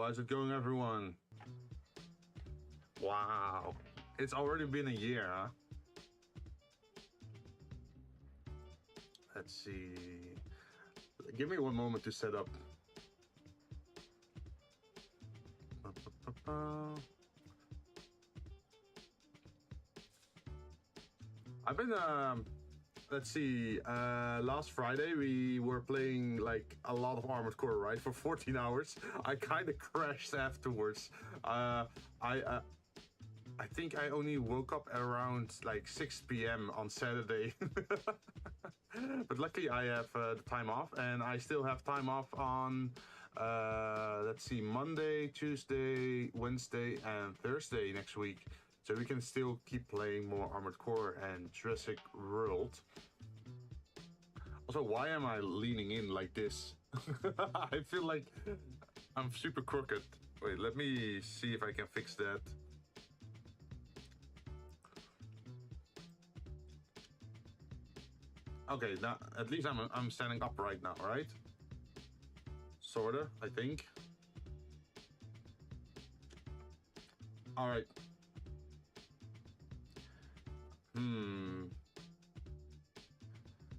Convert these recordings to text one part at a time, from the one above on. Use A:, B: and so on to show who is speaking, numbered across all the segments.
A: How's it going, everyone? Wow, it's already been a year, huh? Let's see. Give me one moment to set up. I've been, let's see, last Friday we were playing like a lot of Armored Core, right? For 14 hours. I kind of crashed afterwards. I think I only woke up around like 6 p.m. on Saturday. But luckily I have the time off, and I still have time off on, let's see, Monday, Tuesday, Wednesday, and Thursday next week. So we can still keep playing more Armored Core and Jurassic World. Also, why am I leaning in like this? I feel like I'm super crooked. Wait, let me see if I can fix that. Okay, now at least I'm standing up right now, right? Sorta, I think. All right.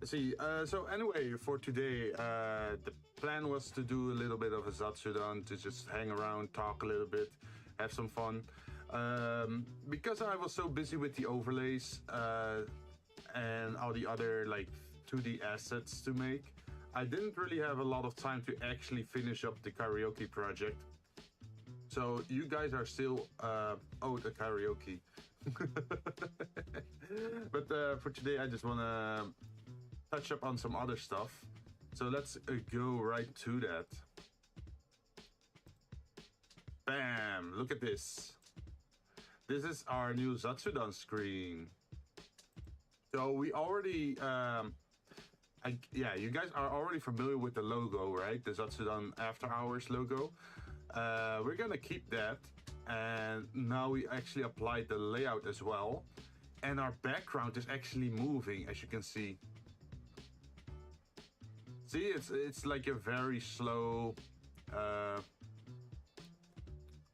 A: Let's see. So anyway, for today, the plan was to do a little bit of a Zatsudan, to just hang around, talk a little bit, have some fun. Because I was so busy with the overlays and all the other like 2D assets to make, I didn't really have a lot of time to actually finish up the karaoke project. So you guys are still owed a karaoke. But for today, I just want to touch up on some other stuff. So let's go right to that. Bam! Look at this. This is our new Zatsudan screen. So we already, yeah, you guys are already familiar with the logo, right? The Zatsudan Afterhours logo. We're gonna keep that, and now we actually applied the layout as well, and our background is actually moving, as you can see. See, it's like a very slow. I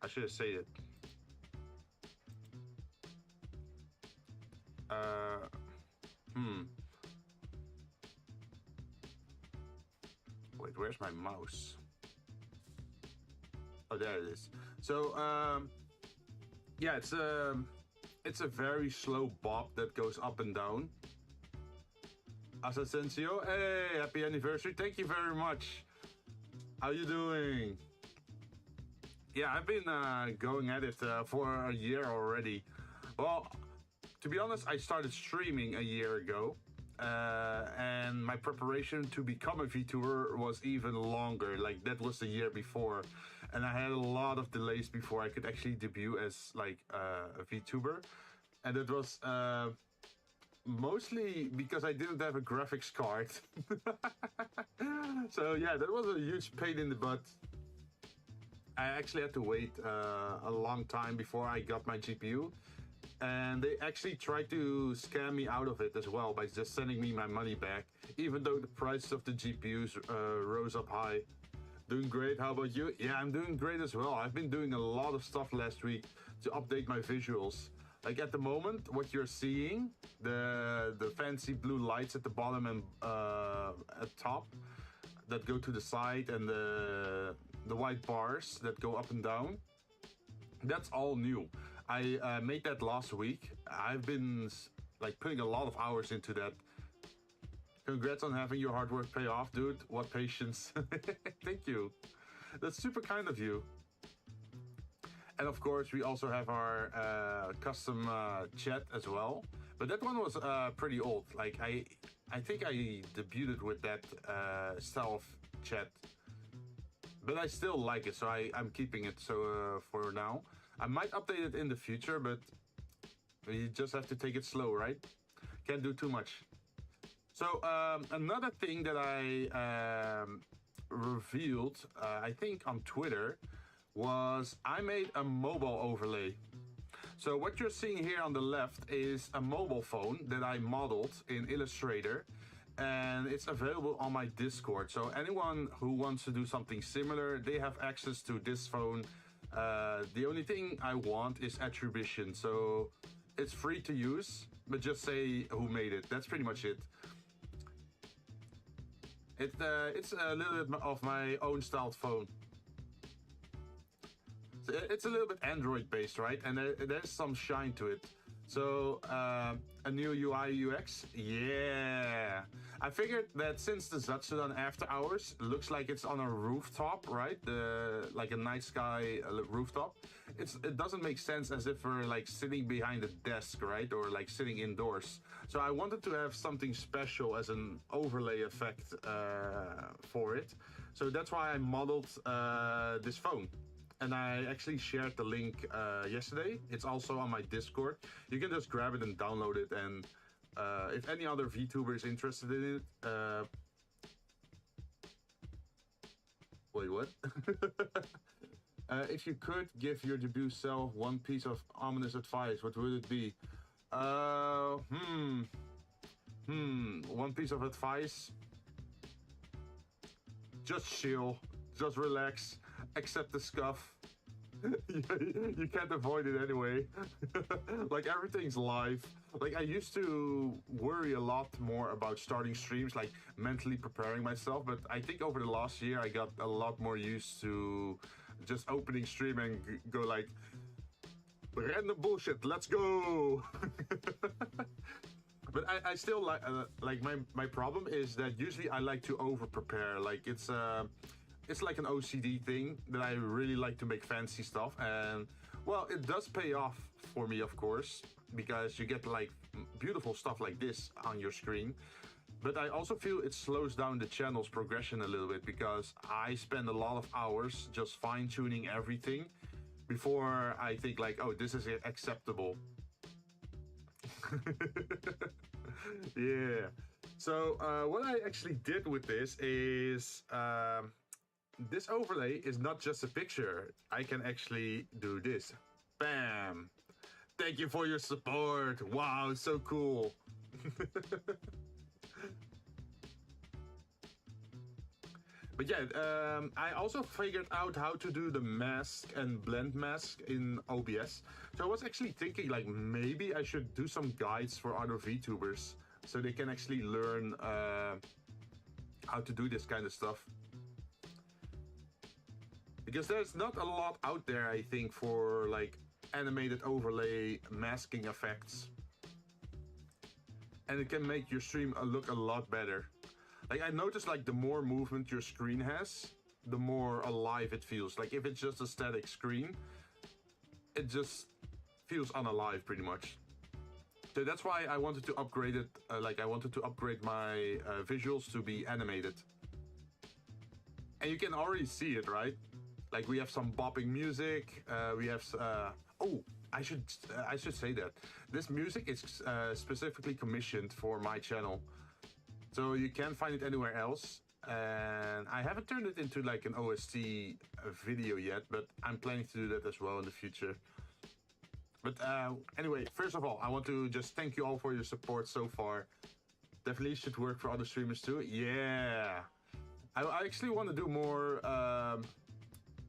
A: should have said it. Wait, where's my mouse? Oh, there it is. So, yeah, it's a very slow bob that goes up and down. Asensio, hey, happy anniversary! Thank you very much. How you doing? Yeah, I've been going at it for a year already. Well, to be honest, I started streaming a year ago. And my preparation to become a Vtuber was even longer. Like, that was the year before, and I had a lot of delays before I could actually debut as like a Vtuber, and it was mostly because I didn't have a graphics card. So yeah, that was a huge pain in the butt. I actually had to wait a long time before I got my GPU. And they actually tried to scam me out of it as well by just sending me my money back, even though the price of the GPUs rose up high. Doing great, how about you? Yeah, I'm doing great as well. I've been doing a lot of stuff last week to update my visuals. Like at the moment, what you're seeing, the fancy blue lights at the bottom and at top that go to the side, and the white bars that go up and down, that's all new. I made that last week. I've been like putting a lot of hours into that. Congrats on having your hard work pay off, dude. What patience. Thank you. That's super kind of you. And of course, we also have our custom chat as well. But that one was pretty old. Like I think I debuted with that style of chat. But I still like it, so I'm keeping it for now. I might update it in the future, but you just have to take it slow, right? Can't do too much. So another thing that I revealed, I think on Twitter, was I made a mobile overlay. So what you're seeing here on the left is a mobile phone that I modeled in Illustrator. and it's available on my Discord. So anyone who wants to do something similar, they have access to this phone. The only thing I want is attribution. So it's free to use, but just say who made it. That's pretty much it. It's a little bit of my own styled phone. So it's a little bit Android based, right? And there's some shine to it. So a new UI UX, yeah. I figured that since the Zatsudan Afterhours looks like it's on a rooftop, right? Like a night sky rooftop. It doesn't make sense as if we're like sitting behind a desk, right? Or like sitting indoors. So I wanted to have something special as an overlay effect for it. So that's why I modeled this phone. And I actually shared the link yesterday. It's also on my Discord. You can just grab it and download it. And if any other VTuber is interested in it, wait, what? If you could give your debut self one piece of ominous advice, what would it be? One piece of advice. Just chill. Just relax. Accept the scuff. You can't avoid it anyway. Like everything's live. Like I used to worry a lot more about starting streams, like mentally preparing myself. But I think over the last year, I got a lot more used to just opening stream and go like, random bullshit, let's go. But I still like my problem is that usually I like to over prepare. Like it's like an OCD thing that I really like to make fancy stuff, and well, it does pay off for me, of course, because you get like beautiful stuff like this on your screen. But I also feel it slows down the channel's progression a little bit because I spend a lot of hours just fine-tuning everything before I think like, oh, this is acceptable. Yeah. So what I actually did with this is this overlay is not just a picture. I can actually do this. Bam! Thank you for your support. Wow, so cool. But yeah, I also figured out how to do the mask and blend mask in OBS. So I was actually thinking like maybe I should do some guides for other VTubers so they can actually learn how to do this kind of stuff. Because there's not a lot out there, I think, for like animated overlay masking effects. And it can make your stream look a lot better. Like I noticed like the more movement your screen has, the more alive it feels. Like if it's just a static screen, it just feels unalive pretty much. So that's why I wanted to upgrade it. I wanted to upgrade my visuals to be animated. And you can already see it, right? Like we have some bopping music. We have. Oh, I should say that this music is specifically commissioned for my channel, so you can't find it anywhere else. And I haven't turned it into like an OST video yet, but I'm planning to do that as well in the future. But anyway, first of all, I want to just thank you all for your support so far. Definitely should work for other streamers too. Yeah, I actually want to do more.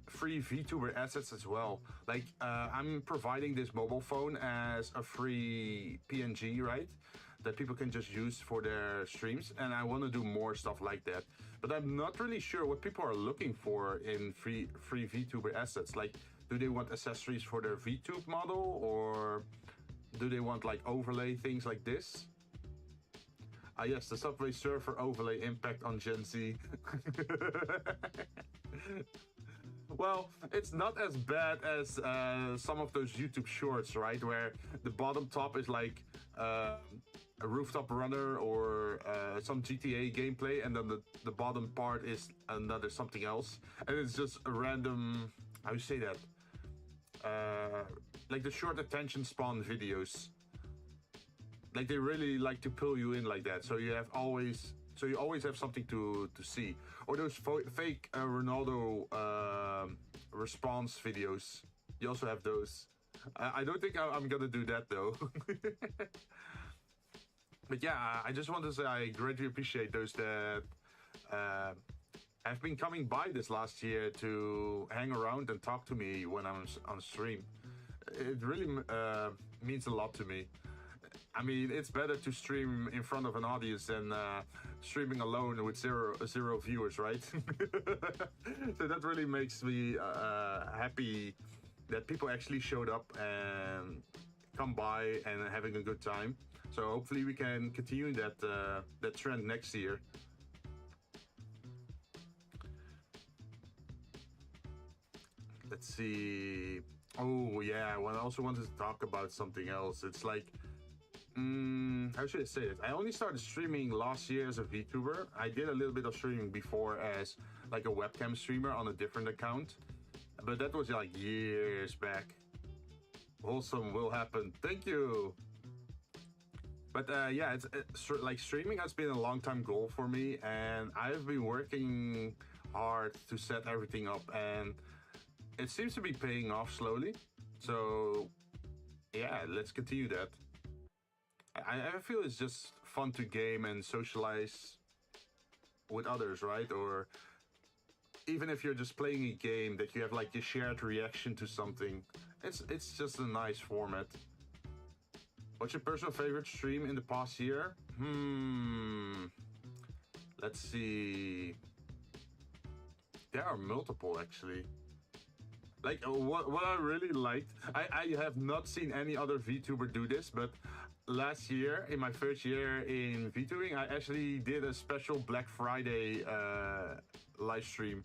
A: Free VTuber assets as well. Like I'm providing this mobile phone as a free PNG, right? That people can just use for their streams, and I want to do more stuff like that. But I'm not really sure what people are looking for in free VTuber assets. Like, do they want accessories for their VTube model, or do they want like overlay things like this? Ah yes, the Subway Surfer overlay impact on Gen Z. Well, it's not as bad as some of those YouTube shorts, right? Where the bottom top is like a rooftop runner or some GTA gameplay, and then the bottom part is another something else. And it's just a random, how you say that? Like the short attention span videos. Like they really like to pull you in like that. So you always have something to see. Or those fake Ronaldo response videos. You also have those. I don't think I'm gonna do that though. But yeah, I just want to say I greatly appreciate those that uh, have been coming by this last year to hang around and talk to me when I'm on stream. It really means a lot to me. I mean, it's better to stream in front of an audience than streaming alone with zero viewers, right? So that really makes me happy that people actually showed up and come by and having a good time. So hopefully we can continue that trend next year. Let's see. Oh yeah, well, I also wanted to talk about something else. It's like, how should I say it? I only started streaming last year as a VTuber. I did a little bit of streaming before as like a webcam streamer on a different account, but that was like years back. Wholesome will happen. Thank you. But yeah, it's like streaming has been a long time goal for me, and I've been working hard to set everything up, and it seems to be paying off slowly. So yeah, let's continue that. I feel it's just fun to game and socialize with others, right? Or even if you're just playing a game that you have like a shared reaction to something, it's just a nice format. What's your personal favorite stream in the past year? Let's see. There are multiple actually. Like what I really liked, I have not seen any other VTuber do this, but last year, in my first year in VTubing, I actually did a special Black Friday live stream.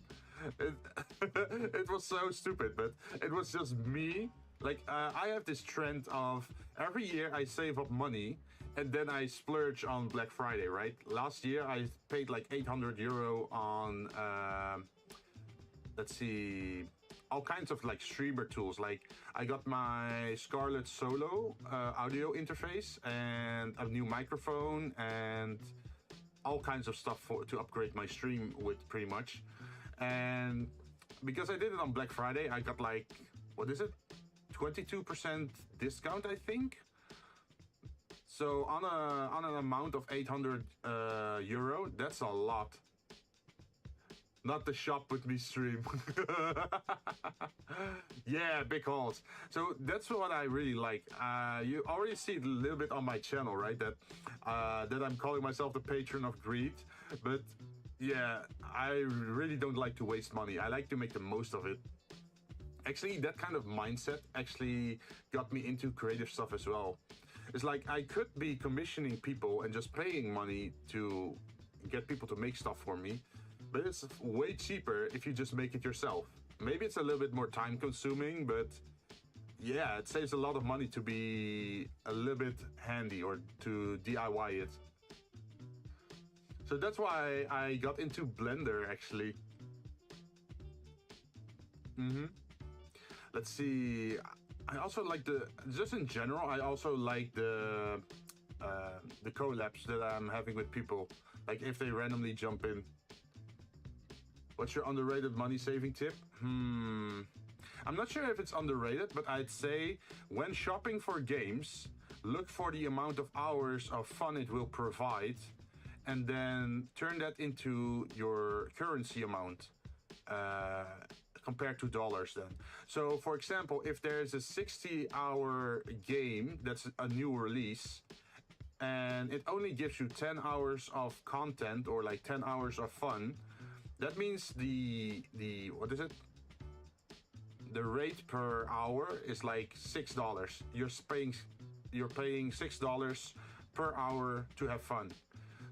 A: It, it was so stupid, but it was just me. Like, I have this trend of every year I save up money and then I splurge on Black Friday, right? Last year I paid like €800 on, let's see, all kinds of like streamer tools. Like I got my Scarlett Solo audio interface and a new microphone and all kinds of stuff to upgrade my stream with pretty much. And because I did it on Black Friday, I got like, what is it? 22% discount, I think. So on an amount of €800, that's a lot. Not the shop with me stream. Yeah, big hauls. So that's what I really like. You already see it a little bit on my channel, right? That I'm calling myself the patron of greed. But yeah, I really don't like to waste money. I like to make the most of it. Actually, that kind of mindset actually got me into creative stuff as well. It's like I could be commissioning people and just paying money to get people to make stuff for me. But it's way cheaper if you just make it yourself. Maybe it's a little bit more time consuming, but yeah, it saves a lot of money to be a little bit handy or to DIY it. So that's why I got into Blender actually. Let's see. I also like just in general, I also like the collabs that I'm having with people. Like if they randomly jump in. What's your underrated money saving tip? I'm not sure if it's underrated, but I'd say when shopping for games, look for the amount of hours of fun it will provide and then turn that into your currency amount compared to dollars then. So for example, if there's a 60-hour game that's a new release and it only gives you 10 hours of content or like 10 hours of fun, that means the what is it? The rate per hour is like $6. You're paying $6 per hour to have fun.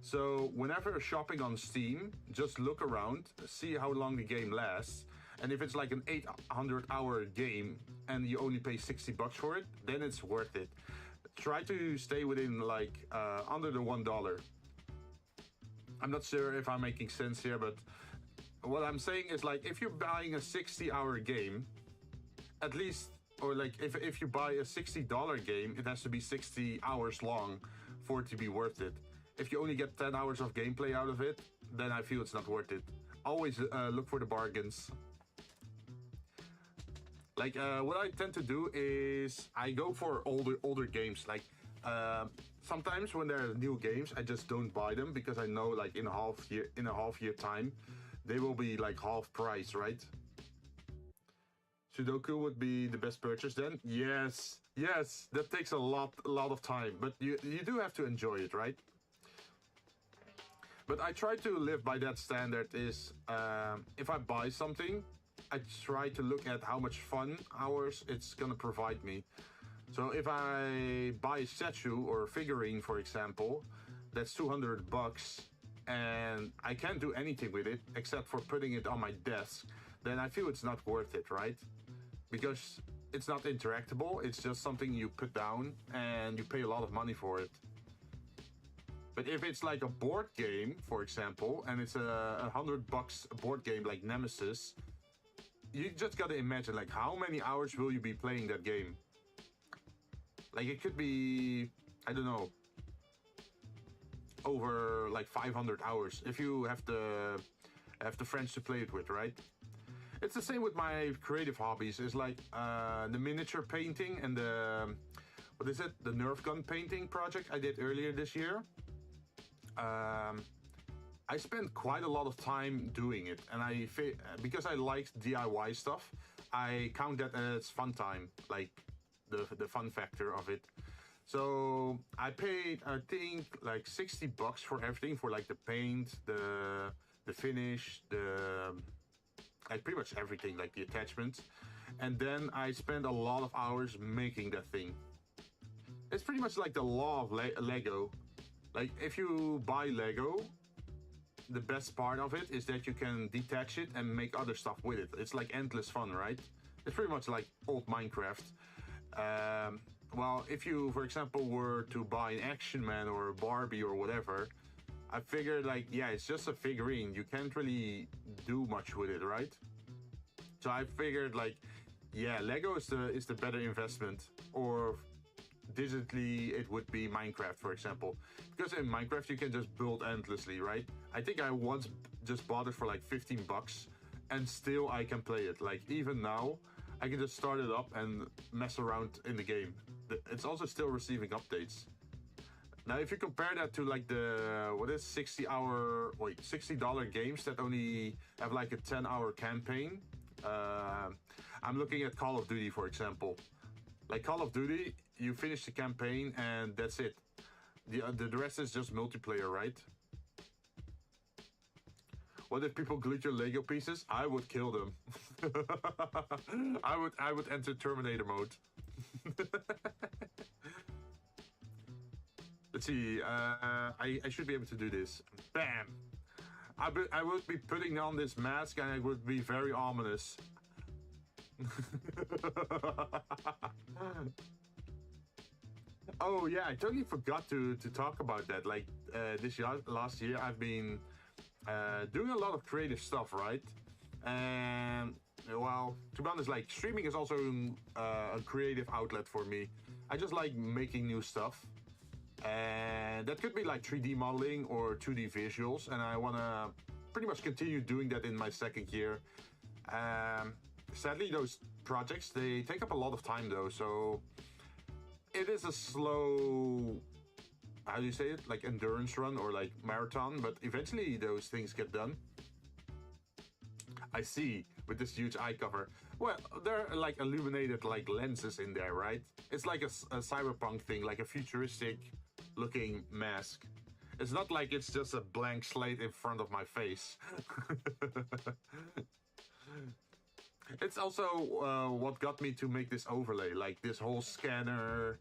A: So whenever you're shopping on Steam, just look around, see how long the game lasts, and if it's like an 800-hour game and you only pay $60 for it, then it's worth it. Try to stay within like under the $1. I'm not sure if I'm making sense here, but what I'm saying is like if you're buying a 60-hour game, at least, or like if you buy a $60 game, it has to be 60 hours long for it to be worth it. If you only get 10 hours of gameplay out of it, then I feel it's not worth it. Always look for the bargains. Like what I tend to do is I go for older games. Like sometimes when there are new games, I just don't buy them because I know like in a half year time, they will be like half price, right? Sudoku would be the best purchase then? Yes, yes, that takes a lot of time, but you do have to enjoy it, right? But I try to live by that standard is if I buy something, I try to look at how much fun hours it's gonna provide me. So if I buy a statue or a figurine, for example, that's $200 and I can't do anything with it except for putting it on my desk, then I feel it's not worth it, right? Because it's not interactable, it's just something you put down and you pay a lot of money for it. But if it's like a board game, for example, and it's a $100 board game like Nemesis, you just gotta imagine like how many hours will you be playing that game? Like it could be, I don't know, over like 500 hours if you have the friends to play it with, right? It's the same with my creative hobbies. It's like the miniature painting and the the Nerf gun painting project I did earlier this year. I spent quite a lot of time doing it, and because I liked DIY stuff, I count that as fun time, like the fun factor of it. So I paid, I think, like $60 for everything, for like the paint, the finish, like pretty much everything, like the attachments. And then I spent a lot of hours making that thing. It's pretty much like the law of Lego. Like if you buy Lego, the best part of it is that you can detach it and make other stuff with it. It's like endless fun, right? It's pretty much like old Minecraft. Well, if you, for example, were to buy an Action Man or a Barbie or whatever, I figured like, yeah, it's just a figurine. You can't really do much with it, right? So I figured like, yeah, Lego is the better investment. Or digitally, it would be Minecraft, for example. Because in Minecraft, you can just build endlessly, right? I think I once just bought it for like $15 and still I can play it. Like even now, I can just start it up and mess around in the game. It's also still receiving updates. Now, if you compare that to like the, $60 games that only have like a 10-hour campaign. I'm looking at Call of Duty, for example. Like Call of Duty, you finish the campaign and that's it. The rest is just multiplayer, right? What if people glitch your Lego pieces? I would kill them. I would enter Terminator mode. Let's see. I should be able to do this. Bam! I would be putting on this mask and it would be very ominous. Oh yeah, I totally forgot to talk about that. Like last year, I've been doing a lot of creative stuff, right? And well, to be honest, like streaming is also a creative outlet for me. I just like making new stuff, and that could be like 3D modeling or 2D visuals. And I wanna pretty much continue doing that in my second year. Sadly, those projects, they take up a lot of time though, so it is a slow, how do you say it, like endurance run or like marathon, but eventually those things get done. I see, with this huge eye cover. Well, there are like illuminated like lenses in there, right? It's like a cyberpunk thing, like a futuristic looking mask. It's not like it's just a blank slate in front of my face. It's also what got me to make this overlay, like this whole scanner,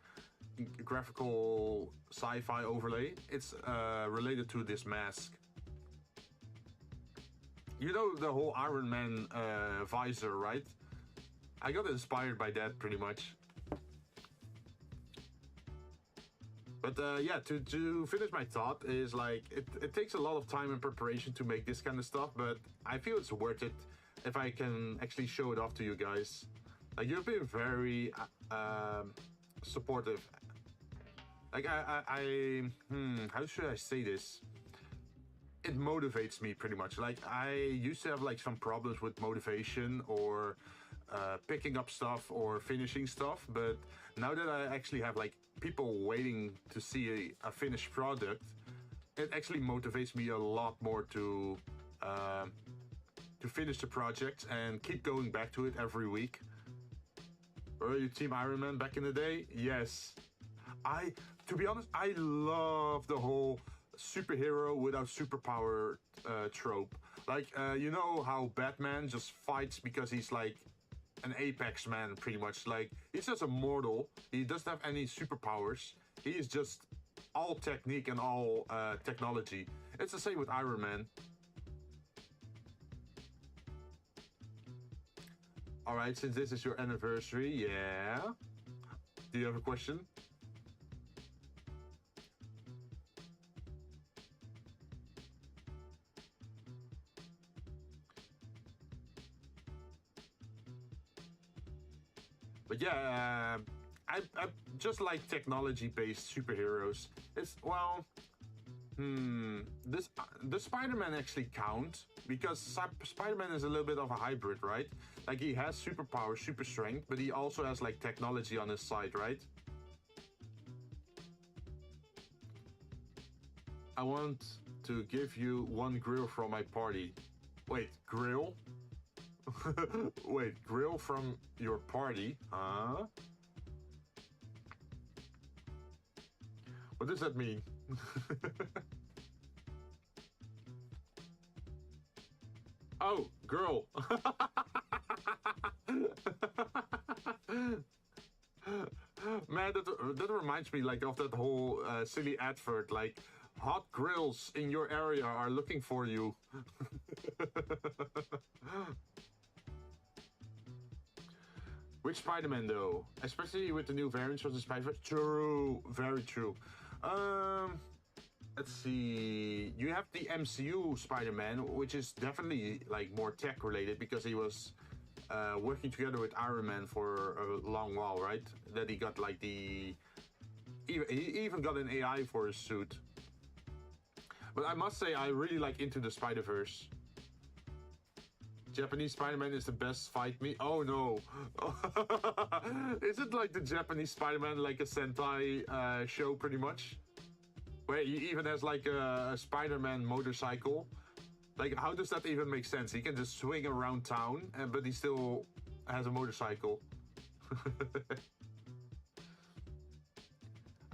A: graphical sci-fi overlay. It's related to this mask. You know the whole Iron Man visor, right? I got inspired by that pretty much. But yeah, to finish my thought is like, it takes a lot of time and preparation to make this kind of stuff, but I feel it's worth it if I can actually show it off to you guys. Like, you've been very supportive. Like how should I say this? It motivates me pretty much. Like I used to have like some problems with motivation or picking up stuff or finishing stuff. But now that I actually have like people waiting to see a finished product, it actually motivates me a lot more to finish the project and keep going back to it every week. Were you Team Iron Man back in the day? Yes. To be honest, I love the whole superhero without superpower trope. Like, you know how Batman just fights because he's like an apex man, pretty much. Like, he's just a mortal. He doesn't have any superpowers. He is just all technique and all technology. It's the same with Iron Man. Alright, since this is your anniversary, yeah. Do you have a question? But yeah, I just like technology-based superheroes. It's, well, does Spider-Man actually count? Because Spider-Man is a little bit of a hybrid, right? Like, he has superpower, super strength, but he also has like technology on his side, right? I want to give you one grill from my party. Wait, grill? Wait, grill from your party? Huh? What does that mean? Oh, girl. Man, that reminds me like of that whole silly advert, like hot grills in your area are looking for you. Which Spider-Man though? Especially with the new variants of the Spider-Man. True, very true. Let's see. You have the MCU Spider-Man, which is definitely like more tech related because he was working together with Iron Man for a long while, right? That he got like he even got an AI for his suit. But I must say, I really like Into the Spider-Verse. Japanese Spider-Man is the best fight me. Oh no. Is it like the Japanese Spider-Man like a Sentai show pretty much? Where he even has like a Spider-Man motorcycle. Like, how does that even make sense? He can just swing around town, but he still has a motorcycle.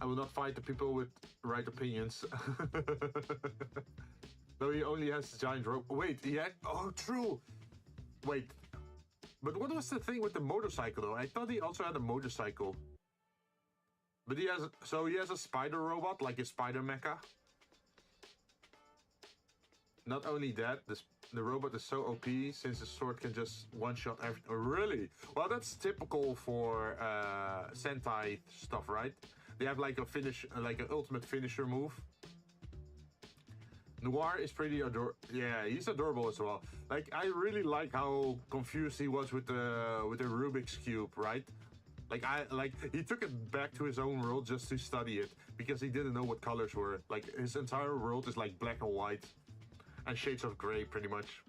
A: I will not fight the people with right opinions. No, he only has a giant rope. Wait, yeah? Oh, true. Wait. But what was the thing with the motorcycle, though? I thought he also had a motorcycle. But he has a spider robot, like a spider mecha. Not only that, the robot is so OP since the sword can just one-shot every... Oh, really? Well, that's typical for Sentai stuff, right? They have like an ultimate finisher move. Noir is pretty adorable. Yeah, he's adorable as well. Like, I really like how confused he was with the Rubik's Cube, right? Like, he took it back to his own world just to study it because he didn't know what colors were. Like, his entire world is like black and white and shades of gray, pretty much.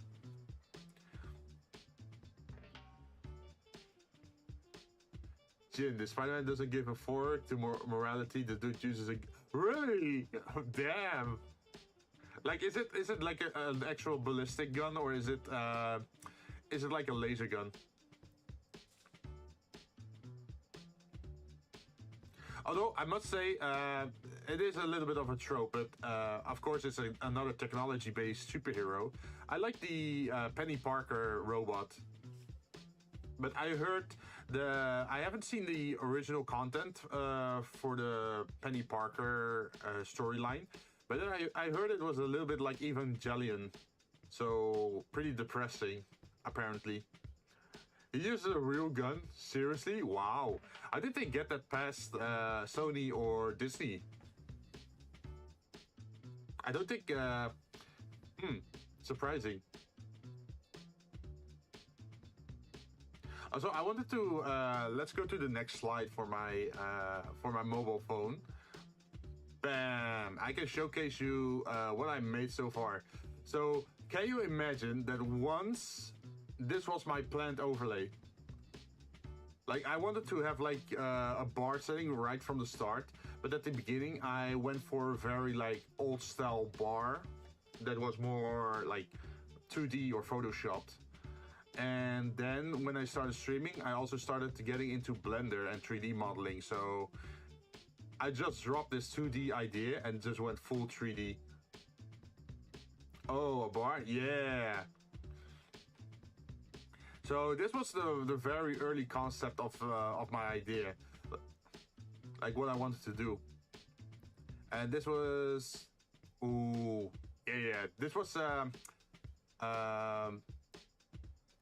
A: Jinn, the Spider-Man doesn't give a fork to morality. The dude uses a... Really? Oh, damn. Like, is it like an actual ballistic gun, or is it like a laser gun? Although, I must say, it is a little bit of a trope, but of course it's another technology-based superhero. I like the Penny Parker robot. But I heard I haven't seen the original content for the Penny Parker storyline, but then I heard it was a little bit like Evangelion, so pretty depressing, apparently. He uses a real gun? Seriously? Wow. I didn't think get that past Sony or Disney. I don't think... surprising. So I wanted to... let's go to the next slide for my mobile phone. Bam! I can showcase you what I made so far. So, can you imagine that once... This was my planned overlay. Like I wanted to have like a bar setting right from the start, but at the beginning I went for a very like old style bar that was more like 2D or photoshopped. And then when I started streaming, I also started getting into Blender and 3D modeling. So I just dropped this 2D idea and just went full 3D. Oh, a bar? Yeah. So this was the very early concept of my idea, like what I wanted to do. And this was, ooh, yeah. This was um,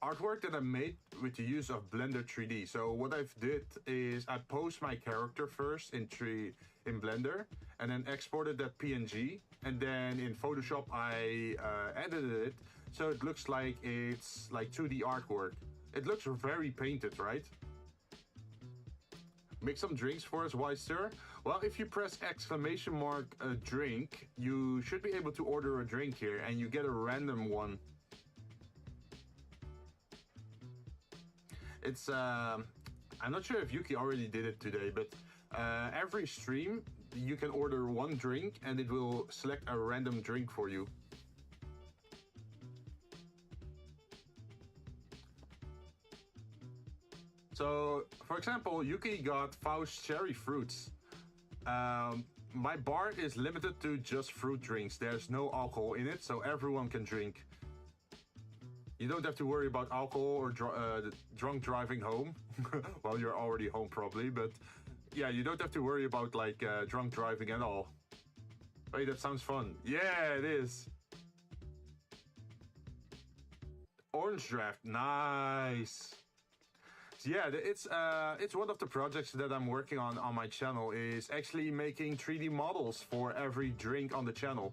A: artwork that I made with the use of Blender 3D. So what I've did is I post my character first in Blender, and then exported that PNG, and then in Photoshop I edited it so it looks like it's like 2D artwork. It looks very painted, right? Make some drinks for us, why sir? Well, if you press exclamation mark drink, you should be able to order a drink here, and you get a random one. It's I'm not sure if Yuki already did it today, but every stream you can order one drink and it will select a random drink for you. So, for example, Yuki got Faust cherry fruits. My bar is limited to just fruit drinks. There's no alcohol in it, so everyone can drink. You don't have to worry about alcohol or drunk driving home. Well, you're already home probably, but yeah, you don't have to worry about like drunk driving at all. Wait, that sounds fun. Yeah, it is. Orange draft, nice. Yeah, it's one of the projects that I'm working on my channel is actually making 3D models for every drink on the channel.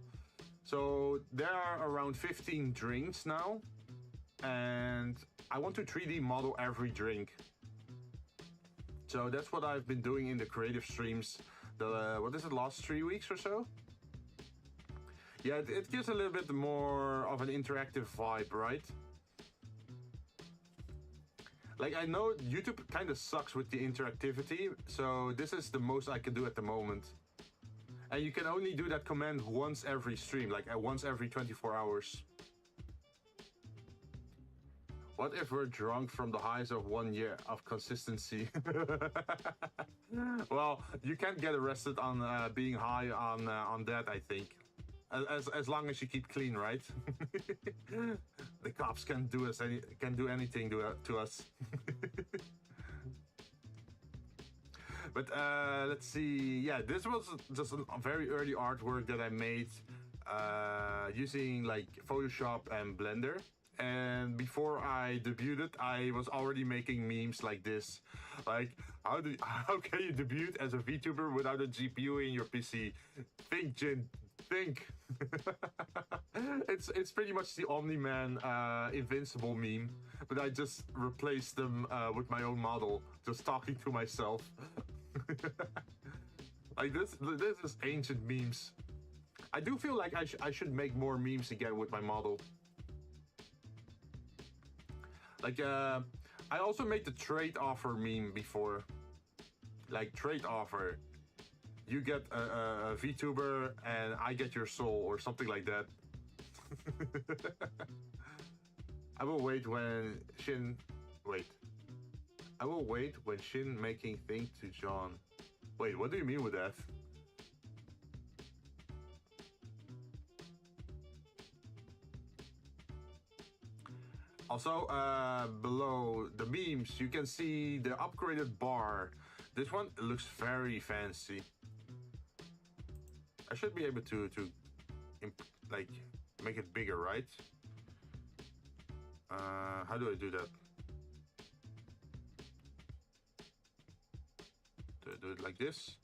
A: So there are around 15 drinks now, and I want to 3D model every drink. So that's what I've been doing in the creative streams. What is it, last 3 weeks or so? Yeah, it gives a little bit more of an interactive vibe, right? Like, I know YouTube kind of sucks with the interactivity, so this is the most I can do at the moment. And you can only do that command once every stream, like once every 24 hours. What if we're drunk from the highs of 1 year of consistency? Well, you can't get arrested on being high on that, I think. As long as you keep clean, right? The cops can do anything to us. But let's see. Yeah, this was just a very early artwork that I made using like Photoshop and Blender. And before I debuted it, I was already making memes like this. Like, how can you debut as a VTuber without a GPU in your PC? Think, Jinn, think. It's pretty much the Omni-Man Invincible meme, but I just replaced them with my own model, just talking to myself. Like this is ancient memes. I do feel like I should make more memes again with my model. Like, I also made the trade offer meme before. Like, trade offer. You get a VTuber and I get your soul, or something like that. I will wait when Shin... Wait. I will wait when Shin making thing to John. Wait, what do you mean with that? Also, below the memes, you can see the upgraded bar. This one looks very fancy. I should be able to like make it bigger, right? How do I do that? Do it like this?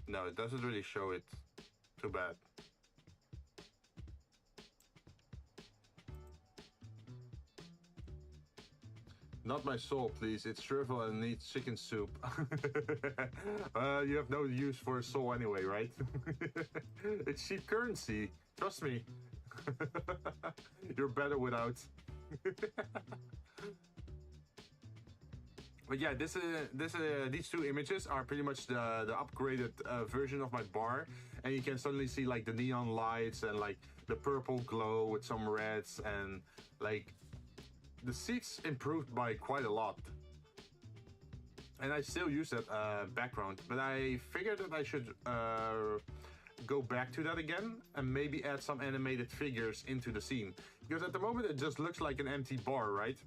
A: No, it doesn't really show it. Too bad. Not my soul, please. It's shrivel and needs chicken soup. You have no use for a soul anyway, right? It's cheap currency. Trust me. You're better without. But yeah, these two images are pretty much the upgraded version of my bar, and you can suddenly see like the neon lights and like the purple glow with some reds, and like the seats improved by quite a lot. And I still use that background, but I figured that I should go back to that again and maybe add some animated figures into the scene, because at the moment it just looks like an empty bar, right?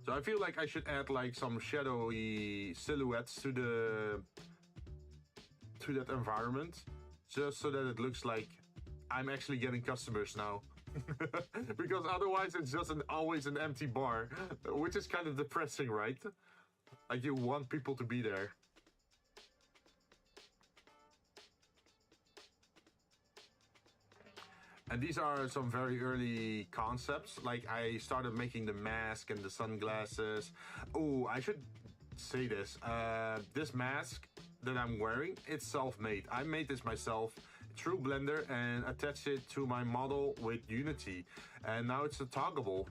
A: So I feel like I should add like some shadowy silhouettes to that environment, just so that it looks like I'm actually getting customers now. Because otherwise it's just always an empty bar, which is kind of depressing, right? Like you want people to be there. And these are some very early concepts. Like I started making the mask and the sunglasses. Oh, I should say this. This mask that I'm wearing, it's self-made. I made this myself through Blender and attached it to my model with Unity. And now it's a toggable.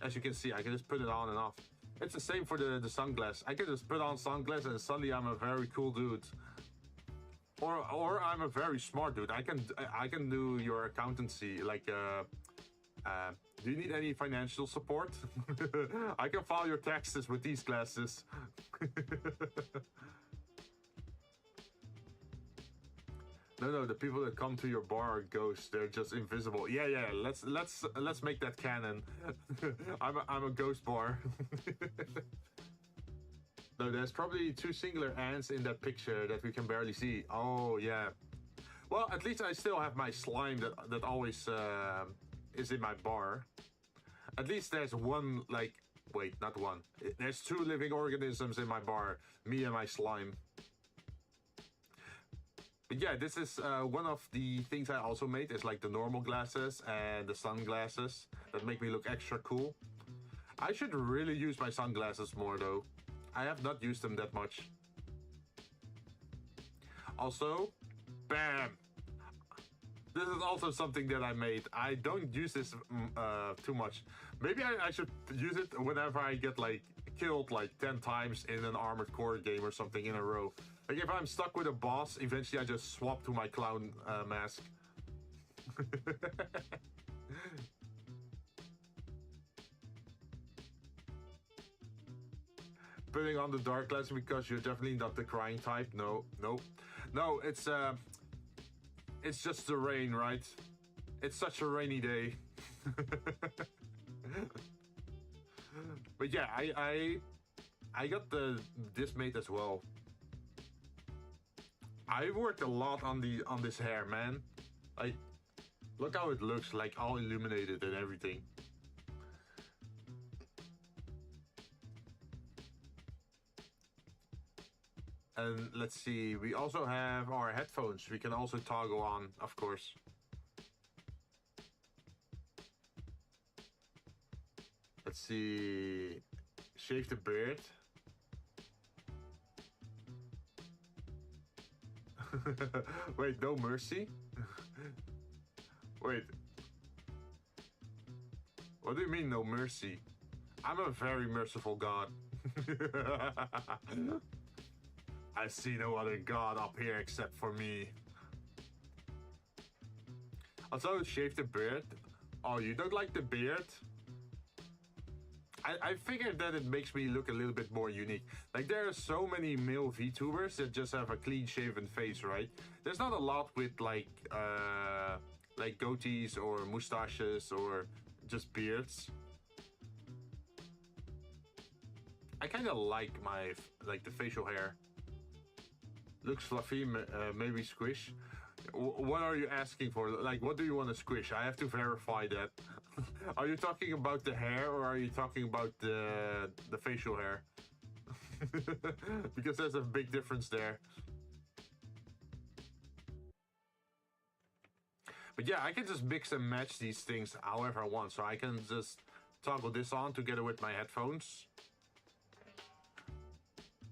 A: As you can see, I can just put it on and off. It's the same for the sunglass. I can just put on sunglasses and suddenly I'm a very cool dude. Or I'm a very smart dude. I can do your accountancy. Like, do you need any financial support? I can file your taxes with these glasses. No, the people that come to your bar are ghosts. They're just invisible. Yeah. Let's make that canon. I'm a ghost bar. No, there's probably two singular ants in that picture that we can barely see. Oh, yeah. Well, at least I still have my slime that always is in my bar. At least there's one, like... Wait, not one. There's two living organisms in my bar. Me and my slime. But yeah, this is one of the things I also made. Is like the normal glasses and the sunglasses that make me look extra cool. I should really use my sunglasses more, though. I have not used them that much. Also, bam! This is also something that I made. I don't use this too much. Maybe I should use it whenever I get like killed like 10 times in an Armored Core game or something in a row. Like if I'm stuck with a boss, eventually I just swap to my clown mask. Putting on the dark glasses because you're definitely not the crying type. No, it's just the rain, right? It's such a rainy day. But yeah, I got this made as well. I worked a lot on this hair, man. Like, look how it looks, like all illuminated and everything. And let's see, we also have our headphones. We can also toggle on, of course. Let's see, shave the beard. Wait, no mercy? Wait. What do you mean no mercy? I'm a very merciful god. I see no other god up here except for me. Also, shave the beard. Oh, you don't like the beard? I figured that it makes me look a little bit more unique. Like, there are so many male VTubers that just have a clean-shaven face, right? There's not a lot with, like goatees or mustaches or just beards. I kind of like the facial hair. Looks fluffy, maybe squish. What are you asking for? Like, what do you want to squish? I have to verify that. Are you talking about the hair or are you talking about the facial hair? Because there's a big difference there. But yeah, I can just mix and match these things however I want. So I can just toggle this on together with my headphones.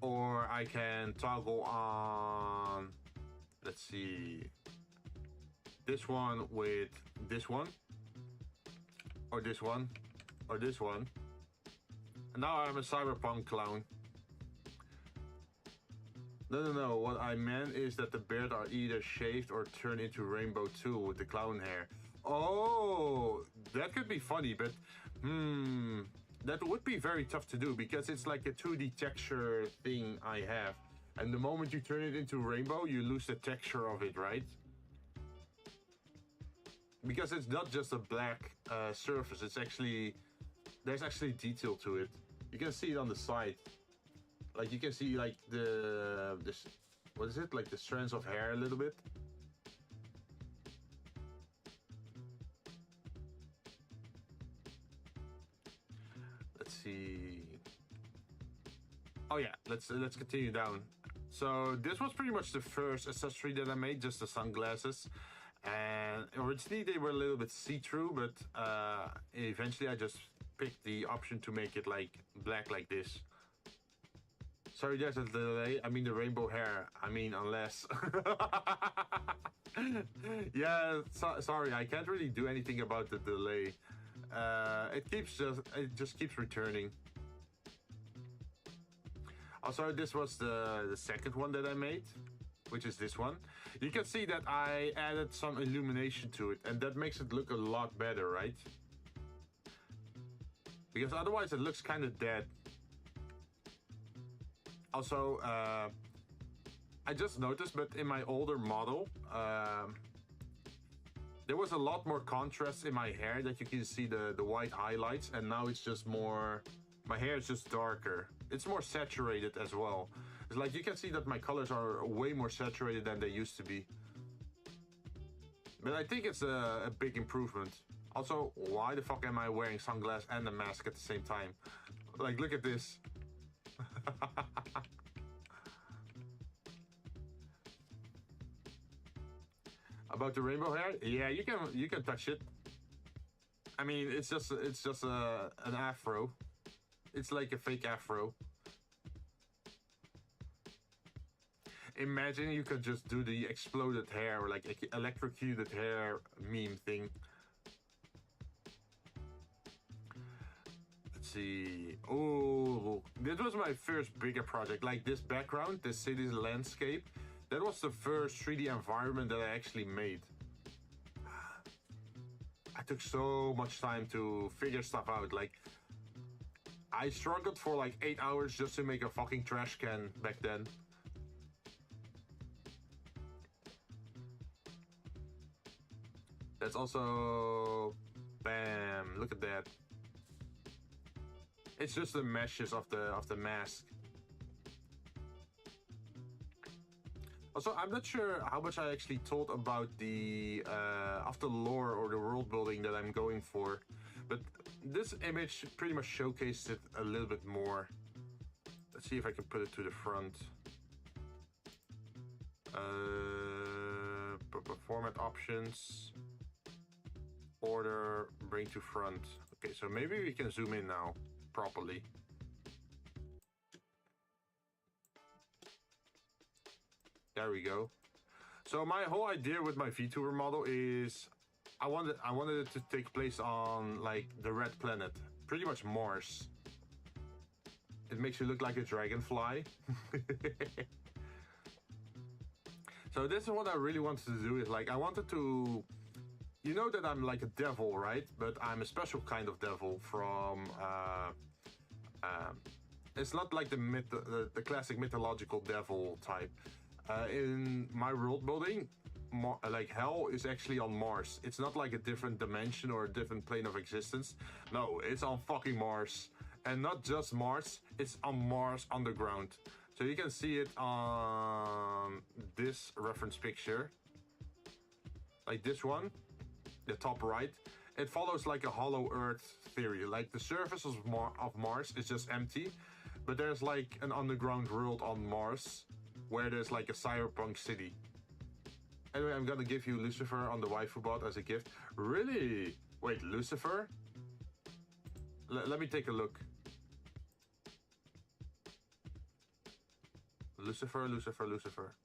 A: Or I can toggle on, let's see, this one with this one. Or this one. Or this one. And now I'm a cyberpunk clown. No. What I meant is that the beard are either shaved or turned into rainbow too with the clown hair. Oh, that could be funny, but that would be very tough to do because it's like a 2D texture thing I have. And the moment you turn it into rainbow, you lose the texture of it, right? Because it's not just a black surface, it's actually, there's actually detail to it. You can see it on the side. Like you can see like this, what is it? Like the strands of hair a little bit. Let's see. Oh yeah, let's continue down. So this was pretty much the first accessory that I made, just the sunglasses. And originally they were a little bit see-through, but eventually I just picked the option to make it like black like this. Sorry, there's a delay. I mean the rainbow hair. I mean, unless. Yeah, sorry, I can't really do anything about the delay. It just keeps returning. Also, this was the second one that I made, which is this one. You can see that I added some illumination to it, and that makes it look a lot better, right? Because otherwise it looks kind of dead. Also, I just noticed, but in my older model, there was a lot more contrast in my hair, that you can see the white highlights, and now it's just more, my hair is just darker. It's more saturated as well. It's like you can see that my colors are way more saturated than they used to be. But I think it's a big improvement. Also, why the fuck am I wearing sunglasses and a mask at the same time? Like, look at this. About the rainbow hair, yeah, you can touch it. I mean, it's just an afro. It's like a fake afro. Imagine you could just do the exploded hair, or like electrocuted hair meme thing. Let's see. Oh, this was my first bigger project. Like this background, this city's landscape. That was the first 3D environment that I actually made. I took so much time to figure stuff out. Like, I struggled for like 8 hours just to make a fucking trash can back then. That's also, bam, look at that. It's just the meshes of the mask. Also, I'm not sure how much I actually told about the of the lore or the world building that I'm going for, but this image pretty much showcased it a little bit more. Let's see if I can put it to the front. Format options. Order, bring to front. Okay, so maybe we can zoom in now properly. There we go. So my whole idea with my Vtuber model is I wanted it to take place on like the red planet, pretty much Mars. It makes you look like a dragonfly. So this is what I really wanted to do, is like I wanted to, you know that I'm like a devil, right? But I'm a special kind of devil from it's not like the classic mythological devil type. In my world building, like hell is actually on Mars. It's not like a different dimension or a different plane of existence. No, it's on fucking Mars. And not just Mars, it's on Mars underground. So you can see it on this reference picture. Like this one, the top right. It follows like a hollow earth theory. Like the surface of Mars is just empty. But there's like an underground world on Mars, where there's like a cyberpunk city. Anyway, I'm gonna give you Lucifer on the waifu bot as a gift. Really? Wait, Lucifer? Let me take a look. Lucifer, Lucifer, Lucifer.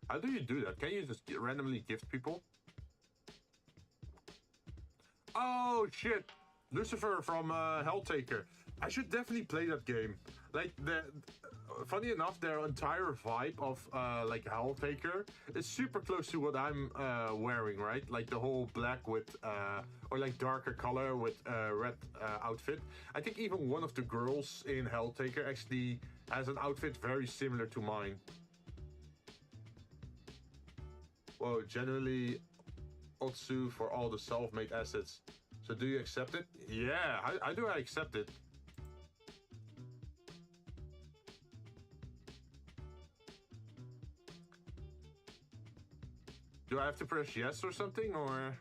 A: How do you do that? Can you just randomly gift people? Oh shit! Lucifer from Helltaker. I should definitely play that game. Like funny enough, their entire vibe of like Helltaker is super close to what I'm wearing, right? Like the whole black with or like darker color with red outfit. I think even one of the girls in Helltaker actually has an outfit very similar to mine. Whoa, generally Otsu for all the self-made assets. So do you accept it? Yeah, how do I accept it? Do I have to press yes or something, or?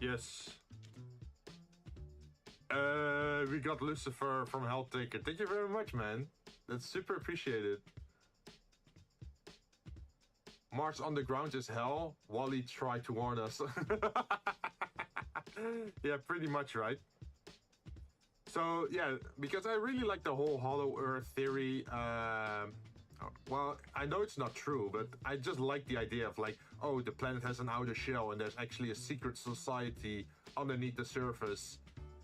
A: Yes. We got Lucifer from Helltaker. Thank you very much, man. That's super appreciated. Mars Underground is hell. Wally tried to warn us. Yeah, pretty much, right? So, yeah, because I really like the whole Hollow Earth theory. Well, I know it's not true, but I just like the idea of like, oh, the planet has an outer shell and there's actually a secret society underneath the surface.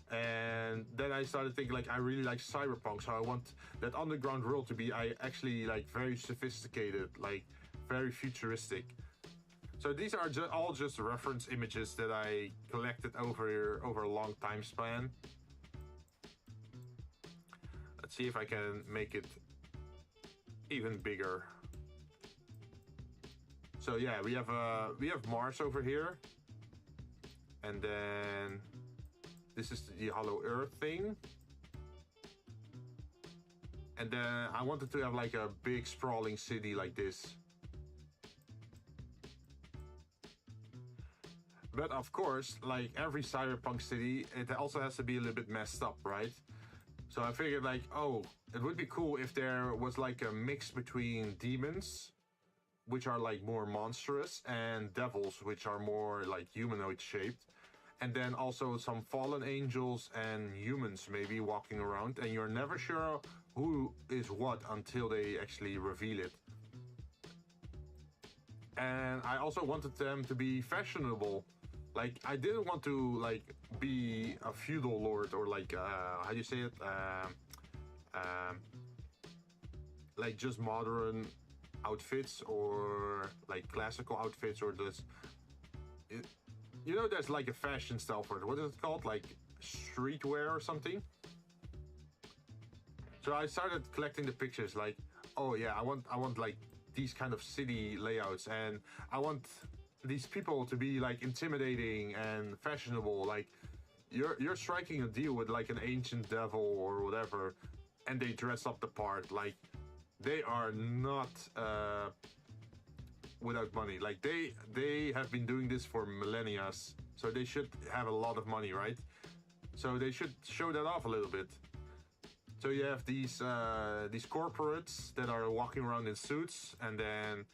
A: And then I started thinking like, I really like cyberpunk, so I want that underground world to be actually like very sophisticated, like very futuristic. So these are all just reference images that I collected over a long time span. Let's see if I can make it even bigger. So yeah, we have Mars over here, and then this is the Hollow Earth thing, and then I wanted to have like a big sprawling city like this. But of course, like every cyberpunk city, it also has to be a little bit messed up, right? So I figured like, oh, it would be cool if there was like a mix between demons, which are like more monstrous, and devils, which are more like humanoid shaped. And then also some fallen angels and humans maybe walking around, and you're never sure who is what until they actually reveal it. And I also wanted them to be fashionable. Like, I didn't want to like be a feudal lord or like how do you say it? Like just modern outfits or like classical outfits or this. You know, there's like a fashion style for it. What is it called? Like streetwear or something? So I started collecting the pictures like, oh yeah, I want like these kind of city layouts, and I want these people to be like intimidating and fashionable. Like you're striking a deal with like an ancient devil or whatever, and they dress up the part. Like they are not without money. Like they have been doing this for millennia, so they should have a lot of money, right? So they should show that off a little bit. So you have these corporates that are walking around in suits, and then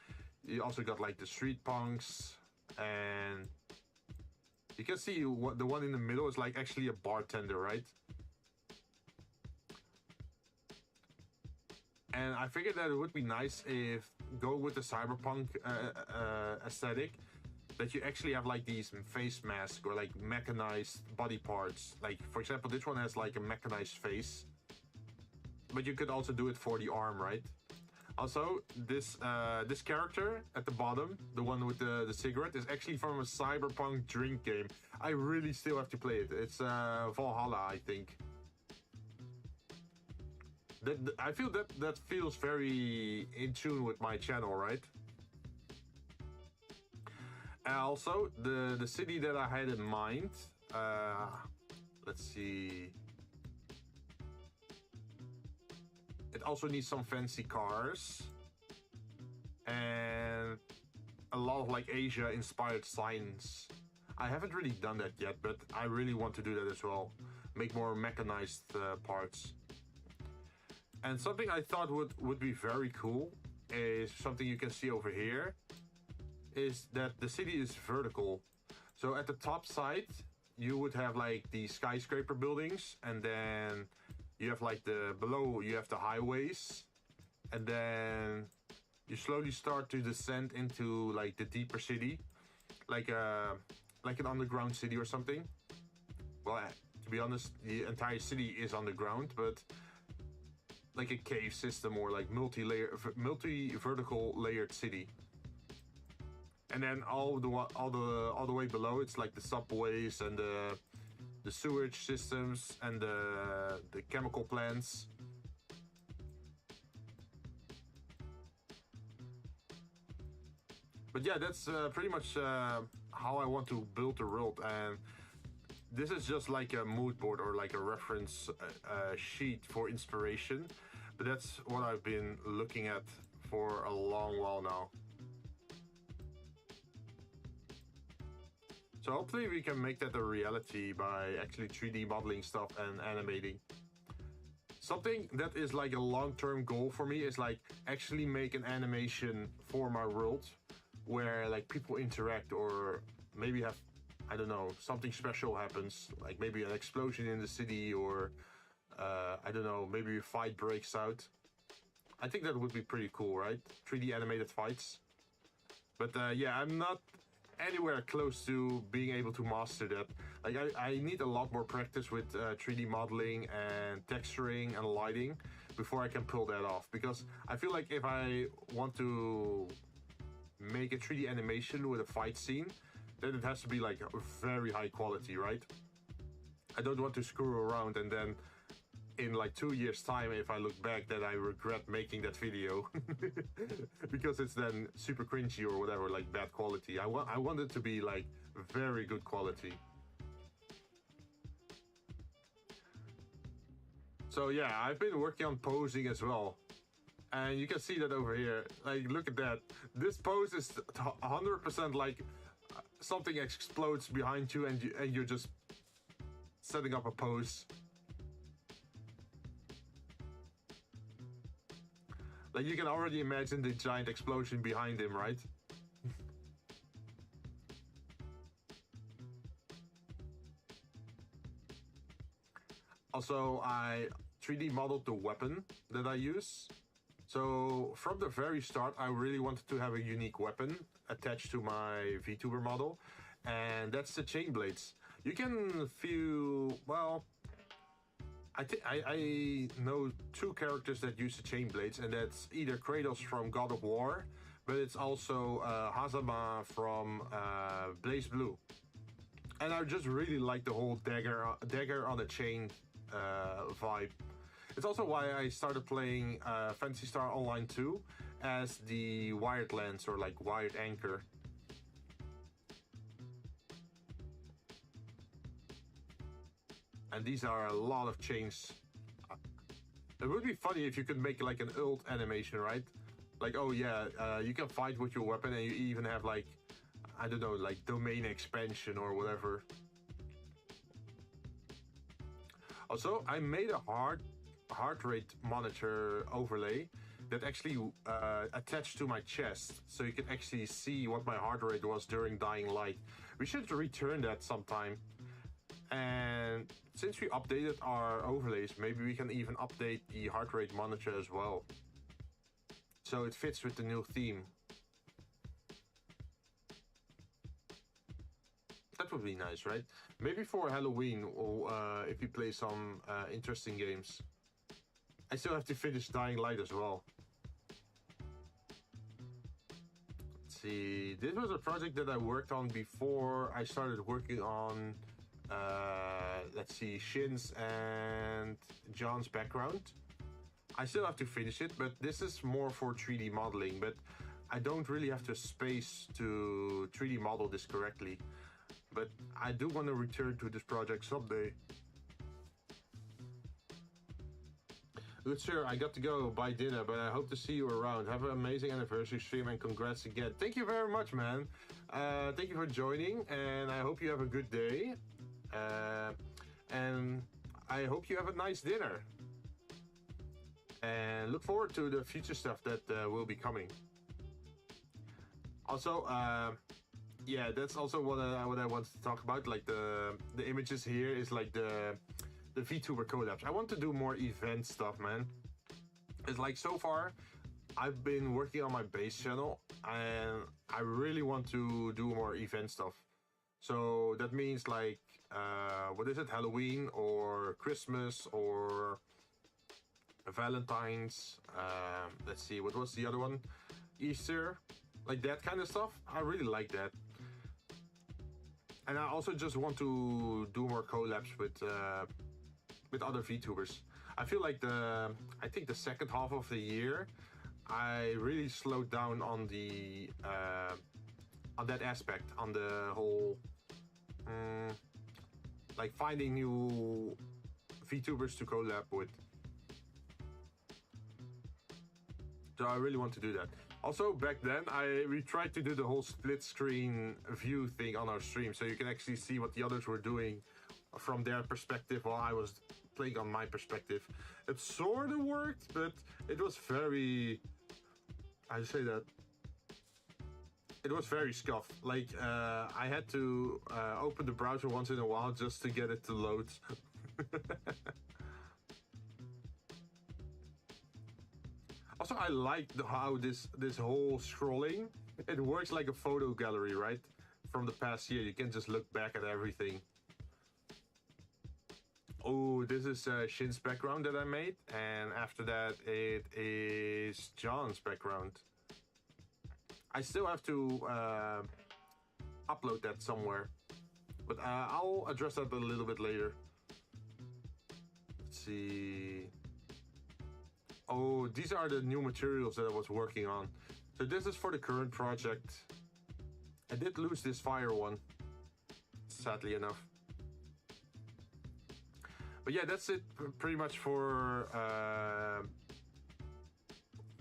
A: you also got like the street punks, and you can see what the one in the middle is like actually a bartender, right? And I figured that it would be nice if go with the cyberpunk aesthetic, that you actually have like these face masks or like mechanized body parts. Like for example, this one has like a mechanized face, but you could also do it for the arm, right? Also, this character at the bottom, the one with the cigarette, is actually from a cyberpunk drink game. I really still have to play it. It's Valhalla, I think. I feel that feels very in tune with my channel, right? And also, the city that I had in mind, let's see. It also needs some fancy cars and a lot of like Asia inspired signs. I haven't really done that yet, but I really want to do that as well. Make more mechanized parts. And something I thought would be very cool is something you can see over here, is that the city is vertical. So at the top side, you would have like the skyscraper buildings, and then you have like below you have the highways, and then you slowly start to descend into like the deeper city, like an underground city or something. Well, to be honest, the entire city is underground, but like a cave system or like multi-vertical layered city. And then all the way below, it's like the subways and the sewage systems and the chemical plants. But yeah, that's pretty much how I want to build the world. And this is just like a mood board or like a reference sheet for inspiration. But that's what I've been looking at for a long while now. So hopefully we can make that a reality by actually 3D modeling stuff and animating. Something that is like a long-term goal for me is like actually make an animation for my world where like people interact, or maybe have, I don't know, something special happens, like maybe an explosion in the city, or I don't know, maybe a fight breaks out. I think that would be pretty cool, right? 3D animated fights. But yeah, I'm not anywhere close to being able to master that. Like I need a lot more practice with 3D modeling and texturing and lighting before I can pull that off. Because I feel like if I want to make a 3D animation with a fight scene, then it has to be like very high quality, right? I don't want to screw around and then in like 2 years time, if I look back, that I regret making that video because it's then super cringy or whatever, like bad quality. I want it to be like very good quality. So yeah, I've been working on posing as well. And you can see that over here. Like, look at that. This pose is 100% like something explodes behind you and you're just setting up a pose. Like, you can already imagine the giant explosion behind him, right? Also, I 3D modeled the weapon that I use. So from the very start, I really wanted to have a unique weapon attached to my Vtuber model, and that's the chain blades. You can feel, well, I know two characters that use the chain blades, and that's either Kratos from God of War, but it's also Hazama from Blaze Blue. And I just really like the whole dagger on a chain vibe. It's also why I started playing Phantasy Star Online 2 as the wired lance, or like wired anchor. And these are a lot of chains. It would be funny if you could make like an ult animation, right? Like, oh yeah, you can fight with your weapon and you even have like, I don't know, like domain expansion or whatever. Also, I made a heart rate monitor overlay that actually attached to my chest, so you can actually see what my heart rate was during dying light. We should return that sometime. And since we updated our overlays, maybe we can even update the heart rate monitor as well, so it fits with the new theme. That would be nice, right? Maybe for Halloween, or if we play some interesting games. I still have to finish Dying Light as well. Let's see, this was a project that I worked on before I started working on, let's see, Shin's and John's background. I still have to finish it, but this is more for 3D modeling, but I don't really have the space to 3D model this correctly. But I do want to return to this project someday. Good sir, I got to go buy dinner, but I hope to see you around. Have an amazing anniversary stream and congrats again. Thank you very much, man. Thank you for joining, and I hope you have a good day. And I hope you have a nice dinner. And look forward to the future stuff that will be coming. Also, yeah, that's also what I wanted to talk about. Like the images here is like the Vtuber collabs. I want to do more event stuff, man. It's like so far, I've been working on my base channel, and I really want to do more event stuff. So that means like, what is it, Halloween or Christmas or Valentine's? Let's see, what was the other one? Easter, like that kind of stuff. I really like that. And I also just want to do more collabs with other VTubers. I feel like I think the second half of the year, I really slowed down on the on that aspect, on the whole like finding new VTubers to collab with. So I really want to do that. Also, back then, we tried to do the whole split screen view thing on our stream, so you can actually see what the others were doing from their perspective while I was playing on my perspective. It sort of worked, but it was very... I say that... It was very scuffed. Like, I had to open the browser once in a while just to get it to load. Also, I like how this whole scrolling, it works like a photo gallery, right? From the past year, you can just look back at everything. Oh, this is Shin's background that I made, and after that it is John's background. I still have to upload that somewhere, but I'll address that a little bit later. Let's see. Oh, these are the new materials that I was working on. So this is for the current project. I did lose this fire one, sadly enough. But yeah, that's it pretty much for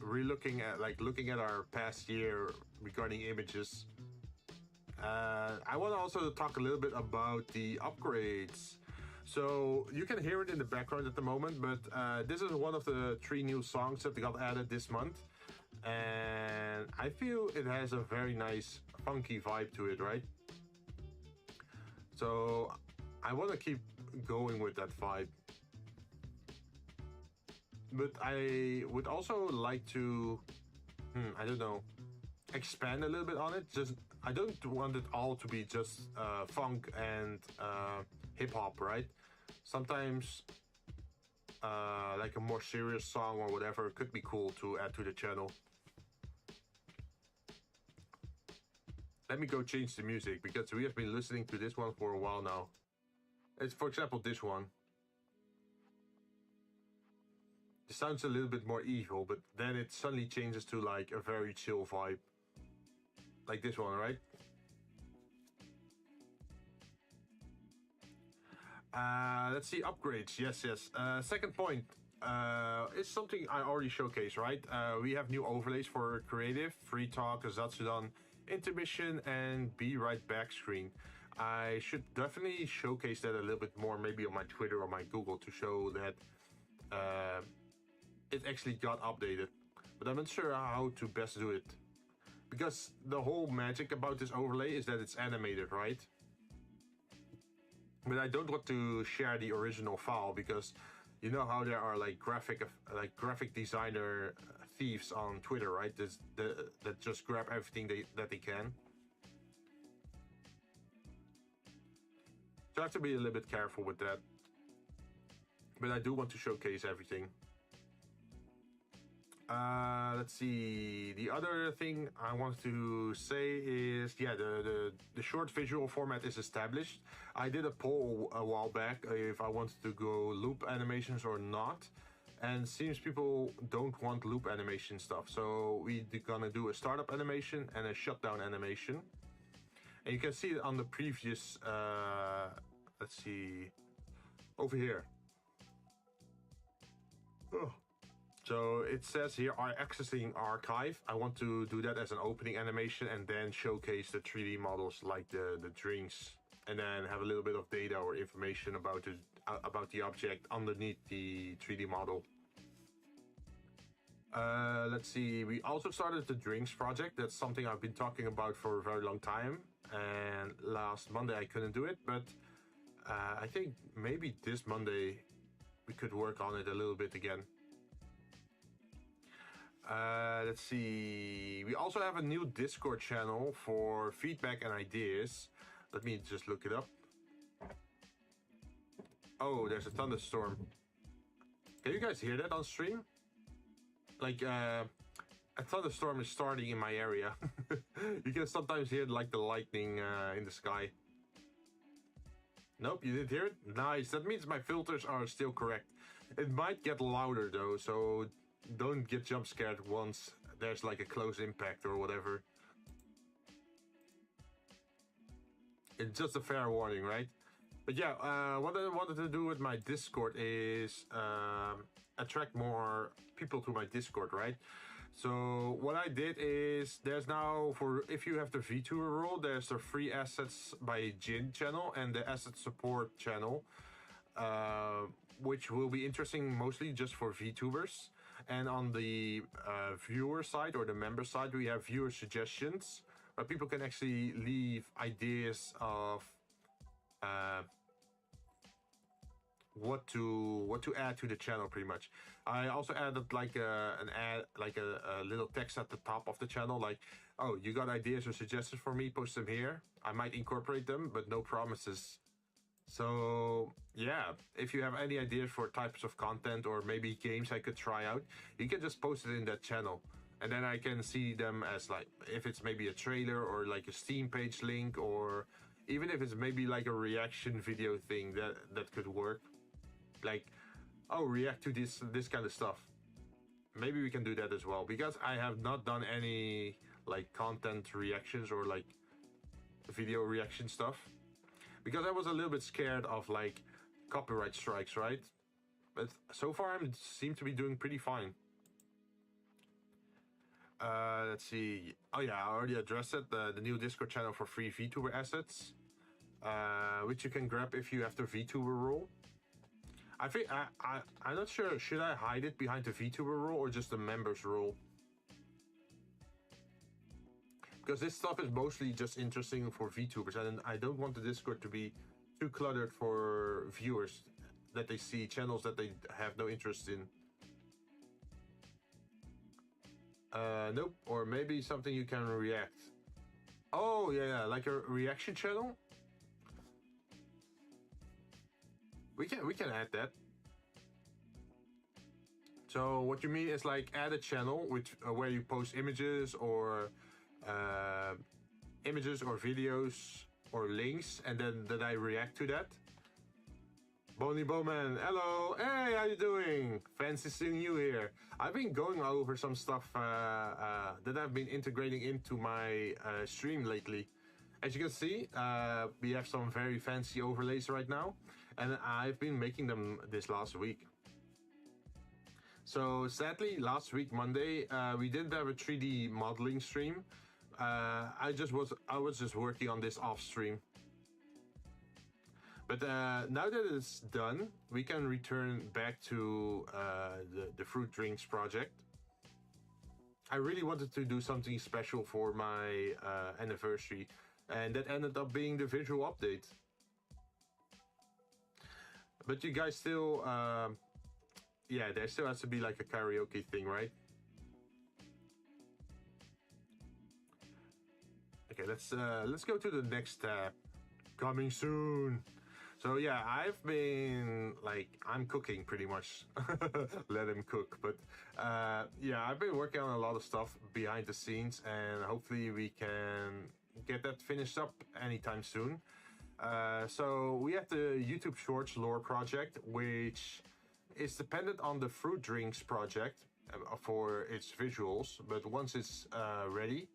A: looking at our past year regarding images. I want to also talk a little bit about the upgrades. So you can hear it in the background at the moment, but this is one of the 3 new songs that got added this month. And I feel it has a very nice funky vibe to it, right? So I want to keep going with that vibe. But I would also like to, I don't know, expand a little bit on it. I don't want it all to be just funk and hip-hop, right? Sometimes like a more serious song or whatever could be cool to add to the channel. Let me go change the music, because we have been listening to this one for a while now. It's, for example, this one. It sounds a little bit more evil, but then it suddenly changes to like a very chill vibe. Like this one, right? Let's see, upgrades. Yes. Second point is something I already showcased, right? We have new overlays for creative, free talk, Zatsudan, intermission, and be right back screen. I should definitely showcase that a little bit more, maybe on my Twitter or my Google, to show that it actually got updated. But I'm not sure how to best do it, because the whole magic about this overlay is that it's animated, right? But I don't want to share the original file, because you know how there are like graphic designer thieves on Twitter, right? That just grab everything that they can. So I have to be a little bit careful with that. But I do want to showcase everything. Let's see. The other thing I want to say is, yeah, the short visual format is established. I did a poll a while back if I wanted to go loop animations or not, and seems people don't want loop animation stuff. So we're gonna do a startup animation and a shutdown animation. And you can see it on the previous, let's see, over here. Oh, So it says here, accessing archive. I want to do that as an opening animation and then showcase the 3D models like the drinks, and then have a little bit of data or information about the object underneath the 3D model. Let's see, we also started the drinks project. That's something I've been talking about for a very long time, and last Monday I couldn't do it, but I think maybe this Monday we could work on it a little bit again. Let's see, we also have a new Discord channel for feedback and ideas. Let me just look it up. Oh, there's a thunderstorm. Can you guys hear that on stream? Like, a thunderstorm is starting in my area. You can sometimes hear like the lightning in the sky. Nope, you didn't hear it? Nice, that means my filters are still correct. It might get louder though, so don't get jump scared once there's like a close impact or whatever. It's just a fair warning, right? But yeah, what I wanted to do with my Discord is attract more people to my Discord, right? So what I did is, there's now, for if you have the Vtuber role, there's the free assets by Jinn channel and the asset support channel, which will be interesting mostly just for Vtubers. And on the viewer side or the member side, we have viewer suggestions, where people can actually leave ideas of what to add to the channel, pretty much. I also added like a little text at the top of the channel, like, oh, you got ideas or suggestions for me, post them here. I might incorporate them, but no promises. So yeah, if you have any ideas for types of content or maybe games I could try out, you can just post it in that channel. And then I can see them as, like, if it's maybe a trailer or like a Steam page link, or even if it's maybe like a reaction video thing that could work. Like, oh, react to this kind of stuff. Maybe we can do that as well, because I have not done any like content reactions or like video reaction stuff, because I was a little bit scared of like copyright strikes, right? But so far I seem to be doing pretty fine. Let's see. Oh yeah, I already addressed it. The new Discord channel for free Vtuber assets, which you can grab if you have the Vtuber role. I think I'm not sure. Should I hide it behind the Vtuber role or just the members role? Because this stuff is mostly just interesting for Vtubers, and I don't want the Discord to be too cluttered for viewers, that they see channels that they have no interest in. Nope. Or maybe something you can react. Oh yeah, like a reaction channel. We can add that. So what you mean is like add a channel which where you post images or videos or links, and then that I react to that. Bonnie Bowman, hello, hey, how you doing? Fancy seeing you here. I've been going over some stuff that I've been integrating into my stream lately. As you can see, we have some very fancy overlays right now, and I've been making them this last week. So sadly, last week Monday, we didn't have a 3D modeling stream. I was just working on this off stream. But now that it's done, we can return back to the fruit drinks project. I really wanted to do something special for my anniversary, and that ended up being the visual update. But you guys still, yeah, there still has to be like a karaoke thing, right? Okay, let's go to the next tab. Coming soon. So yeah, I've been like, I'm cooking pretty much. Let him cook. But yeah, I've been working on a lot of stuff behind the scenes, and hopefully we can get that finished up anytime soon. So we have the YouTube Shorts lore project, which is dependent on the fruit drinks project for its visuals. But once it's ready,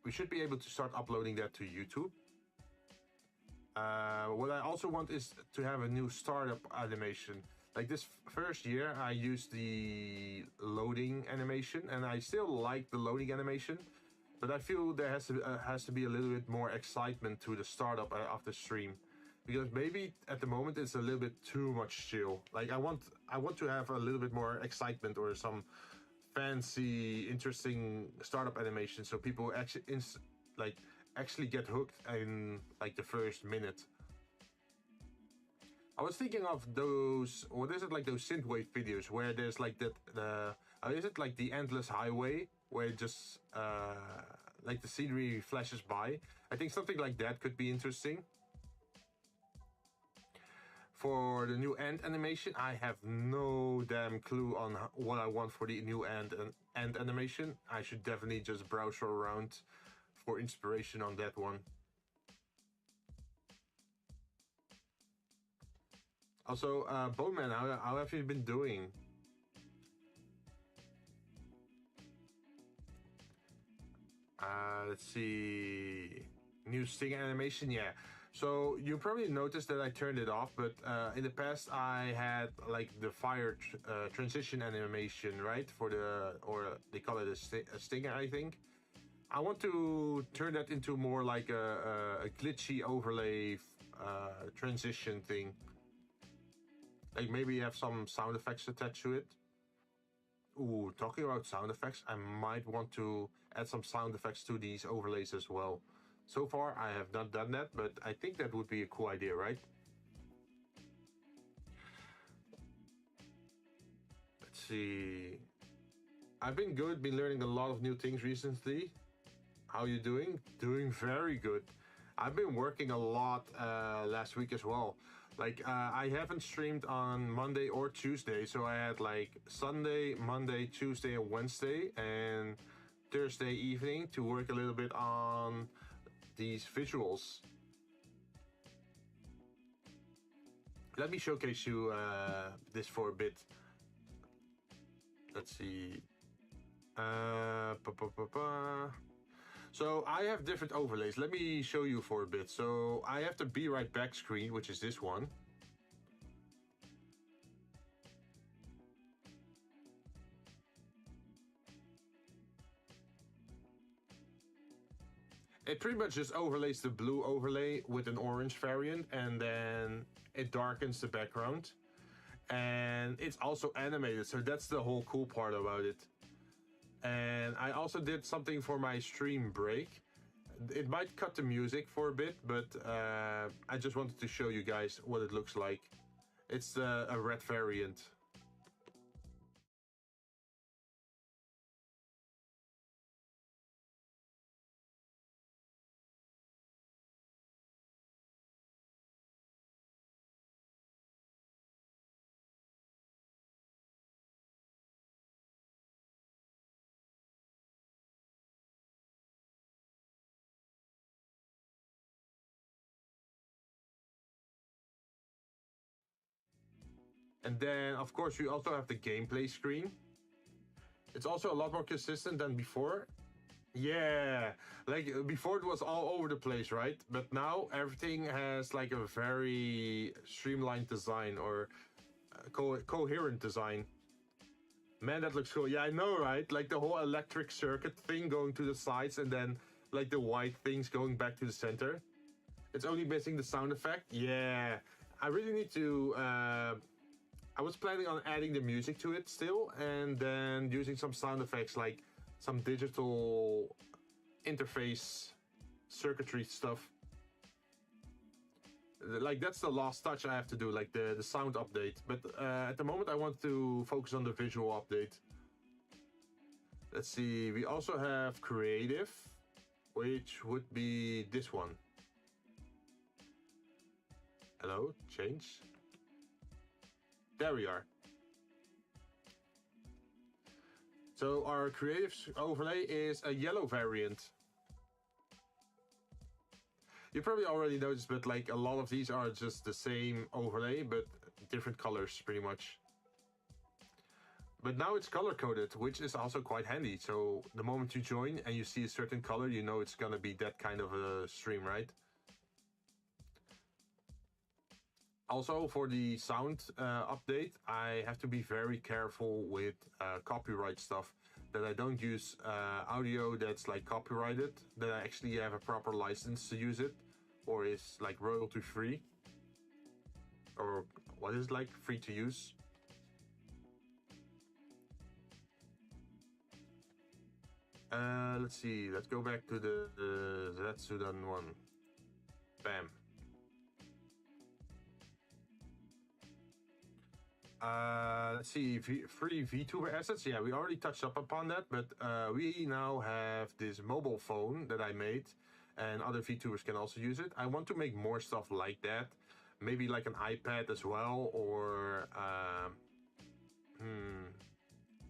A: we should be able to start uploading that to YouTube. What I also want is to have a new startup animation. Like this first year, I used the loading animation, and I still like the loading animation, but I feel there has to be a little bit more excitement to the startup of the stream, because maybe at the moment it's a little bit too much chill. Like I want to have a little bit more excitement or some fancy, interesting startup animation, so people actually get hooked in like the first minute. I was thinking of those, what is it, like those synthwave videos where there's like is it like the endless highway where it just like the scenery flashes by? I think something like that could be interesting. For the new end animation, I have no damn clue on what I want for the new end animation. I should definitely just browse around for inspiration on that one. Also, Bowman, how have you been doing? Let's see. New Sting animation, yeah. So you probably noticed that I turned it off, but in the past I had like the fire transition animation, right? Or they call it a stinger, I think. I want to turn that into more like a glitchy overlay transition thing. Like maybe have some sound effects attached to it. Ooh, talking about sound effects, I might want to add some sound effects to these overlays as well. So far, I have not done that, but I think that would be a cool idea, right? Let's see. I've been good, been learning a lot of new things recently. How are you doing? Doing very good. I've been working a lot last week as well. Like, I haven't streamed on Monday or Tuesday, so I had like Sunday, Monday, Tuesday, and Wednesday, and Thursday evening to work a little bit on these visuals. Let me showcase you this for a bit. Let's see. So I have different overlays. Let me show you for a bit. So I have the Be Right Back screen, which is this one. It pretty much just overlays the blue overlay with an orange variant, and then it darkens the background. And it's also animated, so that's the whole cool part about it. And I also did something for my stream break. It might cut the music for a bit, but I just wanted to show you guys what it looks like. It's a red variant. And then, of course, we also have the gameplay screen. It's also a lot more consistent than before. Yeah, like before it was all over the place, right? But now everything has like a very streamlined design or coherent design. Man, that looks cool. Yeah, I know, right? Like the whole electric circuit thing going to the sides and then like the white things going back to the center. It's only missing the sound effect. Yeah, I really need to... I was planning on adding the music to it still, and then using some sound effects like some digital interface circuitry stuff. Like that's the last touch I have to do, like the sound update. But at the moment I want to focus on the visual update. Let's see, we also have creative, which would be this one. Hello, change. There we are. So our creative overlay is a yellow variant. You probably already noticed, but like a lot of these are just the same overlay, but different colors pretty much. But now it's color coded, which is also quite handy. So the moment you join and you see a certain color, you know it's gonna be that kind of a stream, right? Also, for the sound update, I have to be very careful with copyright stuff. That I don't use audio that's like copyrighted. That I actually have a proper license to use it, or is like royalty free, or what is it, like free to use. Let's see. Let's go back to the Zatsudan one. Bam. Let's see, free Vtuber assets. Yeah, we already touched up upon that, but we now have this mobile phone that I made, and other Vtubers can also use it. I want to make more stuff like that, maybe like an iPad as well, or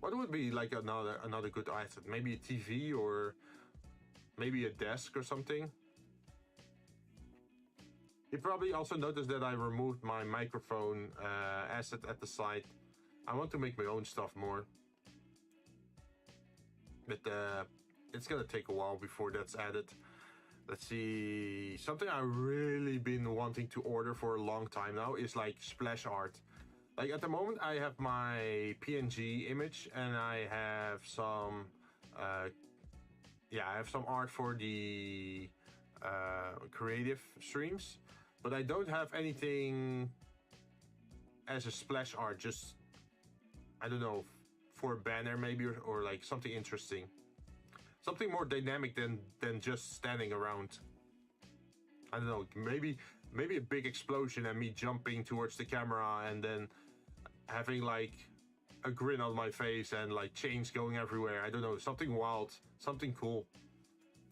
A: what would be like another good asset? Maybe a TV or maybe a desk or something. You probably also noticed that I removed my microphone asset at the side. I want to make my own stuff more. But it's gonna take a while before that's added. Let's see. Something I've really been wanting to order for a long time now is like splash art. Like at the moment I have my PNG image and I have some I have some art for the creative streams. But I don't have anything as a splash art, just, I don't know, for a banner maybe, or like something interesting. Something more dynamic than just standing around. I don't know, maybe a big explosion and me jumping towards the camera and then having like a grin on my face and like chains going everywhere. I don't know, something wild, something cool.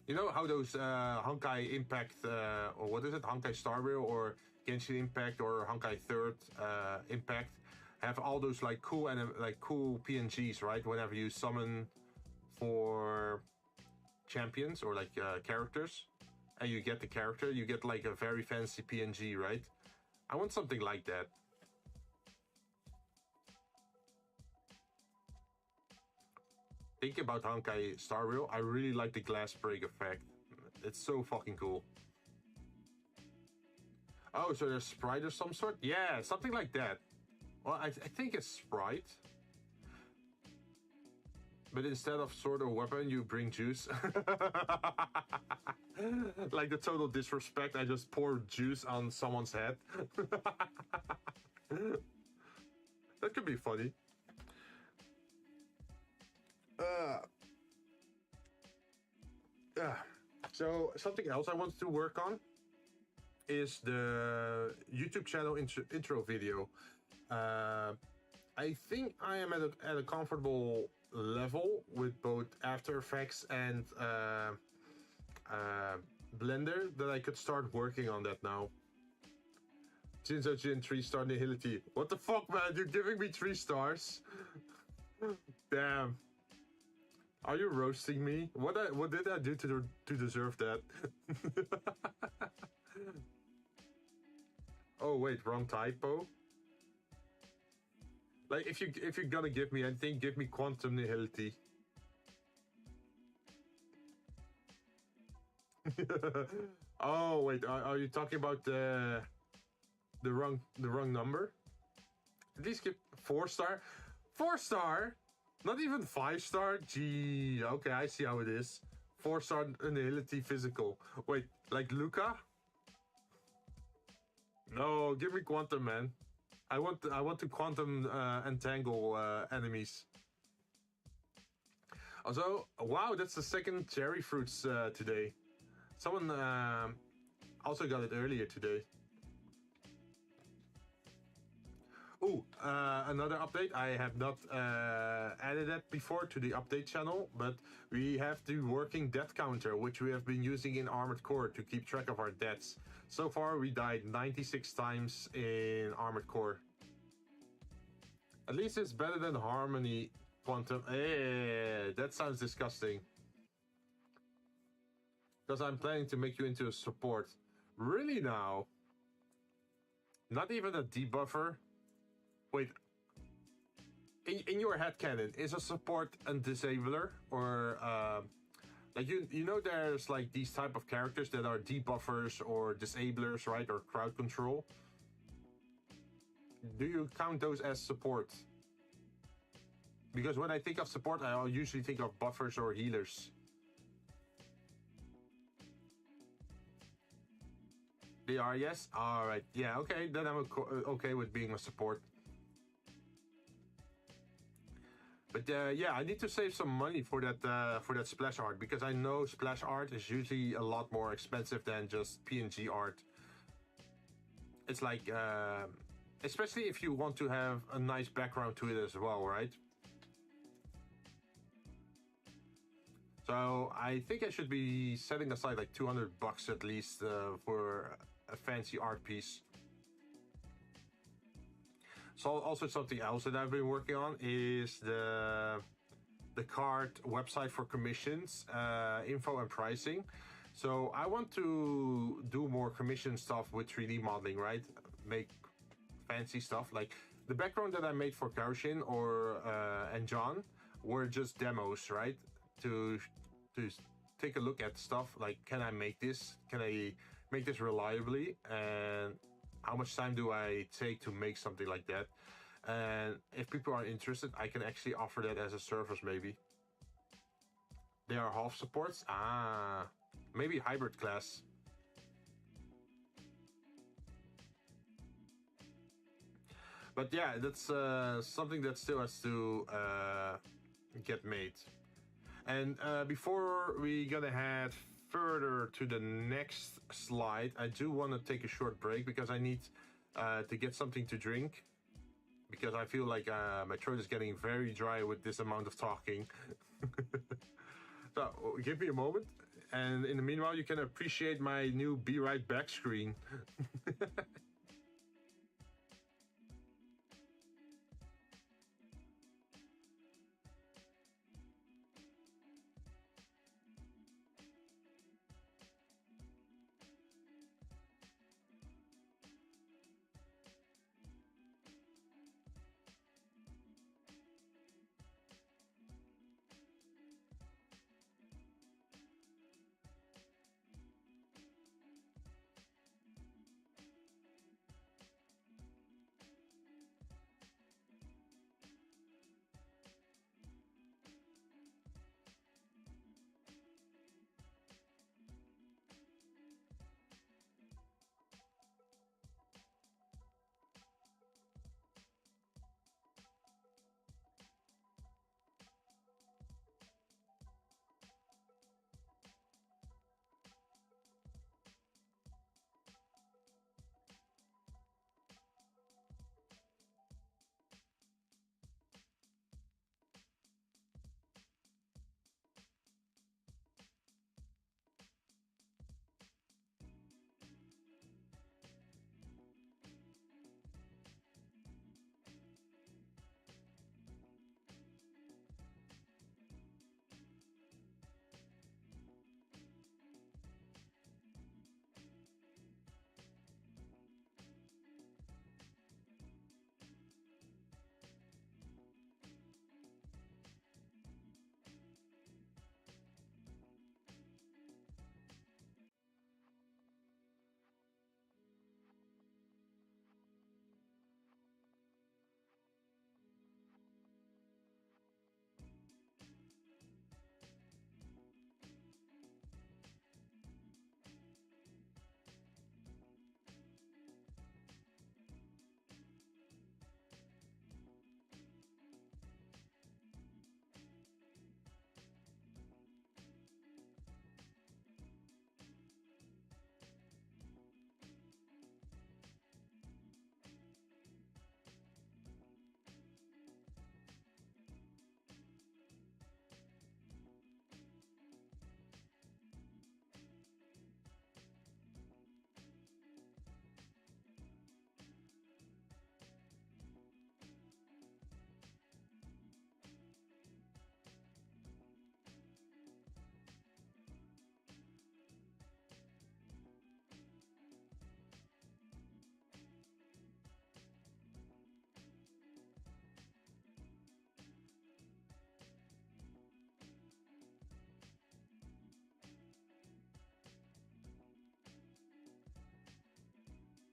A: You know how those Honkai Impact, or what is it, Honkai Star Rail or Genshin Impact or Honkai Third Impact have all those like cool PNGs, right? Whenever you summon for champions or like characters, and you get the character, you get like a very fancy PNG, right? I want something like that. Think about Honkai Star Rail. I really like the glass break effect. It's so fucking cool. Oh, so there's Sprite of some sort? Yeah, something like that. Well, I think it's Sprite. But instead of sword or weapon, you bring juice. Like the total disrespect, I just pour juice on someone's head. That could be funny. So something else I wanted to work on is the YouTube channel intro video. I think I am at a comfortable level with both After Effects and Blender that I could start working on that now. Jinzou Jinn 3-star nihility. What the fuck, man? You're giving me 3 stars? Damn. Are you roasting me? What did I do to deserve that? Oh wait, wrong typo. Like if you're gonna give me anything, give me quantum nihility. Oh wait, are you talking about the wrong number? At least give 4-star. 4-star? Not even 5-star? Gee, okay, I see how it is. 4-star nihility physical. Wait, like Luca? No, give me quantum, man. I want to quantum entangle enemies. Also, wow, that's the second cherry fruits today. Someone also got it earlier today. Oh, another update. I have not added that before to the update channel, but we have the working death counter, which we have been using in Armored Core to keep track of our deaths. So far, we died 96 times in Armored Core. At least it's better than Harmony Quantum. That sounds disgusting. Because I'm planning to make you into a support. Really now? Not even a debuffer? Wait, in your headcanon, is a support a disabler? Or, like, you know there's, like, these type of characters that are debuffers or disablers, right? Or crowd control? do you count those as support? Because when I think of support, I usually think of buffers or healers. They are, yes? Alright, yeah, okay, then I'm okay with being a support. But yeah, I need to save some money for that splash art, because I know splash art is usually a lot more expensive than just PNG art. It's like, especially if you want to have a nice background to it as well, right? So I think I should be setting aside like $200 at least for a fancy art piece. So also something else that I've been working on is the card website for commissions, info and pricing. So I want to do more commission stuff with 3D modeling, right? Make fancy stuff. Like the background that I made for Kaushin or and John were just demos, right? To take a look at stuff like, can I make this? Can I make this reliably? And how much time do I take to make something like that? And if people are interested, I can actually offer that as a service maybe. They are half supports? Ah, maybe hybrid class. But yeah, that's something that still has to get made. And before we gonna head further to the next slide, I do want to take a short break because I need to get something to drink, because I feel like my throat is getting very dry with this amount of talking. So give me a moment, and in the meanwhile you can appreciate my new Be Right Back screen.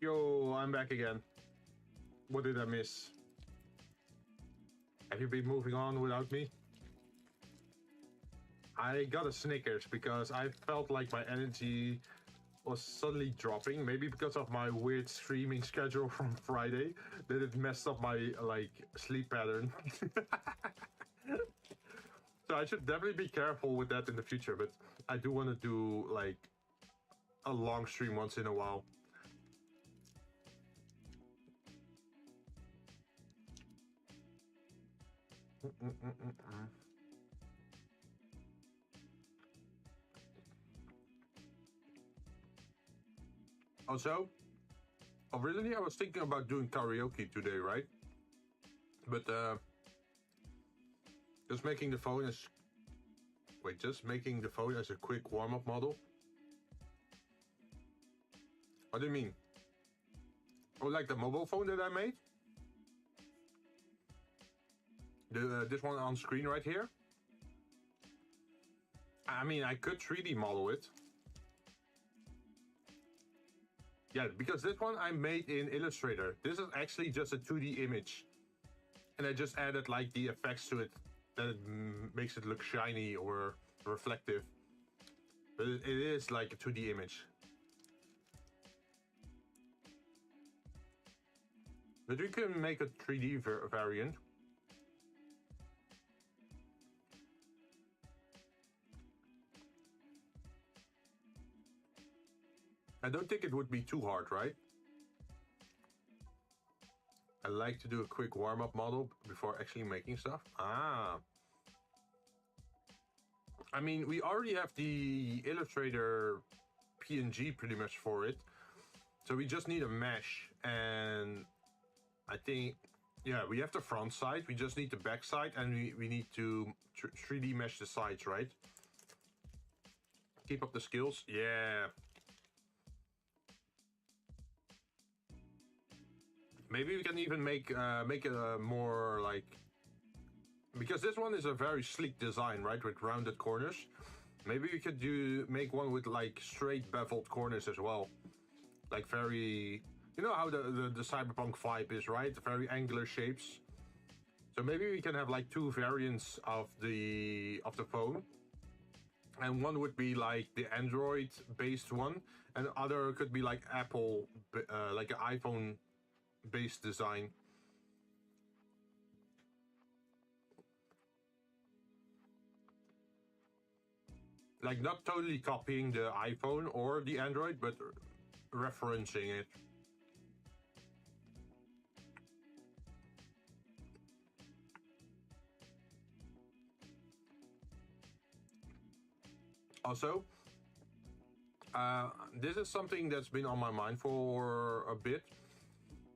A: Yo, I'm back again. What did I miss? Have you been moving on without me? I got a Snickers because I felt like my energy was suddenly dropping. Maybe because of my weird streaming schedule from Friday, that it messed up my like sleep pattern. So I should definitely be careful with that in the future. But I do want to do like a long stream once in a while. Also, originally I was thinking about doing karaoke today, right? But just making the phone as a quick warm-up model. What do you mean? Oh, like the mobile phone that I made? This one on screen right here? I mean, I could 3D model it. Yeah, because this one I made in Illustrator. This is actually just a 2D image. And I just added like the effects to it that makes it look shiny or reflective. But it is like a 2D image. But we can make a 3D variant. I don't think it would be too hard, right? I like to do a quick warm-up model before actually making stuff. Ah. I mean, we already have the Illustrator PNG pretty much for it. So we just need a mesh. And I think, yeah, we have the front side. We just need the back side. And we need to 3D mesh the sides, right? Keep up the skills. Yeah. Maybe we can even make it a more like, because this one is a very sleek design, right, with rounded corners. Maybe we could make one with like straight beveled corners as well, like very, you know how the cyberpunk vibe is, right? Very angular shapes. So maybe we can have like two variants of the phone, and one would be like the Android based one, and the other could be like Apple, like an iPhone based design. Like not totally copying the iPhone or the Android, but referencing it. Also, this is something that's been on my mind for a bit.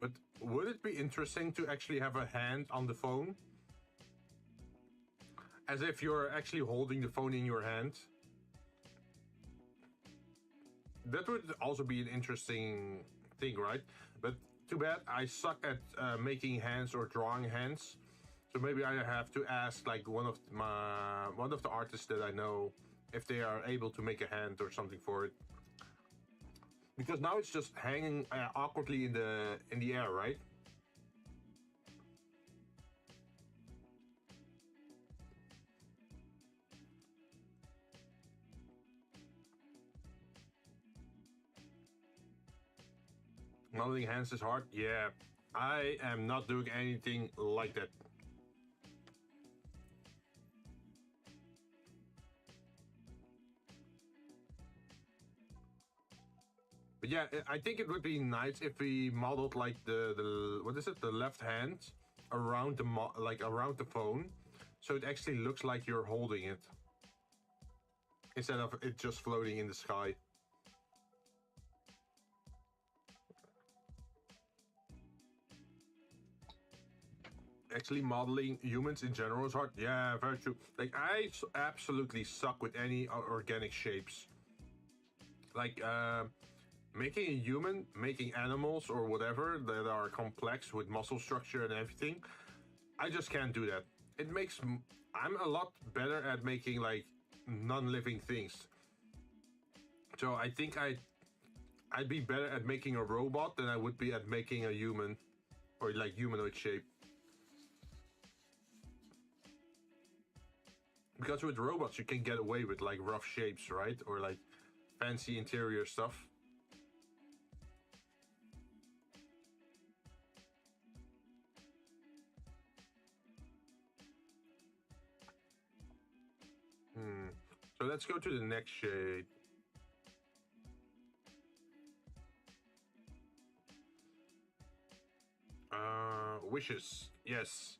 A: But would it be interesting to actually have a hand on the phone? As if you're actually holding the phone in your hand? That would also be an interesting thing, right? But too bad I suck at making hands or drawing hands. So maybe I have to ask like one of the artists that I know if they are able to make a hand or something for it. Because now it's just hanging awkwardly in the air, right? Modeling hands is hard. Yeah, I am not doing anything like that. But yeah, I think it would be nice if we modeled like the what is it, the left hand around around the phone, so it actually looks like you're holding it instead of it just floating in the sky. Actually, modeling humans in general is hard. Yeah, very true. Like I absolutely suck with any organic shapes. Like making a human, making animals or whatever that are complex with muscle structure and everything, I just can't do that. I'm a lot better at making like non-living things. So I think I'd be better at making a robot than I would be at making a human or like humanoid shape. Because with robots you can get away with like rough shapes, right? Or like fancy interior stuff. So let's go to the next shade. Wishes, yes.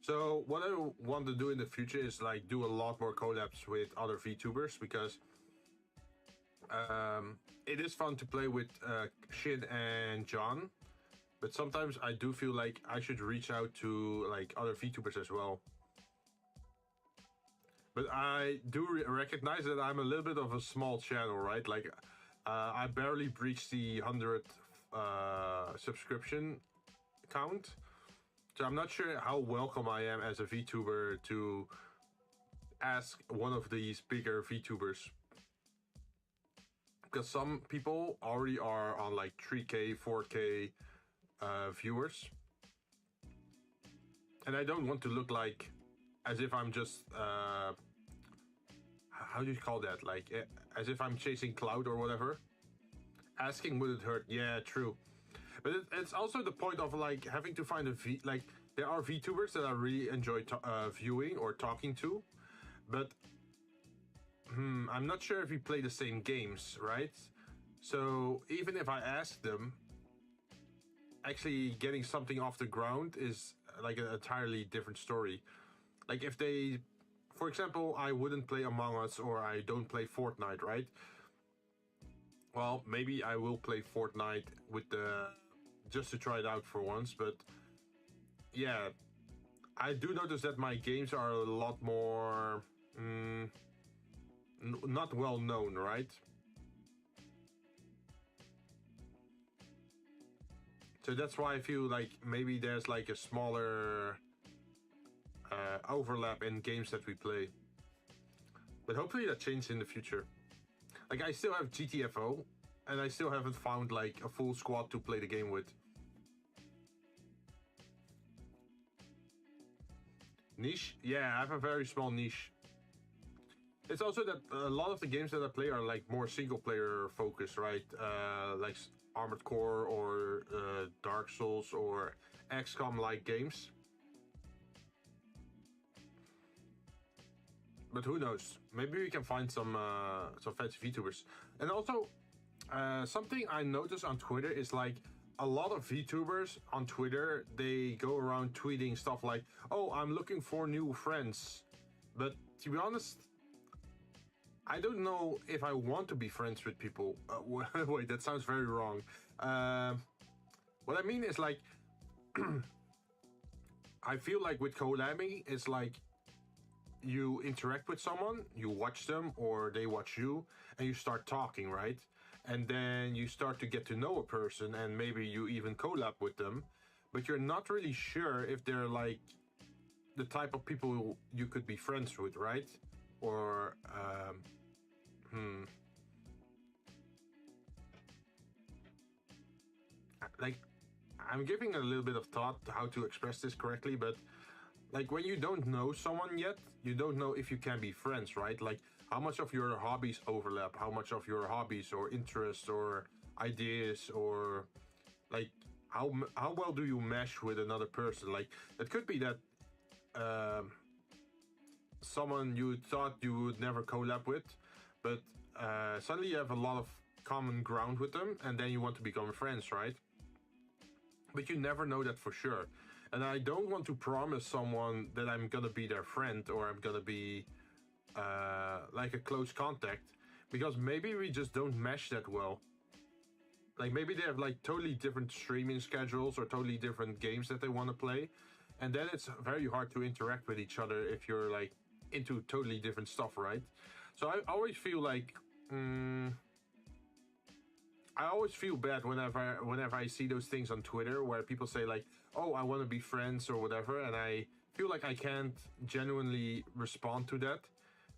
A: So what I want to do in the future is like do a lot more collabs with other VTubers, because it is fun to play with Jinn and John, but sometimes I do feel like I should reach out to like other VTubers as well. But I do recognize that I'm a little bit of a small channel, right? Like I barely breached the 100 subscription count. So I'm not sure how welcome I am as a VTuber to ask one of these bigger VTubers. Because some people already are on like 3K, 4K viewers. And I don't want to look like as if I'm just, how do you call that? Like, as if I'm chasing clout or whatever. Asking would it hurt? Yeah, true. But it's also the point of like having to find a like there are VTubers that I really enjoy viewing or talking to, but I'm not sure if we play the same games, right? So even if I ask them, actually getting something off the ground is like an entirely different story. Like if they, for example, I wouldn't play Among Us or I don't play Fortnite, right? Well, maybe I will play Fortnite with the just to try it out for once, but yeah, I do notice that my games are a lot more not well known, right? So that's why I feel like maybe there's like a smaller overlap in games that we play. But hopefully that changes in the future. Like I still have GTFO, and I still haven't found like a full squad to play the game with. Niche? Yeah, I have a very small niche. It's also that a lot of the games that I play are like more single player focused, right? Like Armored Core or Dark Souls or XCOM like games. But who knows? Maybe we can find some fancy VTubers. And also, something I noticed on Twitter is like a lot of VTubers on Twitter, they go around tweeting stuff like, "Oh, I'm looking for new friends." But to be honest, I don't know if I want to be friends with people. Wait, that sounds very wrong. What I mean is like, I feel like with collabing, it's like you interact with someone, you watch them or they watch you, and you start talking, right? And then you start to get to know a person and maybe you even collab with them, but you're not really sure if they're like the type of people you could be friends with, right? Or, like, I'm giving a little bit of thought to how to express this correctly, but like when you don't know someone yet, you don't know if you can be friends, right? Like how much of your hobbies overlap, how much of your hobbies or interests or ideas or like how well do you mesh with another person? Like it could be that someone you thought you would never collab with, but suddenly you have a lot of common ground with them and then you want to become friends, right? But you never know that for sure. And I don't want to promise someone that I'm gonna be their friend or I'm gonna be like a close contact, because maybe we just don't mesh that well. Like maybe they have like totally different streaming schedules or totally different games that they want to play, and then it's very hard to interact with each other if you're like into totally different stuff, right? So I always feel like I always feel bad whenever I see those things on Twitter where people say like, "Oh, I want to be friends" or whatever, and I feel like I can't genuinely respond to that,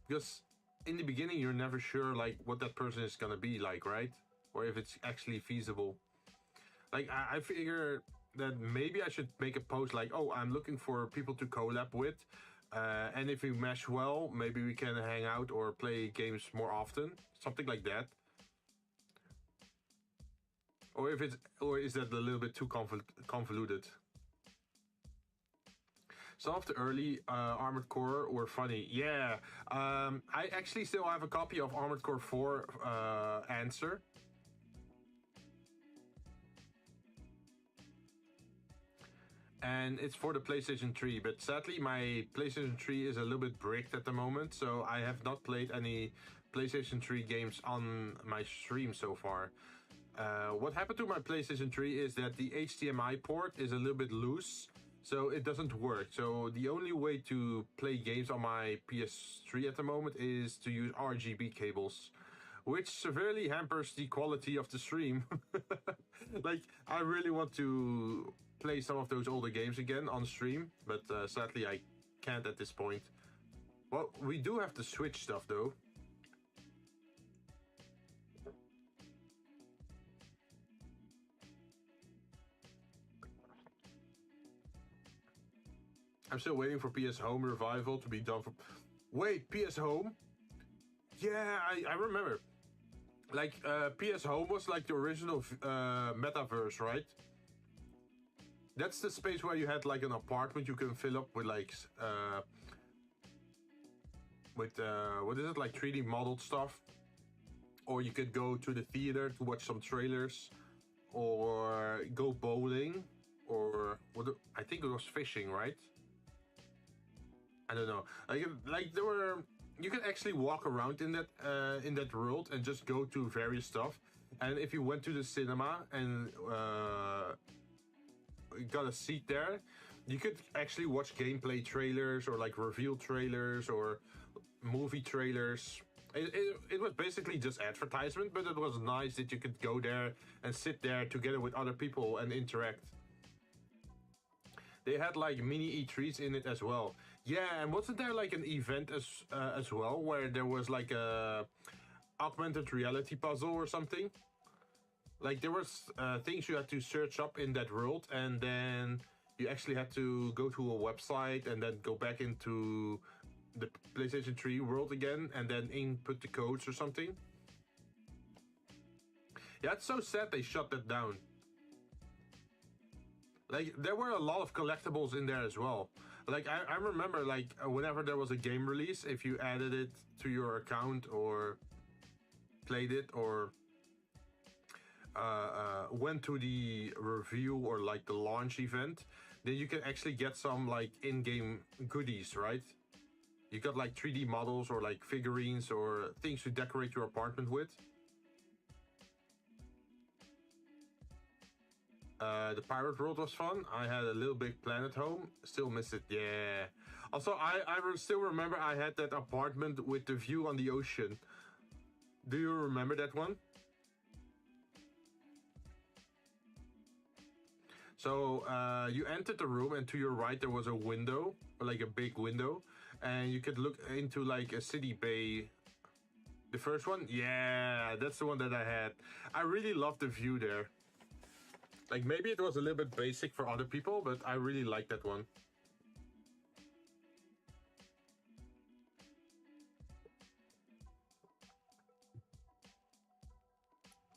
A: because in the beginning you're never sure like what that person is gonna be like, right? Or if it's actually feasible. Like I figure that maybe I should make a post like, oh, I'm looking for people to collab with. And if we mesh well, maybe we can hang out or play games more often. Something like that. Or is that a little bit too convoluted? Some of the early Armored Core were funny. Yeah, I actually still have a copy of Armored Core 4 Answer. And it's for the PlayStation 3, but sadly my PlayStation 3 is a little bit bricked at the moment, so I have not played any PlayStation 3 games on my stream so far. What happened to my PlayStation 3 is that the HDMI port is a little bit loose, so it doesn't work. So the only way to play games on my PS3 at the moment is to use RGB cables, which severely hampers the quality of the stream. Like, I really want to play some of those older games again on stream, but sadly I can't at this point. Well, we do have the Switch stuff though. I'm still waiting for PS Home Revival to be done for... Wait, PS Home? Yeah, I remember. Like, PS Home was like the original metaverse, right? That's the space where you had like an apartment you can fill up with like... what is it, like 3D modeled stuff? Or you could go to the theater to watch some trailers. Or go bowling. Or, I think it was fishing, right? I don't know. Like there were, you could actually walk around in that world and just go to various stuff. And if you went to the cinema and got a seat there, you could actually watch gameplay trailers or like reveal trailers or movie trailers. It was basically just advertisement, but it was nice that you could go there and sit there together with other people and interact. They had like mini E3s in it as well. Yeah, and wasn't there like an event as well where there was like a augmented reality puzzle or something? Like there was things you had to search up in that world, and then you actually had to go to a website and then go back into the PlayStation 3 world again and then input the codes or something. Yeah, it's so sad they shut that down. Like, there were a lot of collectibles in there as well. Like, I remember, like, whenever there was a game release, if you added it to your account or played it or went to the review or, like, the launch event, then you can actually get some, like, in-game goodies, right? You got, like, 3D models or, like, figurines or things to decorate your apartment with. The pirate world was fun. I had a Little Big Planet home. Still miss it, yeah. Also, I still remember I had that apartment with the view on the ocean. Do you remember that one? So, you entered the room and to your right there was a window, like a big window. And you could look into like a city bay. The first one? Yeah, that's the one that I had. I really loved the view there. Like, maybe it was a little bit basic for other people, but I really liked that one.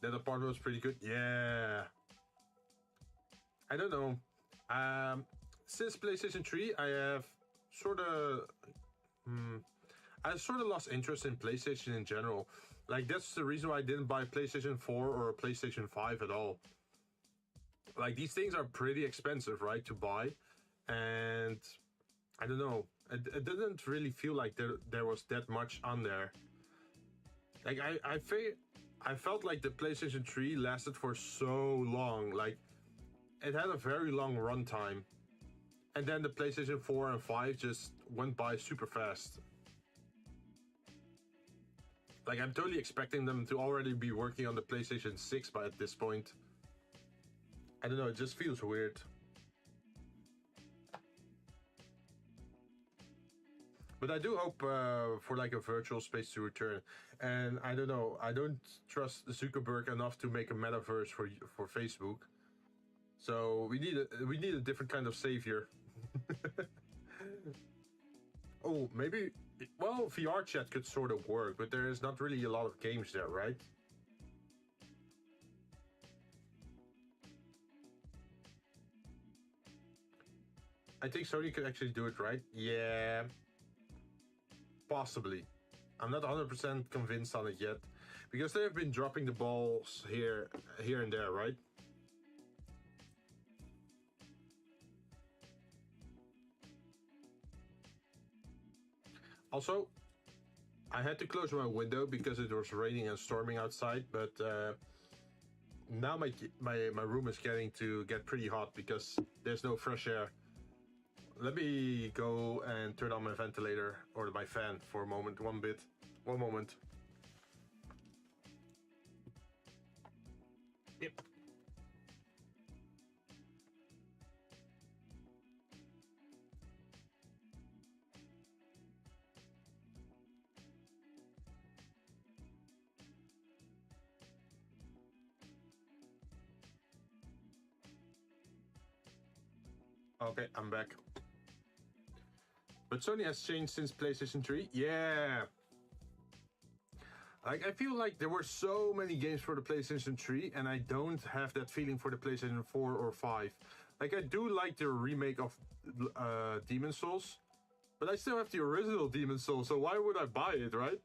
A: That apartment was pretty good. Yeah. I don't know. Since PlayStation 3, I have sort of... I sort of lost interest in PlayStation in general. Like, that's the reason why I didn't buy PlayStation 4 or PlayStation 5 at all. Like, these things are pretty expensive, right, to buy. And I don't know. It didn't really feel like there was that much on there. Like, I felt like the PlayStation 3 lasted for so long. Like, it had a very long runtime. And then the PlayStation 4 and 5 just went by super fast. Like, I'm totally expecting them to already be working on the PlayStation 6 by at this point. I don't know, it just feels weird. But I do hope for like a virtual space to return. And I don't know, I don't trust Zuckerberg enough to make a metaverse for Facebook. So we need a different kind of savior. Oh, maybe. Well, VR chat could sort of work, but there is not really a lot of games there, right? I think Sony could actually do it, right? Yeah, possibly. I'm not 100% convinced on it yet, because they have been dropping the balls here and there, right? Also, I had to close my window because it was raining and storming outside, but now my room is getting to get pretty hot because there's no fresh air. Let me go and turn on my ventilator or my fan for a moment. One moment. Yep. Okay, I'm back. But Sony has changed since PlayStation 3. Yeah. Like, I feel like there were so many games for the PlayStation 3, and I don't have that feeling for the PlayStation 4 or 5. Like, I do like the remake of Demon Souls, but I still have the original Demon Souls, so why would I buy it, right?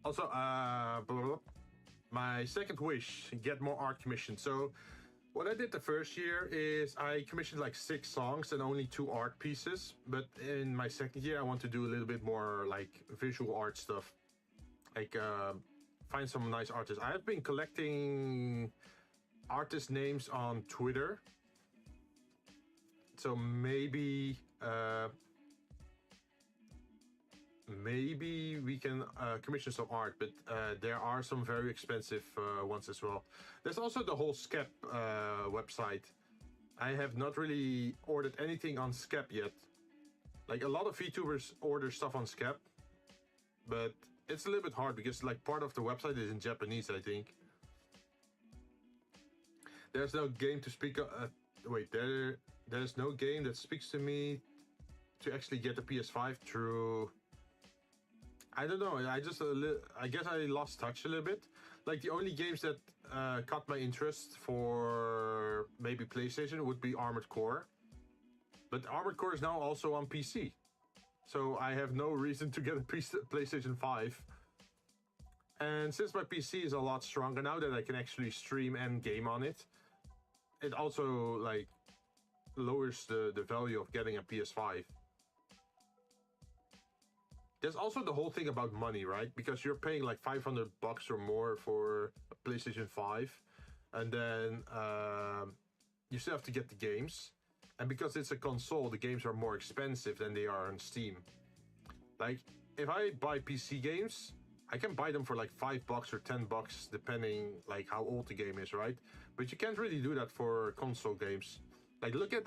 A: Also, blah, blah, blah. My second wish, get more art commissioned. So what I did the first year is I commissioned like 6 songs and only 2 art pieces. But in my second year, I want to do a little bit more like visual art stuff. Like find some nice artists. I have been collecting artist names on Twitter. So maybe maybe we can commission some art, but there are some very expensive ones as well. There's also the whole Skep website. I have not really ordered anything on Skep yet. Like, a lot of VTubers order stuff on Skep, but it's a little bit hard because like part of the website is in Japanese, I think. There's no game to speak of. Wait, there's no game that speaks to me to actually get the PS5 through. I don't know. I guess I lost touch a little bit. Like, the only games that caught my interest for maybe PlayStation would be Armored Core. But Armored Core is now also on PC. So I have no reason to get a PlayStation 5. And since my PC is a lot stronger now that I can actually stream and game on it, it also like lowers the value of getting a PS5. There's also the whole thing about money, right? Because you're paying like $500 or more for a PlayStation 5, and then you still have to get the games. And because it's a console, the games are more expensive than they are on Steam. Like, if I buy PC games, I can buy them for like $5 or $10, depending like how old the game is, right? But you can't really do that for console games. Like, look at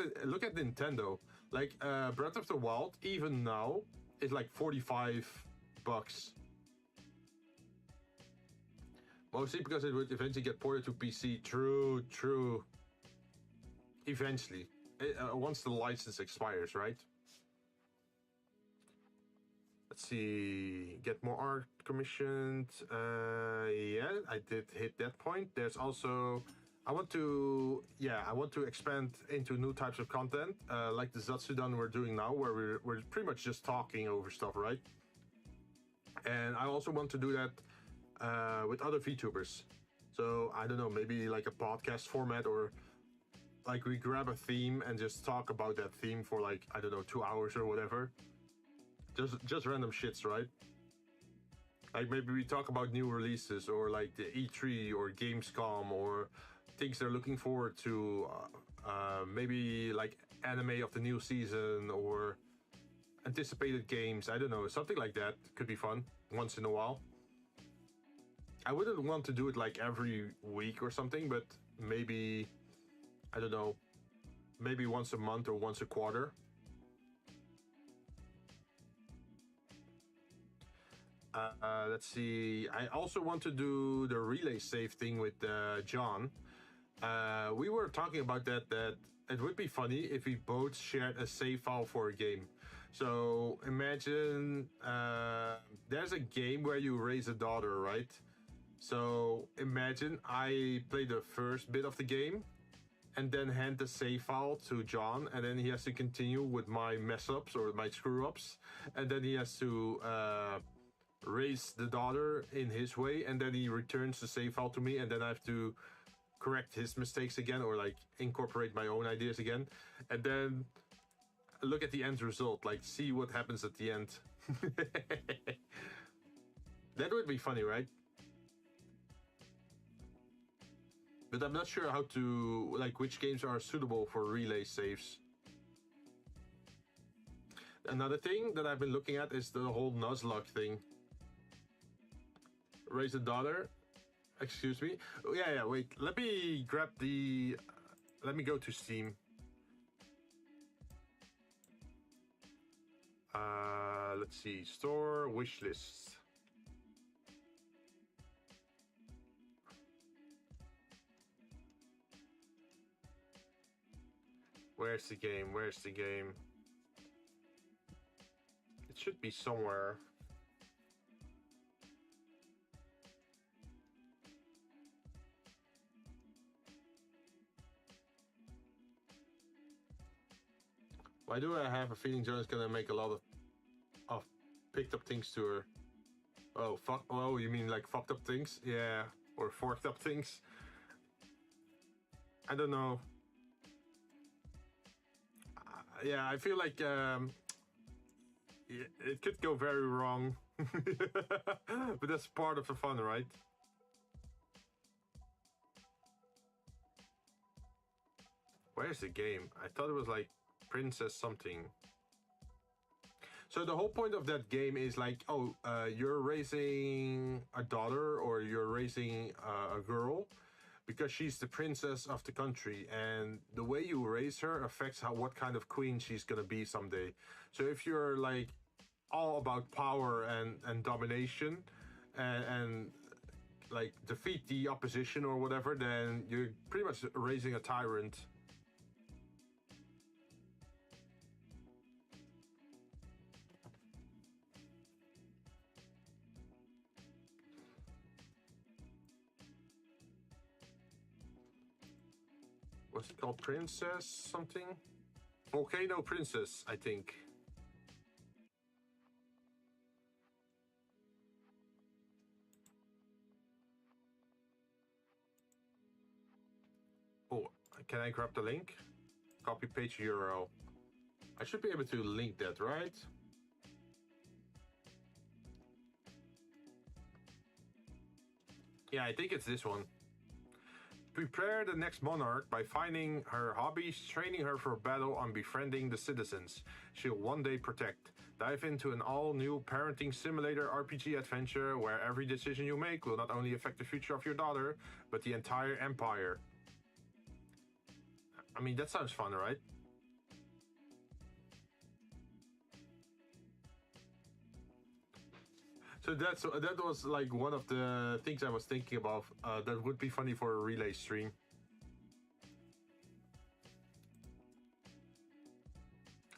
A: Nintendo. Like, Breath of the Wild, even now, is like $45. Mostly because it would eventually get ported to PC. True. Eventually. Once the license expires, right? Let's see. Get more art commissioned. Yeah, I did hit that point. There's also... I want to expand into new types of content, like the Zatsudan we're doing now, where we're pretty much just talking over stuff, right? And I also want to do that with other VTubers. So I don't know, maybe like a podcast format, or like we grab a theme and just talk about that theme for like, I don't know, 2 hours or whatever. Just random shits, right? Like, maybe we talk about new releases, or like the E3 or Gamescom, or things they're looking forward to, maybe like anime of the new season or anticipated games. I don't know, something like that could be fun once in a while. I wouldn't want to do it like every week or something, but maybe, I don't know, maybe once a month or once a quarter. Let's see. I also want to do the relay save thing with John. We were talking about that it would be funny if we both shared a save file for a game. So imagine there's a game where you raise a daughter, right? So imagine I play the first bit of the game and then hand the save file to John, and then he has to continue with my mess ups or my screw ups, and then he has to raise the daughter in his way, and then he returns the save file to me, and then I have to correct his mistakes again or like incorporate my own ideas again, and then look at the end result, like see what happens at the end. That would be funny, right? But I'm not sure how to, like, which games are suitable for relay saves. Another thing that I've been looking at is the whole Nuzlocke thing. Raise a daughter. Excuse me. Oh, yeah, wait. Let me grab the... let me go to Steam. Let's see. Store, wishlist. Where's the game? Where's the game? It should be somewhere. Why do I have a feeling John's gonna make a lot of picked up things to her? Oh, fuck. Oh, you mean like fucked up things? Yeah. Or forked up things? I don't know. Yeah, I feel like it could go very wrong. But that's part of the fun, right? Where's the game? I thought it was like Princess something. So the whole point of that game is like, oh, you're raising a daughter or you're raising a girl because she's the princess of the country, and the way you raise her affects what kind of queen she's gonna be someday. So if you're like all about power and domination and like defeat the opposition or whatever, then you're pretty much raising a tyrant. What's it called? Princess something? Volcano Princess, I think. Oh, can I grab the link? Copy page URL. I should be able to link that, right? Yeah, I think it's this one. Prepare the next monarch by finding her hobbies, training her for battle, and befriending the citizens she'll one day protect. Dive into an all-new parenting simulator RPG adventure where every decision you make will not only affect the future of your daughter, but the entire empire. I mean, that sounds fun, right? So that was like one of the things I was thinking about that would be funny for a relay stream.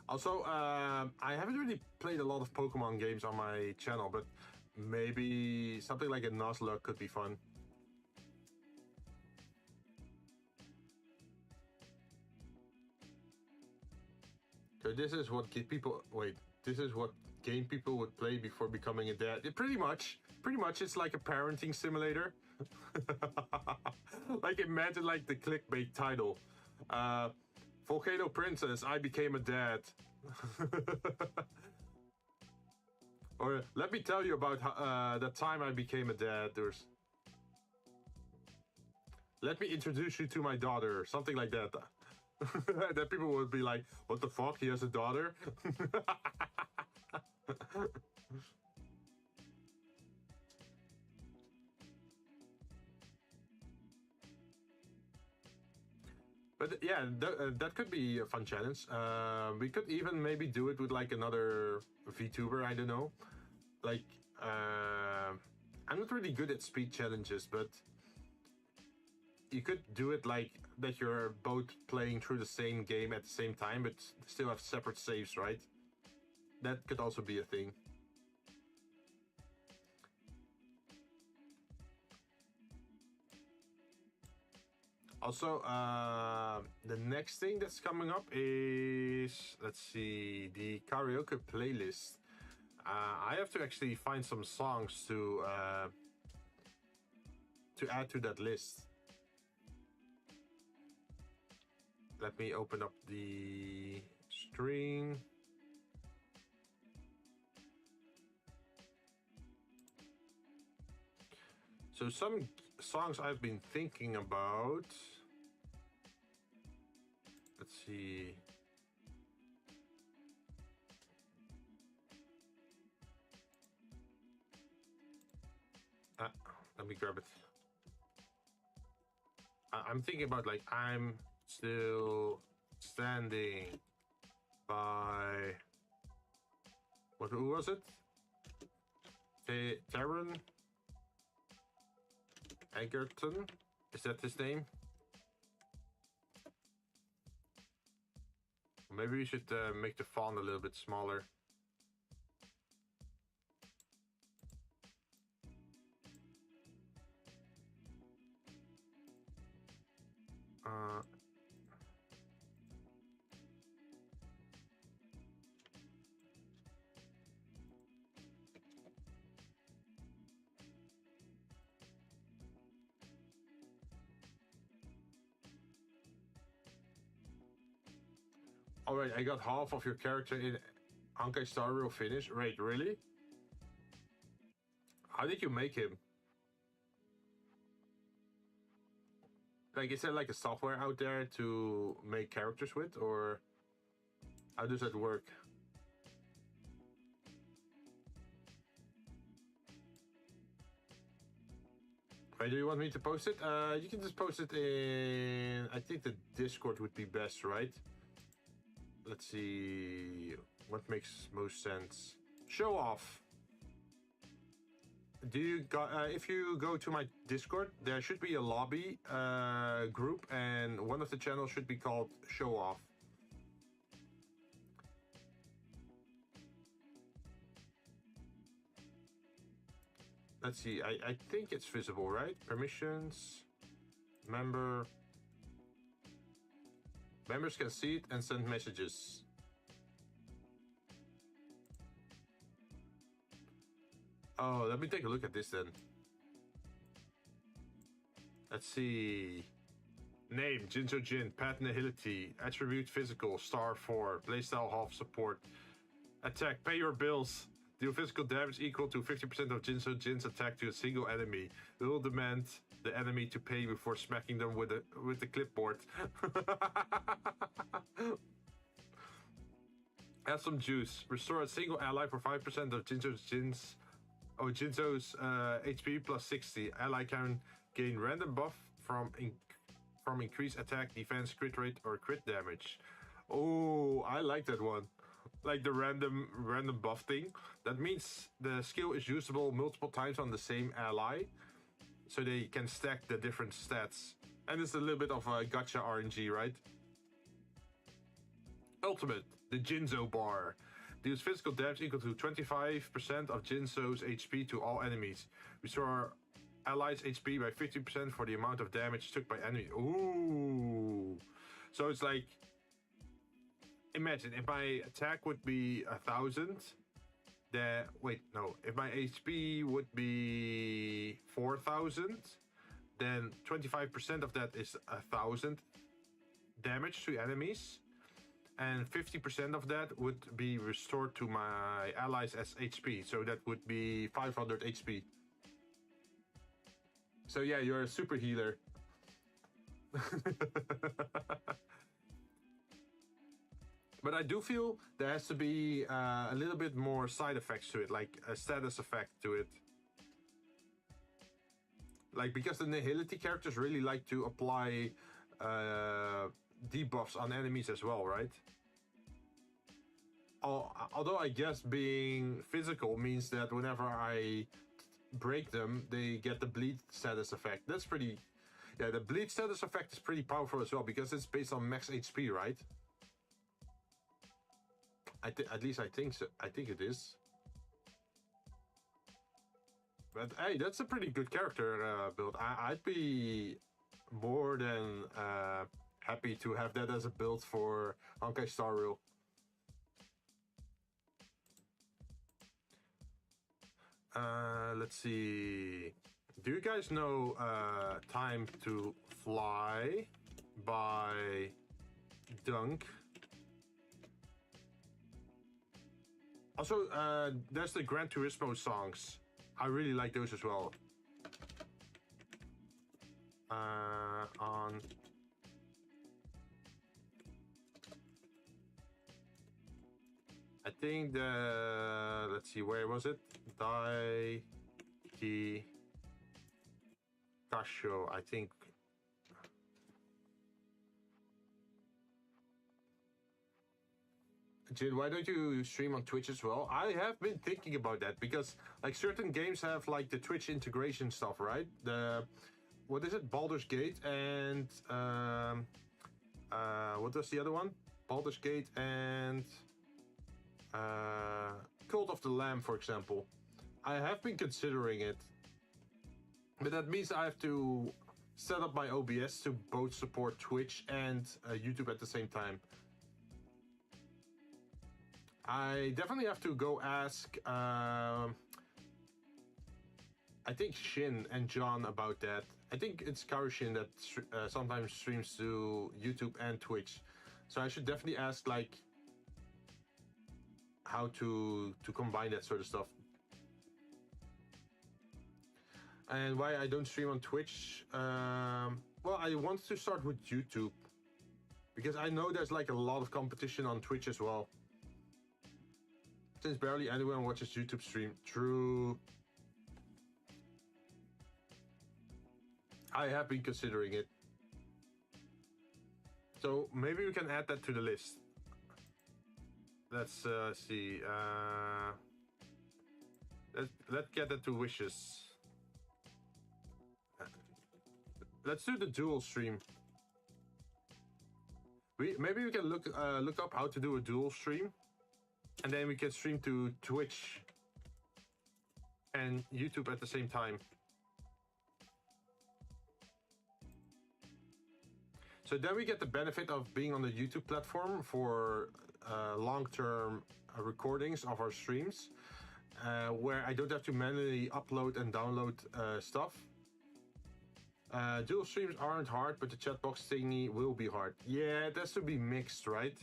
A: Also, I haven't really played a lot of Pokemon games on my channel, but maybe something like a Nuzlocke could be fun. So this is what people wait. This is what game people would play before becoming a dad. Pretty much, it's like a parenting simulator. Like imagine like the clickbait title, Volcano Princess, I became a dad. Or let me tell you about the time I became a dad. Let me introduce you to my daughter, something like that. That people would be like, what the fuck, he has a daughter? But yeah, that could be a fun challenge. We could even maybe do it with like another VTuber, I don't know. Like, I'm not really good at speed challenges, but you could do it like that you're both playing through the same game at the same time, but still have separate saves, right? That could also be a thing. Also, the next thing that's coming up is, let's see, the karaoke playlist. I have to actually find some songs to add to that list. Let me open up the stream. So some songs I've been thinking about. Let's see. Let me grab it. I'm thinking about like I'm still standing by who was it? Taron Egerton? Is that his name? Maybe we should make the font a little bit smaller. Alright, I got half of your character in Ankai Star Rail finish. Wait, really? How did you make him? Like, is there like a software out there to make characters with, or how does that work? Wait, do you want me to post it? You can just post it in, I think the Discord would be best, right? Let's see what makes most sense. Show off. Do you got? If you go to my Discord, there should be a lobby group, and one of the channels should be called Show Off. Let's see. I think it's visible, right? Permissions, member. Members can see it and send messages. Oh, let me take a look at this then. Let's see. Name, Jinzou Jinn, Path Nihility, Attribute Physical, Star 4, Playstyle Half Support. Attack, pay your bills. Deal physical damage equal to 50% of Jinzou Jinn's attack to a single enemy. It will demand the enemy to pay before smacking them with the clipboard. Add some juice. Restore a single ally for 5% of Jinzou's HP plus 60. Ally can gain random buff from increased attack, defense, crit rate, or crit damage. Oh, I like that one. Like the random buff thing. That means the skill is usable multiple times on the same ally, so they can stack the different stats. And it's a little bit of a gacha RNG, right? Ultimate, the Jinzou bar. Deals physical damage equal to 25% of Jinzou's HP to all enemies. Restore allies' HP by 50% for the amount of damage took by enemy. Ooh. So it's like, imagine if my attack would be 1,000, then wait, no. If my HP would be 4,000, then 25% of that is 1,000 damage to enemies, and 50% of that would be restored to my allies as HP. So that would be 500 HP. So yeah, you're a super healer. But I do feel there has to be a little bit more side effects to it, like a status effect to it. Like, because the Nihility characters really like to apply debuffs on enemies as well, right? although I guess being physical means that whenever I break them, they get the bleed status effect. That's pretty... Yeah, the bleed status effect is pretty powerful as well, because it's based on max HP, right? At least I think so. I think it is. But hey, that's a pretty good character build. I'd be more than happy to have that as a build for Honkai Star Rail. Let's see. Do you guys know Time to Fly by Dunk? Also, there's the Gran Turismo songs. I really like those as well. On... I think the... Let's see, where was it? Dai... Ki... Kasho, I think. Jin, why don't you stream on Twitch as well? I have been thinking about that, because like certain games have like the Twitch integration stuff, right? The... What is it? Baldur's Gate and... what was the other one? Baldur's Gate and... Cult of the Lamb, for example. I have been considering it. But that means I have to set up my OBS to both support Twitch and YouTube at the same time. I definitely have to go ask, I think Shin and John about that. I think it's Karushin that sometimes streams to YouTube and Twitch. So I should definitely ask, like, how to combine that sort of stuff. And why I don't stream on Twitch? Well, I want to start with YouTube, because I know there's like a lot of competition on Twitch as well. Since barely anyone watches YouTube stream. True. I have been considering it. So maybe we can add that to the list. Let's see. Let's get that to wishes. Let's do the dual stream. Maybe we can look up how to do a dual stream, and then we can stream to Twitch and YouTube at the same time. So then we get the benefit of being on the YouTube platform for long-term recordings of our streams, where I don't have to manually upload and download stuff. Dual streams aren't hard, but the chat box thingy will be hard. Yeah, it has to be mixed, right?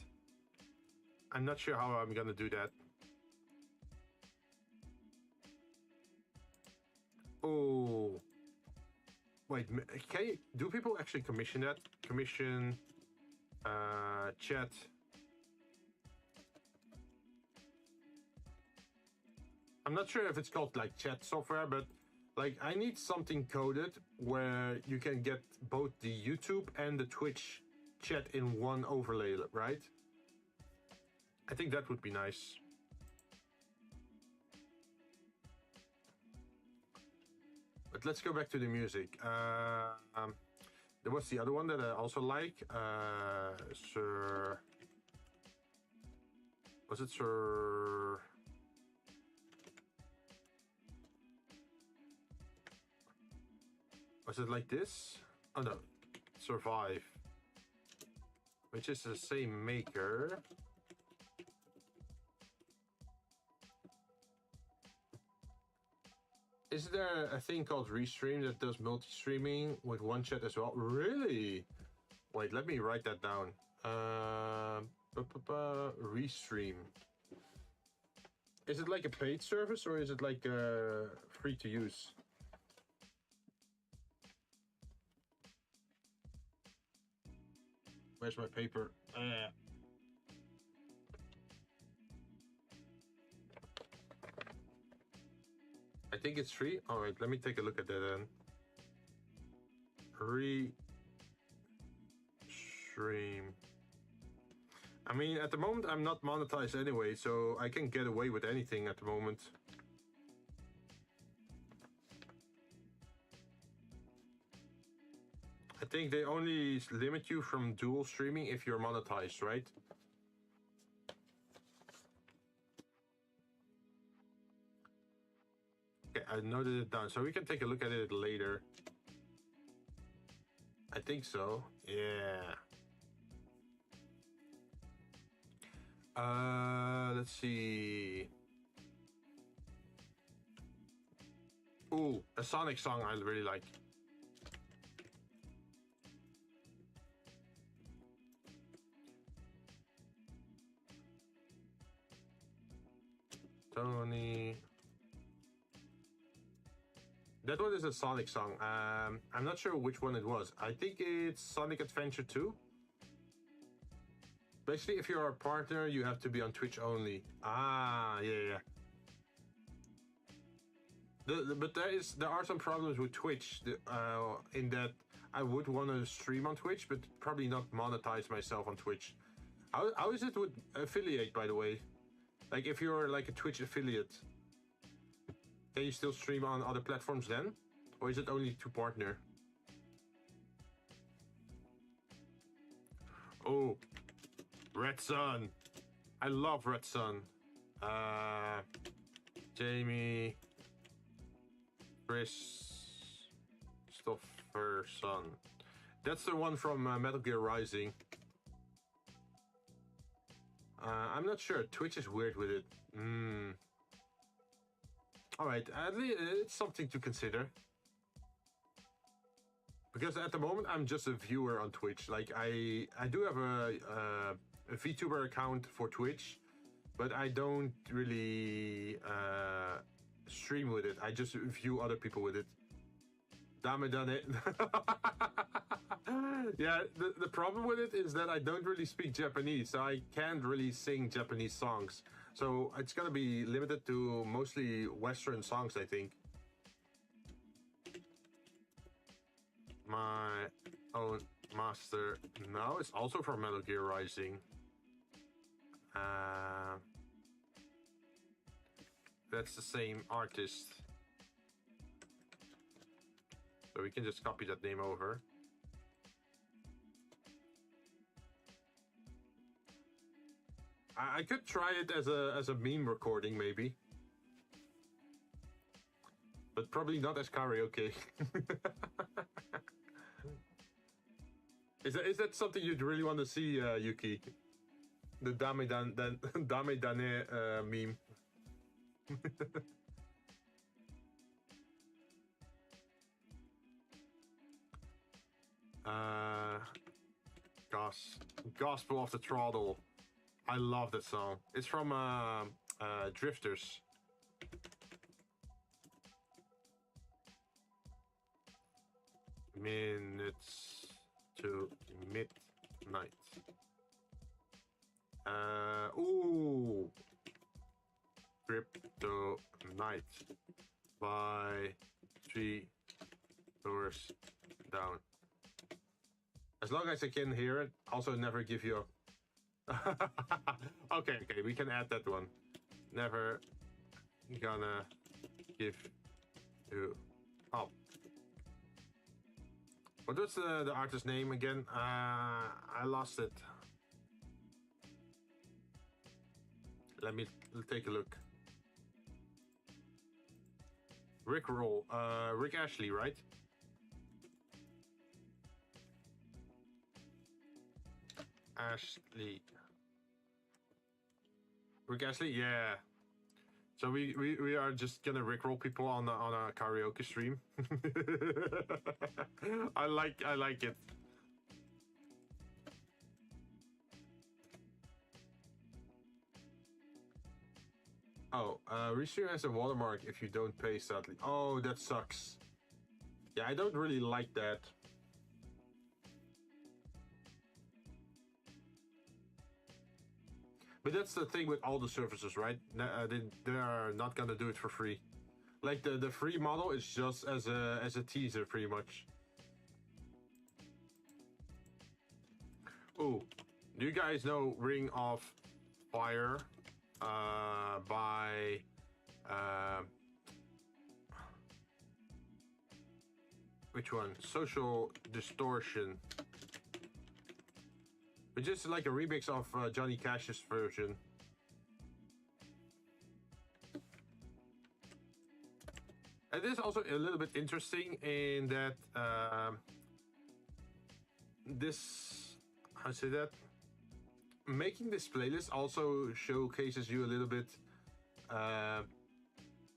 A: I'm not sure how I'm gonna do that. Oh. Wait, do people actually commission that? Commission, chat. I'm not sure if it's called like chat software, but like I need something coded where you can get both the YouTube and the Twitch chat in one overlay, right? I think that would be nice. But let's go back to the music. There was the other one that I also like. Sir... Was it Sir... Was it like this? Oh no, Survive. Which is the same maker. Is there a thing called Restream that does multi-streaming with one chat as well? Really? Wait, let me write that down. Restream. Is it like a paid service or is it like free to use? Where's my paper? I think it's free. All right, let me take a look at that then. Restream. I mean, at the moment, I'm not monetized anyway, so I can get away with anything at the moment. I think they only limit you from dual streaming if you're monetized, right? Okay, I noted it down, so we can take a look at it later. I think so, yeah. Let's see. Ooh, a Sonic song I really like. Tony. That one is a Sonic song. I'm not sure which one it was. I think it's Sonic Adventure 2. Basically, if you're a partner, you have to be on Twitch only. Ah, yeah. But there are some problems with Twitch in that I would want to stream on Twitch, but probably not monetize myself on Twitch. How is it with affiliate, by the way? Like, if you're like a Twitch affiliate, can you still stream on other platforms then? Or is it only to partner? Oh, Red Sun. I love Red Sun. Jamie, Chris, Stofferson. That's the one from Metal Gear Rising. I'm not sure. Twitch is weird with it. Alright, at least it's something to consider. Because at the moment, I'm just a viewer on Twitch. Like, I do have a Vtuber account for Twitch, but I don't really stream with it. I just view other people with it. Dame done it. Yeah, the problem with it is that I don't really speak Japanese, so I can't really sing Japanese songs. So it's gonna be limited to mostly Western songs, I think. My own master. No, it's also from Metal Gear Rising. That's the same artist. So we can just copy that name over. I could try it as a meme recording, maybe. But probably not as karaoke. Is that something you'd really want to see, Yuki? The Dame Dane meme. Gospel of the Throttle. I love that song. It's from Drifters. Minutes to midnight. Ooh. Crypto Night by 3 doors down. As long as I can hear it, also never give you up. Okay, we can add that one. Never gonna give you up. What was the artist's name again? I lost it. Let me take a look. Rick Ashley, right? Rick Ashley, yeah. So we are just gonna rickroll people on a karaoke stream. I like it. Oh, restream has a watermark if you don't pay, sadly. Oh, that sucks. Yeah, I don't really like that. But that's the thing with all the services, right? They are not gonna do it for free. Like the free model is just as a teaser, pretty much. Oh, Do you guys know Ring of Fire by which one? Social Distortion, which is like a remix of Johnny Cash's version. And this is also a little bit interesting in that how to say that? Making this playlist also showcases you a little bit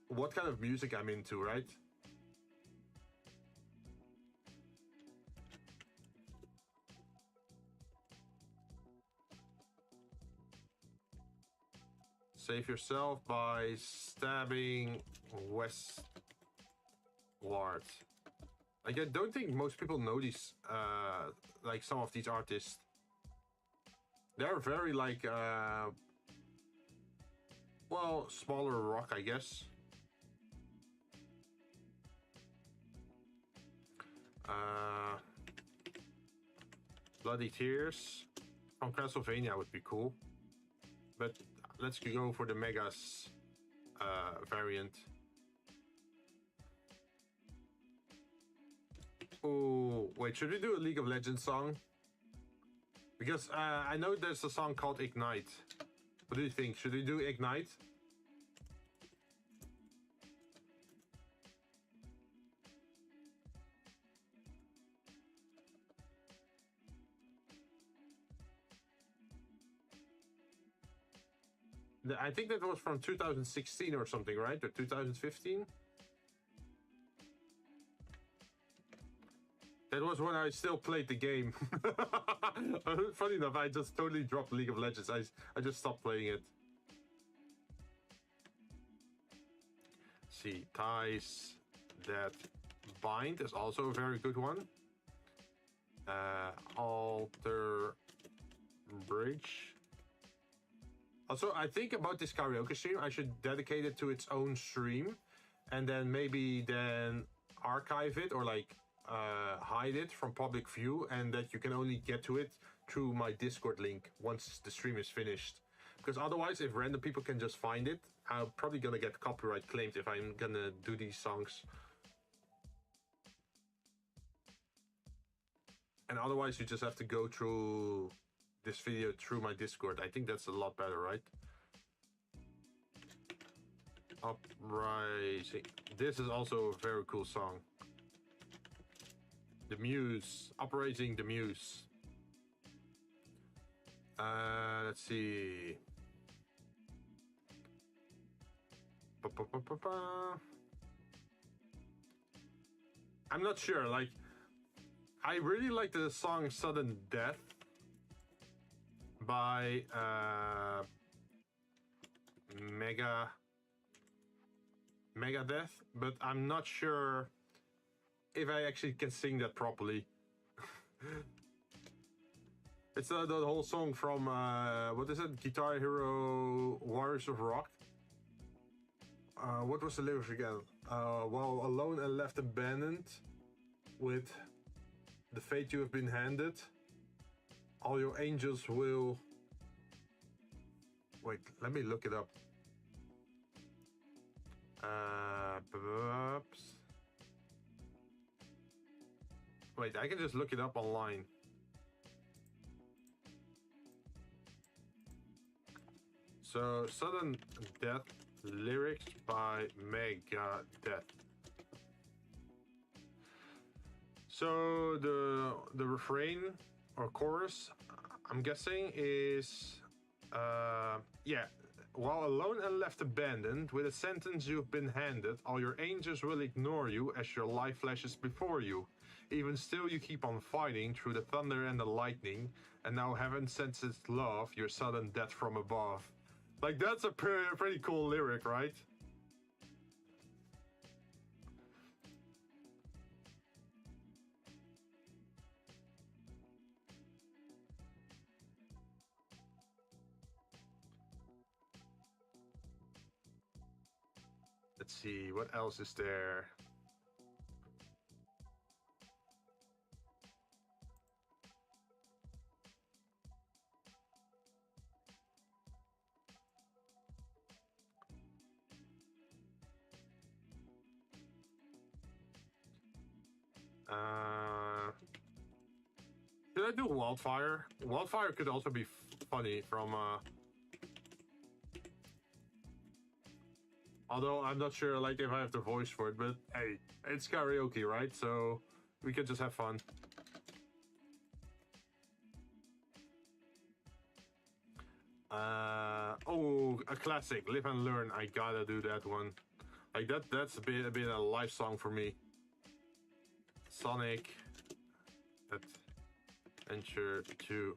A: what kind of music I'm into, right? Save yourself by stabbing westward. Like, I don't think most people know these, like some of these artists. They're very like, well, smaller rock, I guess. Bloody Tears from Castlevania would be cool, but let's go for the Megas variant. Oh, wait, should we do a League of Legends song? Because I know there's a song called Ignite. What do you think? Should we do Ignite? I think that was from 2016 or something, right? Or 2015? That was when I still played the game. Funny enough, I just totally dropped League of Legends. I just stopped playing it. See, Ties That Bind is also a very good one. Alter Bridge. Also, I think about this karaoke stream, I should dedicate it to its own stream, and then maybe archive it or like hide it from public view, and that you can only get to it through my Discord link once the stream is finished. Because otherwise, if random people can just find it, I'm probably gonna get copyright claimed if I'm gonna do these songs. And otherwise, you just have to go through this video through my Discord. I think that's a lot better, right? Uprising. This is also a very cool song. The Muse. Uprising the Muse. Let's see. I'm not sure. Like, I really like the song Sudden Death by Megadeth, but I'm not sure if I actually can sing that properly. It's the whole song from what is it? Guitar Hero Warriors of Rock. What was the lyrics again? While alone and left abandoned, with the fate you have been handed, all your angels will... Wait, let me look it up. Wait, I can just look it up online. So, Sudden Death lyrics by Megadeth. So the refrain or chorus, I'm guessing, is yeah. While alone and left abandoned, with a sentence you've been handed, all your angels will ignore you as your life flashes before you. Even still, you keep on fighting through the thunder and the lightning, and now heaven sends its love, your sudden death from above. Like, that's a pretty cool lyric, right? Let's see, what else is there? Should I do Wildfire? Wildfire could also be funny from... Although I'm not sure like if I have the voice for it, but hey, it's karaoke, right? So we can just have fun. Oh, a classic, Live and Learn. I gotta do that one. Like that's a bit a life song for me. Sonic Adventure 2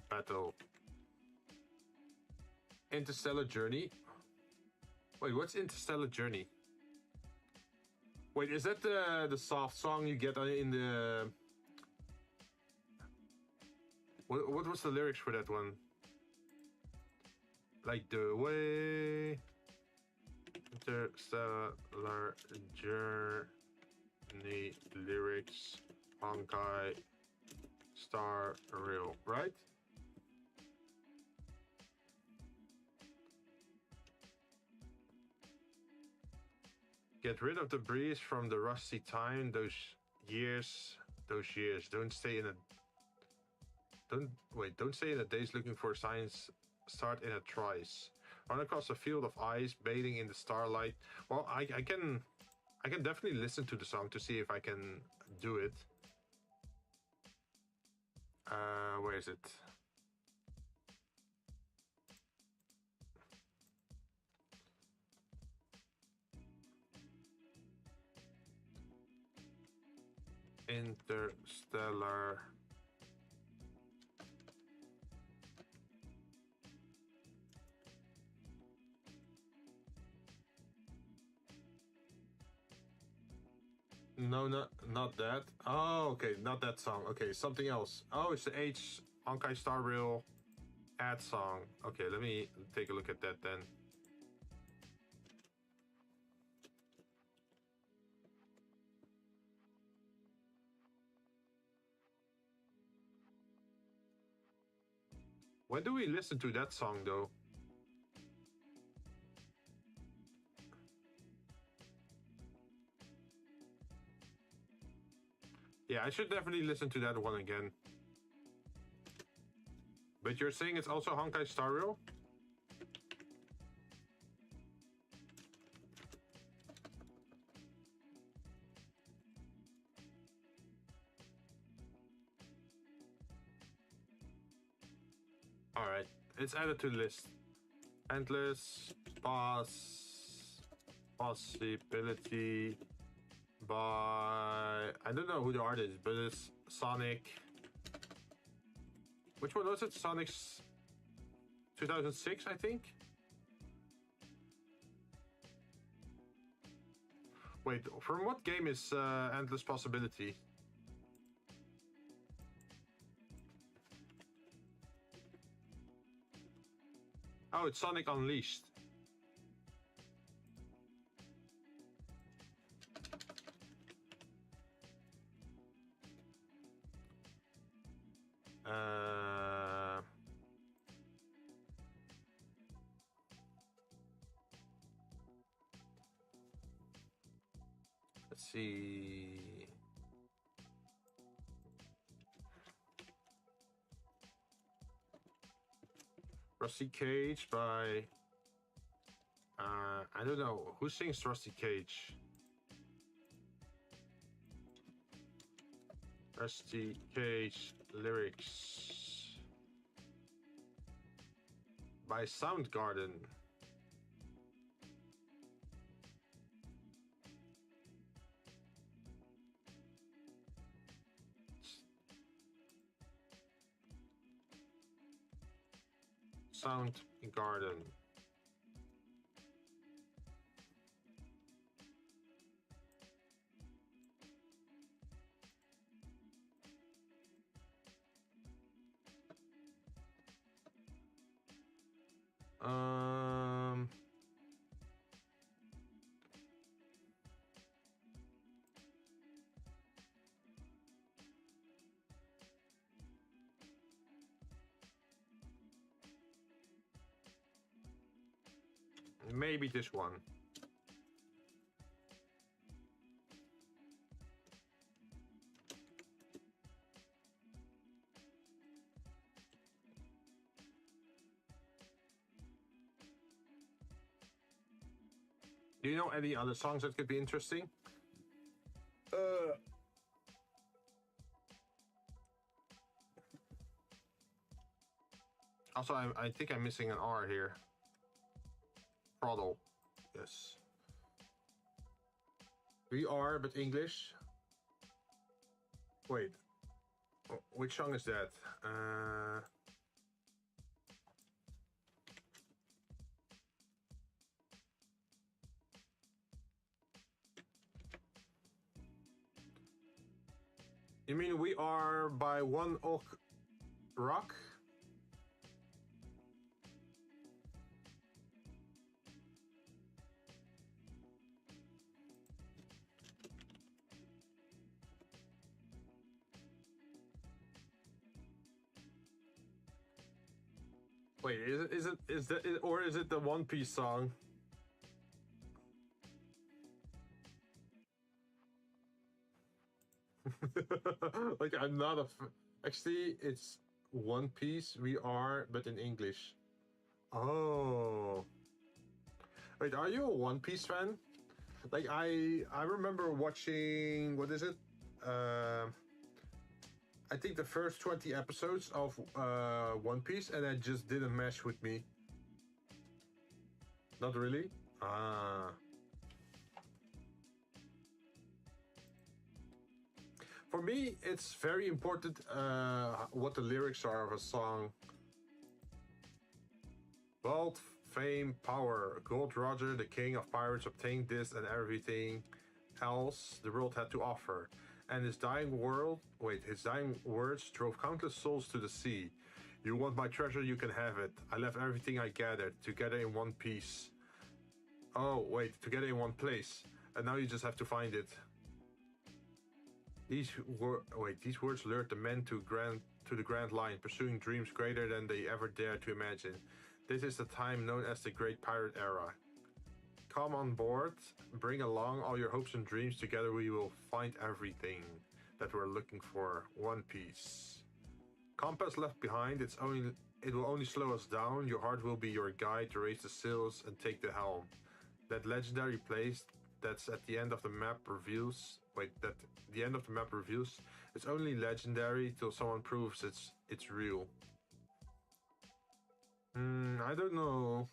A: Battle. Interstellar Journey. Wait, what's Interstellar Journey? Wait, is that the soft song you get in the... What was the lyrics for that one? Like the way... Interstellar Journey lyrics, Honkai Star Rail, right? Get rid of the breeze from the rusty time, those years. Don't stay in a daze looking for signs, start in a trice. Run across a field of ice, bathing in the starlight. Well, I can definitely listen to the song to see if I can do it. Where is it? Interstellar. No, not that. Oh, okay, not that song. Okay, something else. Oh, it's the H Honkai Star Rail ad song. Okay, let me take a look at that then. When do we listen to that song though? Yeah, I should definitely listen to that one again. But you're saying it's also Honkai Star Rail? Alright, it's added to the list. Endless possibility by... I don't know who the artist is, but it's Sonic... Which one was it? Sonic's 2006, I think? Wait, from what game is Endless Possibility? Oh, it's Sonic Unleashed. Let's see. Rusty Cage by... I don't know. Who sings Rusty Cage? Rusty Cage lyrics by Soundgarden. Soundgarden. Maybe this one.
B: Do you know any other songs that could be interesting? Also, I think I'm missing an R here. Cordial. Yes. We are, but English. Wait. Which song is that? You mean We Are by One Ok Rock? Wait, or is it the One Piece song? Like I'm not a. Actually, it's One Piece. We are, but in English. Oh. Wait, are you a One Piece fan? Like I remember watching, what is it? I think the first 20 episodes of One Piece, and it just didn't mesh with me. Not really? Ah. For me, it's very important what the lyrics are of a song. Wealth, fame, power. Gold Roger, the king of pirates, obtained this and everything else the world had to offer. And his dying words drove countless souls to the sea. You want my treasure, you can have it. I left everything I gathered, together in one piece. Oh, wait, together in one place. And now you just have to find it. These words lured the men to the Grand Line, pursuing dreams greater than they ever dared to imagine. This is the time known as the Great Pirate Era. Come on board, bring along all your hopes and dreams. Together we will find everything that we're looking for. One Piece. Compass left behind, it will only slow us down. Your heart will be your guide to raise the sails and take the helm. That legendary place that's at the end of the map reveals. It's only legendary till someone proves it's real. I don't know.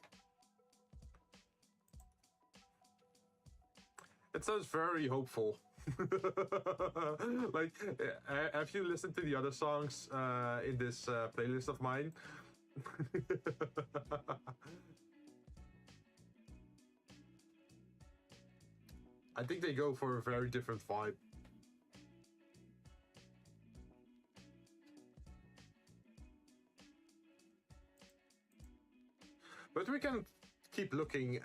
B: It sounds very hopeful. Like, have you listened to the other songs in this playlist of mine? I think they go for a very different vibe. But we can keep looking,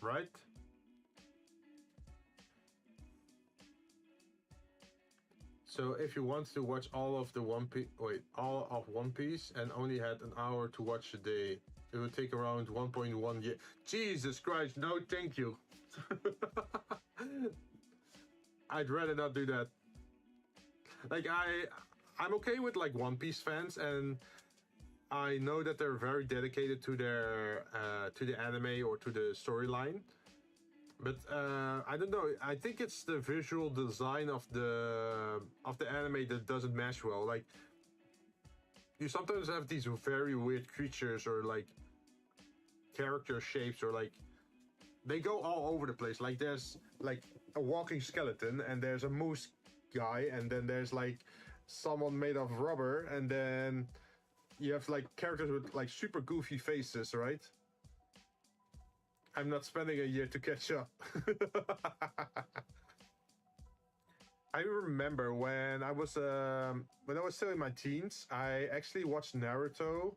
B: right? So if you want to watch all of One Piece and only had an hour to watch a day, it would take around 1.1 year. Jesus Christ, no thank you. I'd rather not do that. Like I'm okay with like One Piece fans, and I know that they're very dedicated to their to the anime or to the storyline. But I don't know. I think it's the visual design of the anime that doesn't mesh well. Like, you sometimes have these very weird creatures or like character shapes, or like they go all over the place. Like there's like a walking skeleton, and there's a moose guy, and then there's like someone made of rubber, and then you have like characters with like super goofy faces, right? I'm not spending a year to catch up. I remember when I was still in my teens, I actually watched Naruto.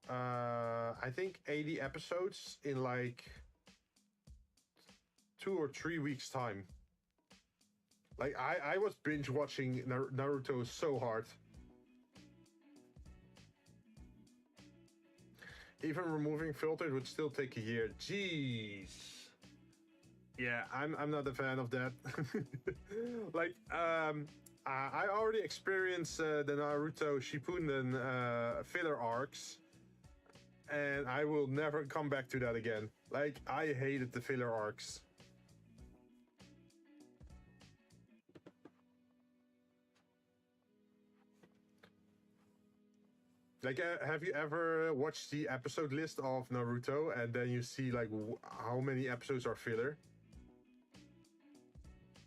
B: I think 80 episodes in like 2 or 3 weeks time. Like I was binge watching Naruto so hard. Even removing filters would still take a year. Jeez. Yeah, I'm not a fan of that. Like, I already experienced the Naruto Shippuden filler arcs, and I will never come back to that again. Like, I hated the filler arcs. Like, have you ever watched the episode list of Naruto and then you see like how many episodes are filler?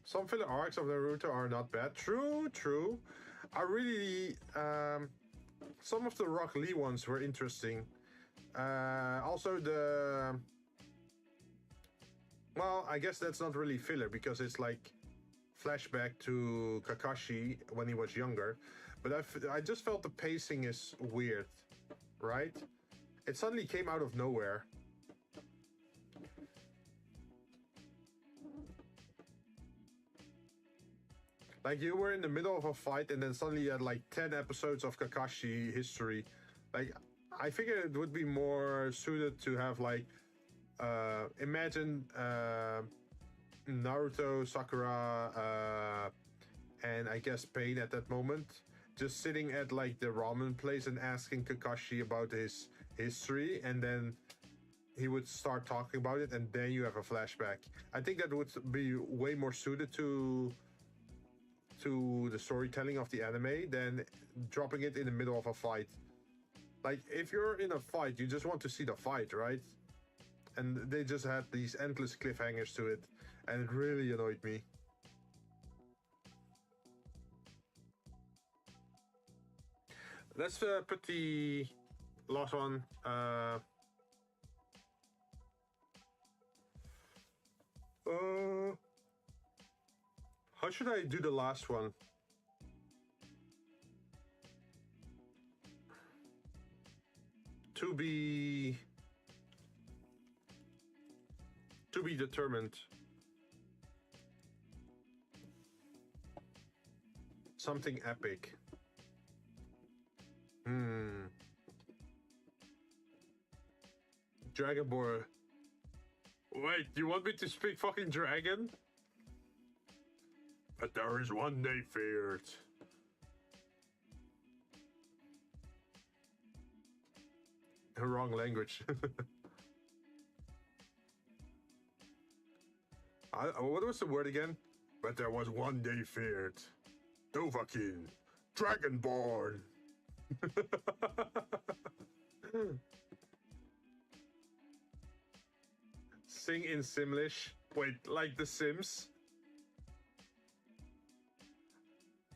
B: Some filler arcs of Naruto are not bad. True, true. I really some of the Rock Lee ones were interesting. Also the well, I guess that's not really filler because it's like flashback to Kakashi when he was younger. But I just felt the pacing is weird, right? It suddenly came out of nowhere. Like you were in the middle of a fight and then suddenly you had like 10 episodes of Kakashi history. Like I figured it would be more suited to have like imagine Naruto, Sakura, and I guess Pain at that moment just sitting at like the ramen place and asking Kakashi about his history, and then he would start talking about it, and then you have a flashback. I think that would be way more suited to the storytelling of the anime than dropping it in the middle of a fight. Like if you're in a fight, you just want to see the fight, right? And they just had these endless cliffhangers to it, and it really annoyed me. Let's put the last one. How should I do the last one? To be determined. Something epic. Dragonborn. Wait, you want me to speak fucking dragon? But there is one they feared. Wrong language. What was the word again? But there was one they feared. Dovahkiin. Dragonborn. Sing in Simlish. Wait, like The Sims?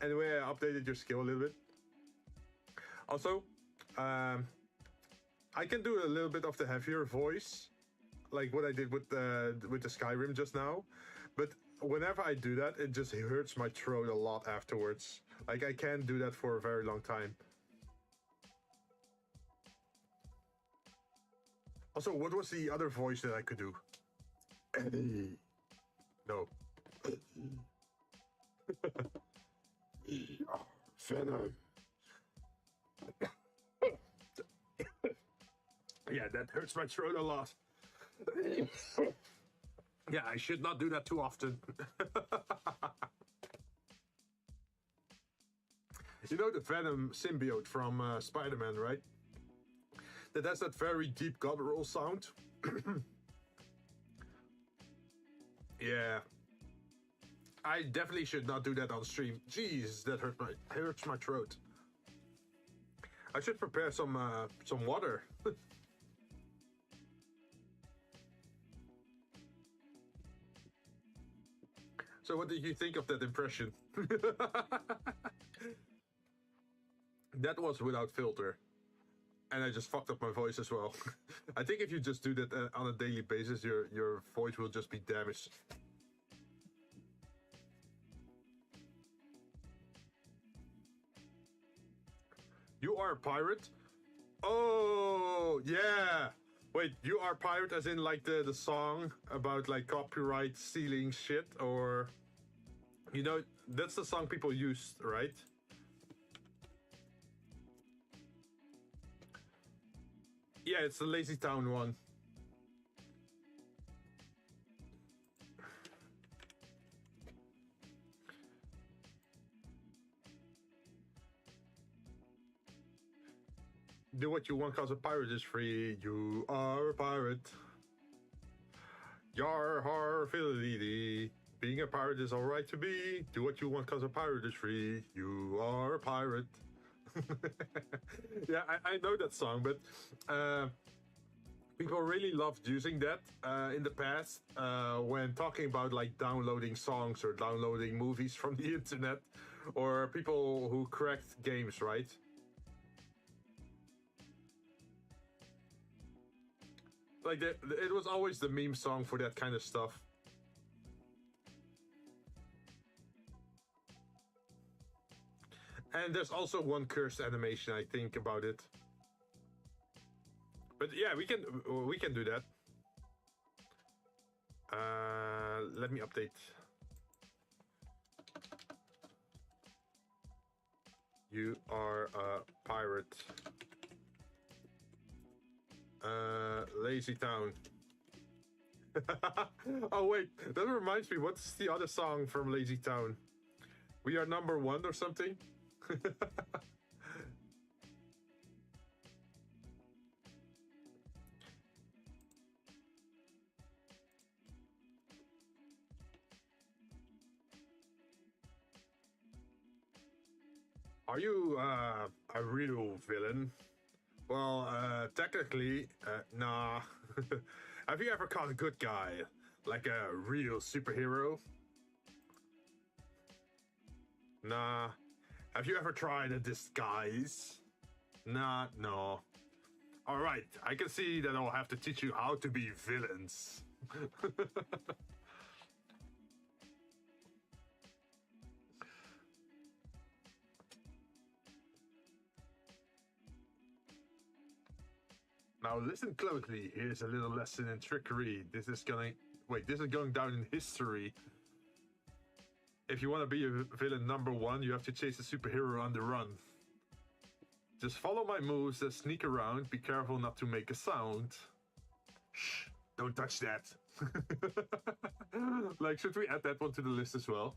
B: Anyway, I updated your skill a little bit. Also, I can do a little bit of the heavier voice, like what I did with the Skyrim just now. But whenever I do that, it just hurts my throat a lot afterwards. Like I can't do that for a very long time. Also, what was the other voice that I could do? Eddie. No. Venom. Yeah, that hurts my throat a lot. Yeah, I should not do that too often. You know the Venom symbiote from Spider-Man, right? That has that very deep guttural sound. Yeah. I definitely should not do that on stream. Jeez, that hurts my throat. I should prepare some water. So what did you think of that impression? That was without filter. And I just fucked up my voice as well. I think if you just do that on a daily basis, your voice will just be damaged. You are a pirate? Oh, yeah. Wait, you are a pirate as in like the song about like copyright stealing shit, or... You know, that's the song people use, right? Yeah, it's the Lazy Town one. Do what you want cause a pirate is free. You are a pirate. Yar har fiddly. Being a pirate is alright to be. Do what you want cause a pirate is free. You are a pirate. Yeah, I know that song, but people really loved using that in the past when talking about like downloading songs or downloading movies from the internet, or people who cracked games, right? Like it was always the meme song for that kind of stuff. And there's also one cursed animation, I think, about it. But yeah, we can do that. Let me update. You are a pirate. Lazy Town. Oh wait, that reminds me. What's the other song from Lazy Town? We are number one or something. Are you a real villain? Well, technically, nah. Have you ever caught a good guy? Like a real superhero? Nah. Have you ever tried a disguise? Nah, no. Alright, I can see that I'll have to teach you how to be villains. Now listen closely. Here's a little lesson in trickery. This is going down in history. If you want to be a villain number one, you have to chase a superhero on the run. Just follow my moves and sneak around. Be careful not to make a sound. Shh, don't touch that. Like, should we add that one to the list as well?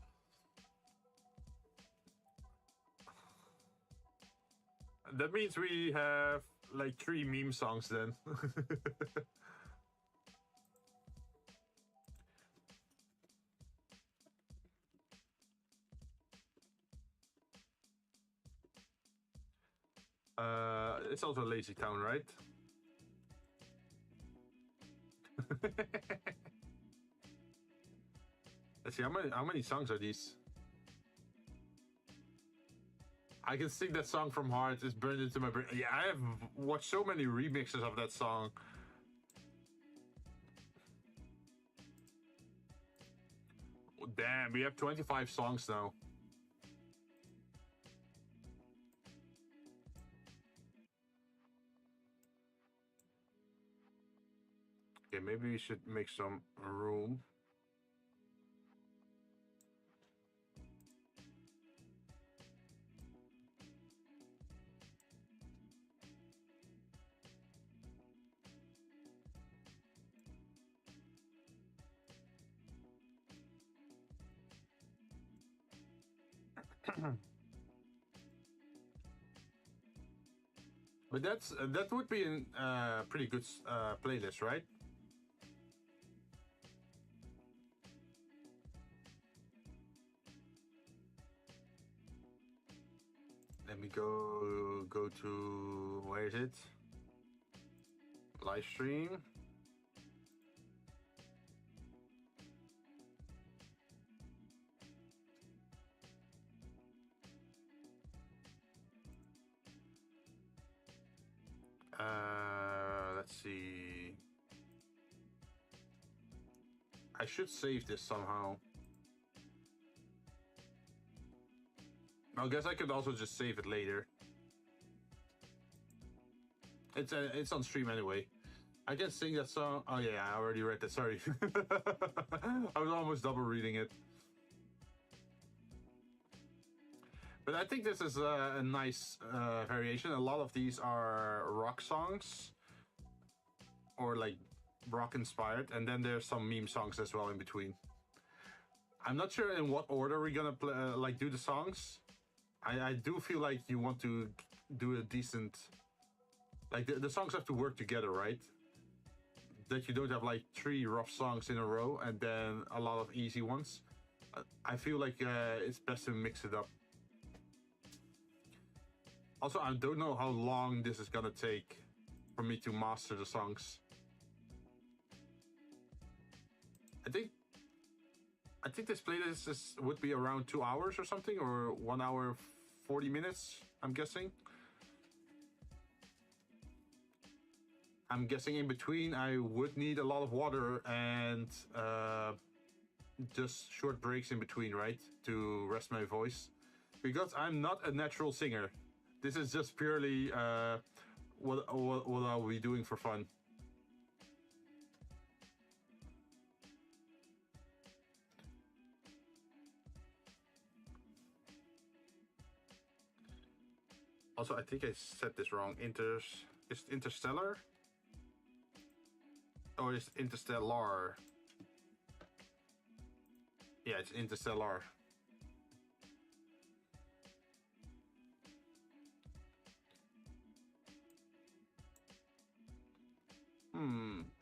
B: That means we have like 3 meme songs then. It's also Lazy Town, right? Let's see, how many songs are these? I can sing that song from heart. It's burned into my brain. Yeah, I have watched so many remixes of that song. Oh, damn, we have 25 songs now. Okay, maybe we should make some room. But that would be a pretty good playlist, right? Let me go to, where is it? Live stream. Let's see. I should save this somehow. I guess I could also just save it later. It's on stream anyway. I can sing that song. Oh yeah, I already read that. Sorry, I was almost double reading it. But I think this is a nice variation. A lot of these are rock songs, or like rock inspired, and then there's some meme songs as well in between. I'm not sure in what order we're gonna play, like do the songs. I do feel like you want to do a decent, like the songs have to work together, right? that you don't have like 3 rough songs in a row and then a lot of easy ones. I feel like it's best to mix it up. Also, I don't know how long this is gonna take for me to master the songs. I think this playlist would be around 2 hours or something, or 1 hour 40 minutes, I'm guessing. I'm guessing in between I would need a lot of water and just short breaks in between, right? To rest my voice. Because I'm not a natural singer. This is just purely what I'll be doing for fun. Also, I think I said this wrong. Is it Interstellar? Or is it Interstellar? Yeah, it's Interstellar.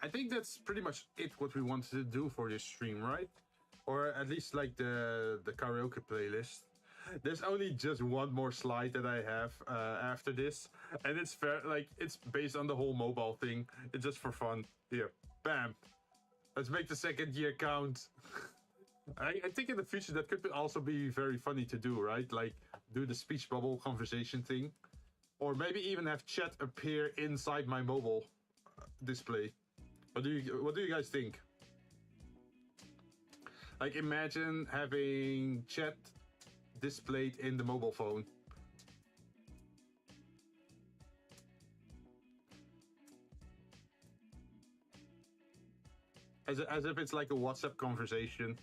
B: I think that's pretty much it what we wanted to do for this stream, right? Or at least like the karaoke playlist. There's only just one more slide that I have after this, and it's fair. Like it's based on the whole mobile thing. It's just for fun. Here, bam. Let's make the second year count. I think in the future that could also be very funny to do, right? Like do the speech bubble conversation thing, or maybe even have chat appear inside my mobile display. What do you guys think? Like imagine having chat displayed in the mobile phone. As if it's like a WhatsApp conversation.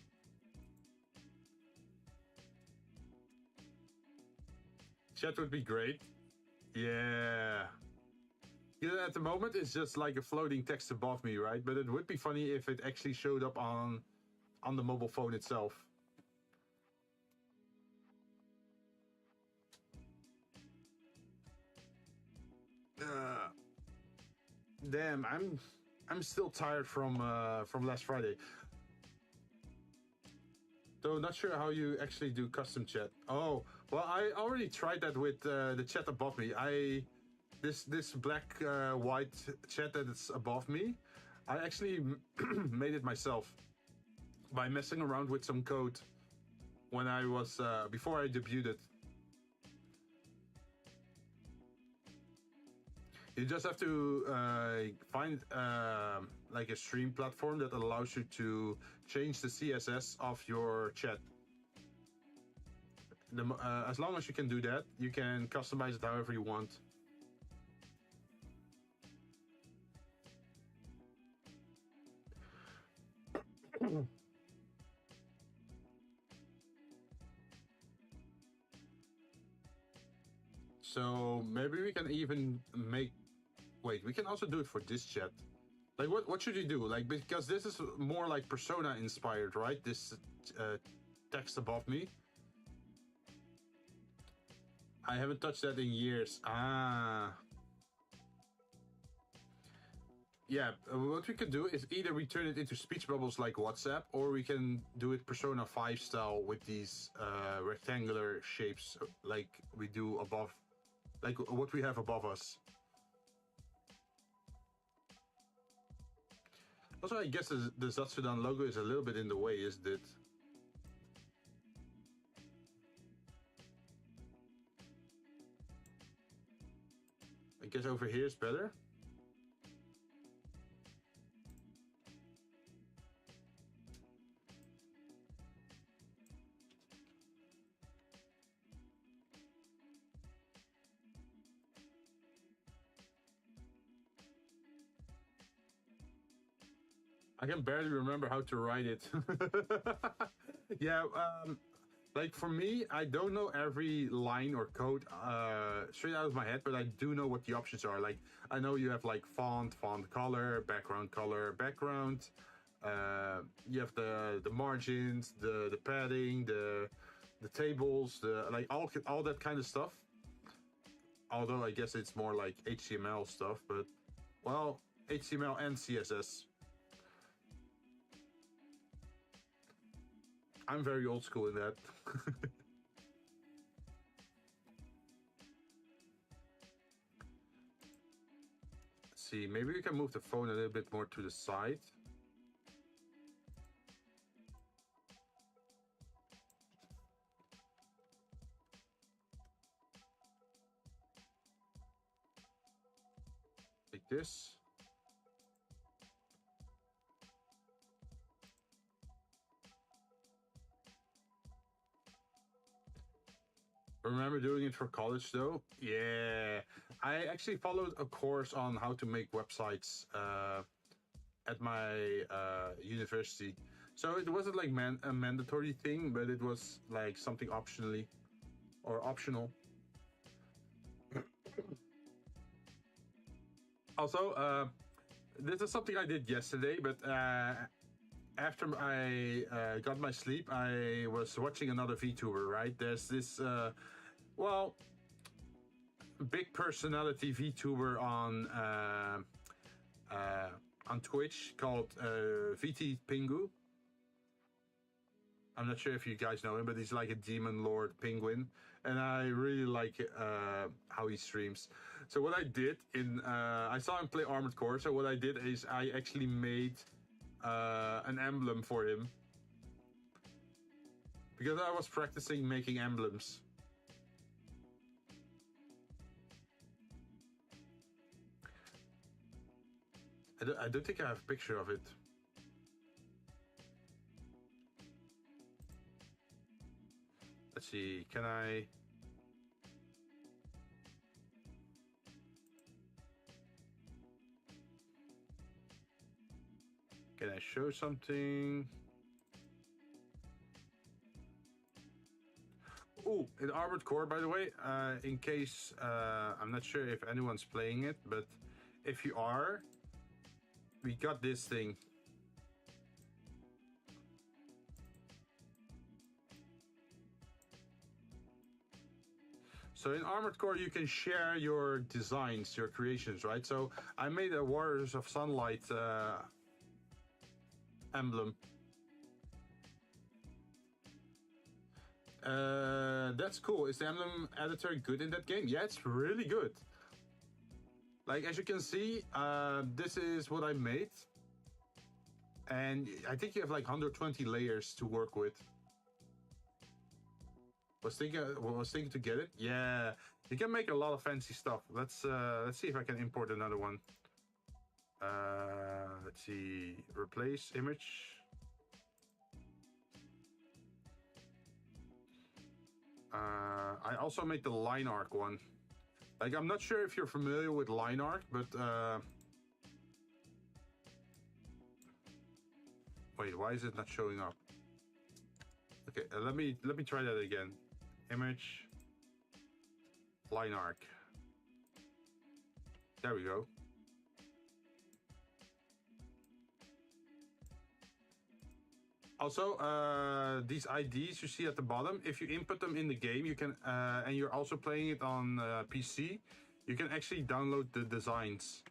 B: Chat would be great. Yeah. Yeah, at the moment it's just like a floating text above me, right? But it would be funny if it actually showed up on the mobile phone itself. Damn, I'm still tired from last Friday. Though not sure how you actually do custom chat. Oh, well, I already tried that with the chat above me. This black white chat that is above me, I actually made it myself by messing around with some code when I was before I debuted. You just have to find like a stream platform that allows you to change the CSS of your chat. As long as you can do that, you can customize it however you want. So maybe we can even make. Wait, we can also do it for this chat. Like, what should you do? Like, because this is more like Persona inspired, right? This text above me. I haven't touched that in years. Ah. Yeah, what we can do is either we turn it into speech bubbles like WhatsApp, or we can do it Persona 5 style with these rectangular shapes like we do above, like what we have above us. Also, I guess the Zatsudan logo is a little bit in the way, isn't it? I guess over here is better. I can barely remember how to write it. Yeah, like for me, I don't know every line or code straight out of my head, but I do know what the options are. Like I know you have like font color, background. You have the margins, the padding, the tables, the like all that kind of stuff. Although I guess it's more like HTML stuff, but well, HTML and CSS. I'm very old school in that. Let's see, maybe we can move the phone a little bit more to the side. Like this. Remember doing it for college though? Yeah. I actually followed a course on how to make websites at my university. So it wasn't like a mandatory thing, but it was like something optionally or optional. Also, this is something I did yesterday, but after I got my sleep, I was watching another VTuber, right? There's this, well, big personality VTuber on Twitch called VT Pingu. I'm not sure if you guys know him, but he's like a demon lord penguin, and I really like how he streams. So what I did I saw him play Armored Core. So what I did is I actually made an emblem for him because I was practicing making emblems. I don't think I have a picture of it. Let's see, can I... Can I show something? Oh, in Armored Core, by the way, in case, I'm not sure if anyone's playing it, but if you are, we got this thing. So in Armored Core, you can share your designs, your creations, right? So I made a Warriors of Sunlight emblem. That's cool. Is the emblem editor good in that game? Yeah, it's really good. Like, as you can see, this is what I made. And I think you have like 120 layers to work with. Was thinking to get it. Yeah, you can make a lot of fancy stuff. Let's see if I can import another one. Let's see, replace image. I also made the line arc one. Like, I'm not sure if you're familiar with line art, but wait, why is it not showing up? Okay, let me try that again. Image, line arc. There we go. Also, these IDs you see at the bottom, if you input them in the game, you can, and you're also playing it on PC, you can actually download the designs.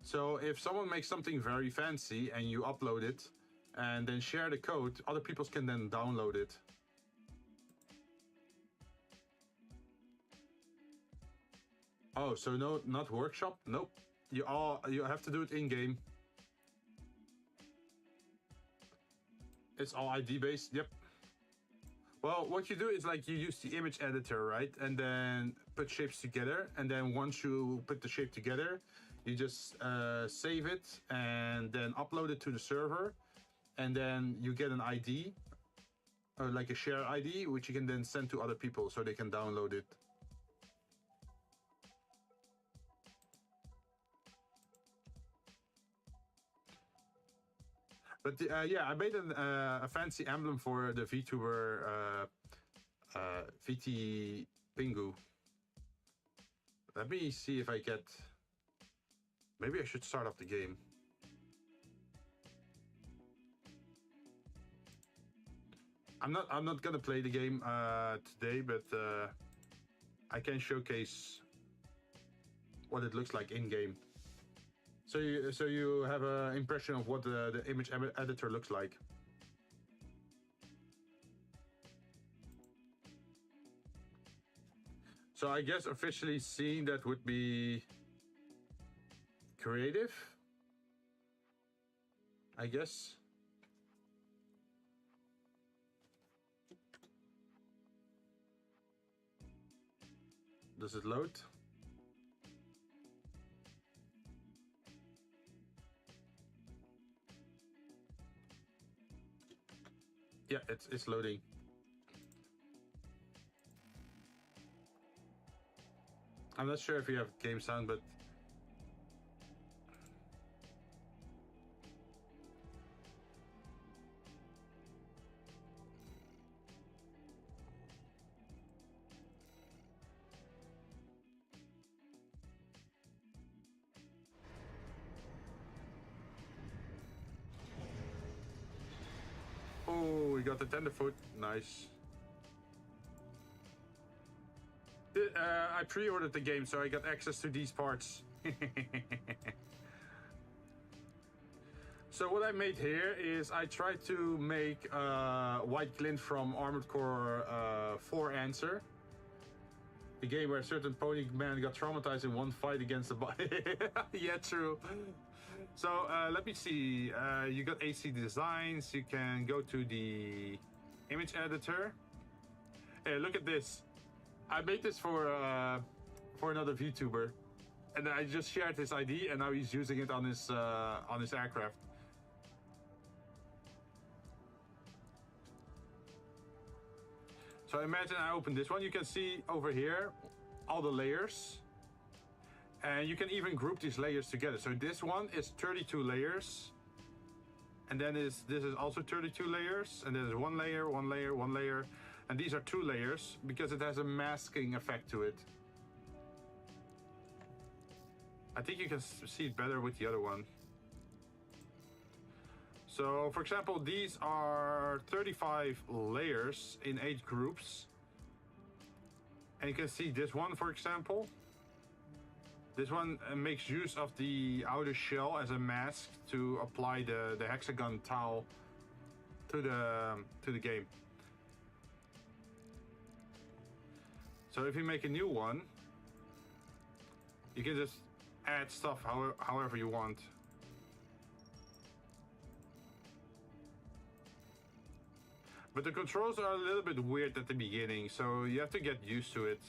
B: So if someone makes something very fancy and you upload it and then share the code, other people can then download it. Oh, so no, not workshop? Nope. You have to do it in game. It's all ID based. Yep. Well, what you do is like you use the image editor, right? And then put shapes together. And then once you put the shape together, you just save it and then upload it to the server. And then you get an ID, or like a share ID, which you can then send to other people so they can download it. But yeah, I made a fancy emblem for the VTuber VT Pingu. Let me see if I get... Maybe I should start up the game. I'm not gonna play the game today, but I can showcase what it looks like in game. So you have an impression of what the image editor looks like. So I guess officially seeing that would be creative, I guess. Does it load? Yeah, it's loading. I'm not sure if you have game sound, but oh, we got the tenderfoot. Nice. I pre-ordered the game, so I got access to these parts. So what I made here is I tried to make White Glint from Armored Core 4 answer. The game where a certain pony man got traumatized in one fight against the body. Yeah, true. So let me see. You got AC designs. You can go to the image editor. Hey, look at this. I made this for another VTuber, and I just shared his ID, and now he's using it on his aircraft. So imagine I open this one. You can see over here all the layers, and you can even group these layers together. So this one is 32 layers, and then this is also 32 layers, and there's one layer, one layer, one layer. And these are 2 layers because it has a masking effect to it. I think you can see it better with the other one. So, for example, these are 35 layers in 8 groups. And you can see this one, for example. This one makes use of the outer shell as a mask to apply the hexagon tile to the game. So if you make a new one, you can just add stuff however you want. But the controls are a little bit weird at the beginning, so you have to get used to it.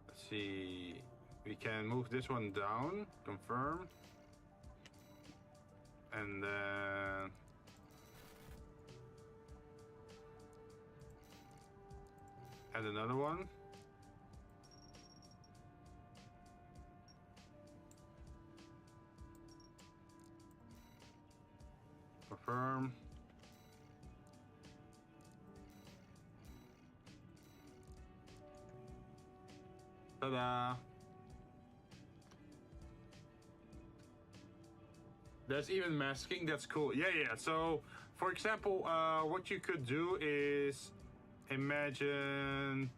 B: Let's see. We can move this one down, confirm. And then add another one. Confirm. Ta-da! There's even masking, that's cool. Yeah. So, for example, what you could do is imagine...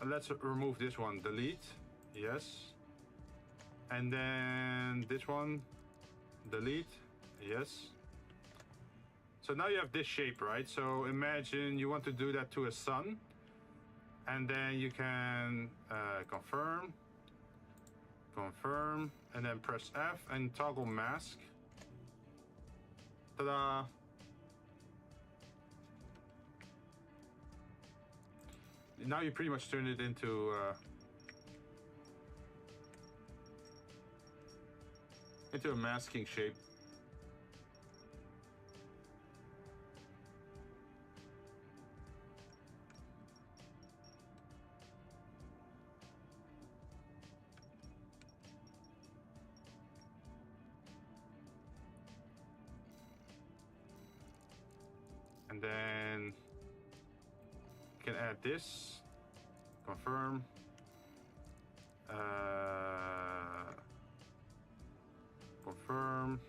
B: let's remove this one. Delete. Yes. And then this one. Delete. Yes. So now you have this shape, right? So imagine you want to do that to a sun. And then you can confirm, and then press F and toggle mask. Ta-da! Now you pretty much turn it into a masking shape. And then you can add this, confirm. Confirm.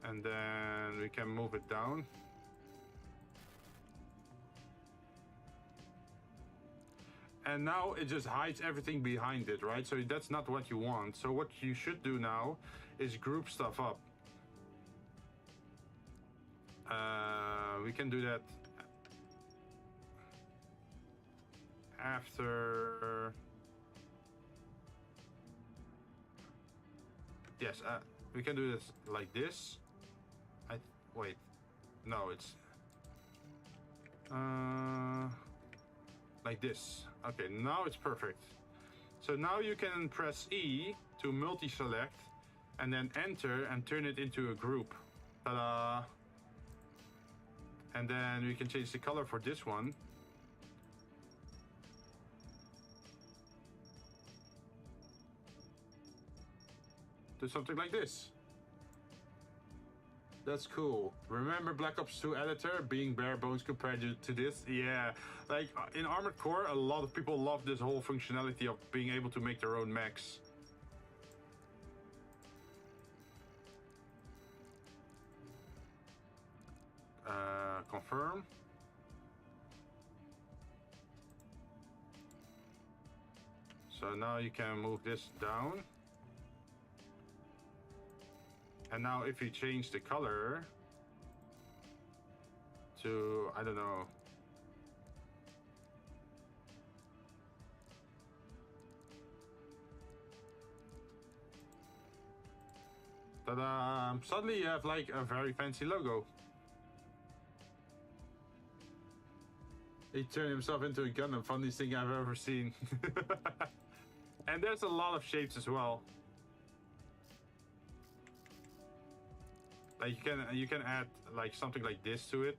B: And then we can move it down. And now it just hides everything behind it, right? So that's not what you want. So what you should do now is group stuff up. We can do that after. Yes, we can do this like this. Wait, no, it's like this. Okay, now it's perfect. So now you can press E to multi-select and then enter and turn it into a group. Ta-da! And then we can change the color for this one. To something like this. That's cool. Remember Black Ops 2 editor being bare bones compared to this? Yeah, like in Armored Core, a lot of people love this whole functionality of being able to make their own mechs. Confirm. So now you can move this down. And now if you change the color to, I don't know, ta-da! Suddenly you have like a very fancy logo. He turned himself into a Gundam, funniest thing I've ever seen. And there's a lot of shapes as well. Like you can add like something like this to it.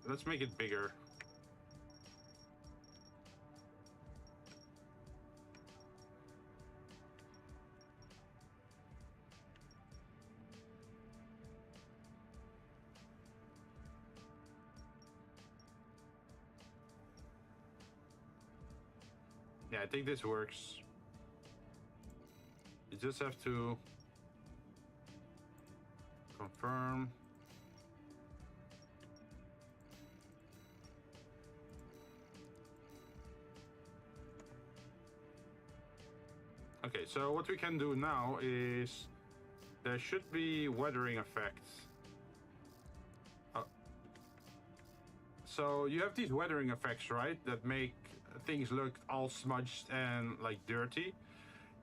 B: Let's make it bigger. Yeah, I think this works. You just have to confirm. Okay, so what we can do now is there should be weathering effects. So you have these weathering effects, right? That make things look all smudged and like dirty.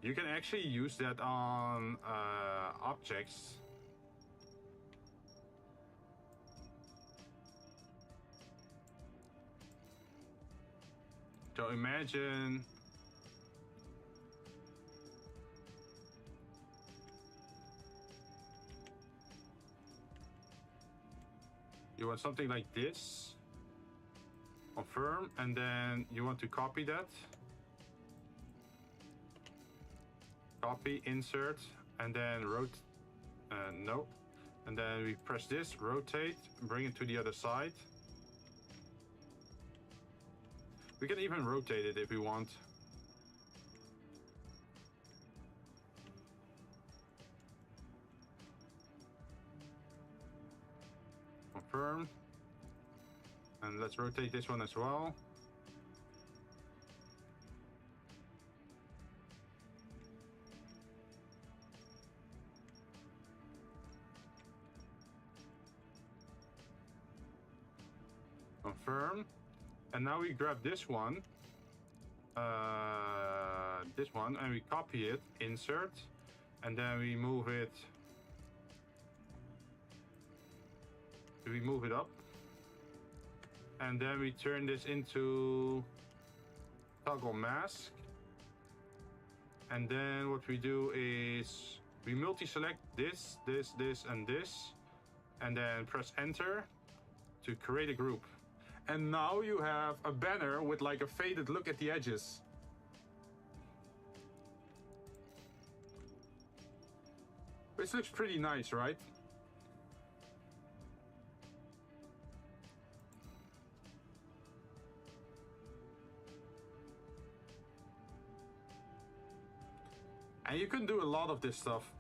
B: You can actually use that on objects. So imagine you want something like this. Confirm, and then you want to copy that. Copy, insert, and then no. And then we press this, rotate, bring it to the other side. We can even rotate it if we want. Confirm. And let's rotate this one as well. Confirm. And now we grab this one, and we copy it, insert, and then we move it. We move it up. And then we turn this into toggle mask. And then what we do is we multi-select this, and this. And then press enter to create a group. And now you have a banner with like a faded look at the edges. Which looks pretty nice, right? And you can do a lot of this stuff.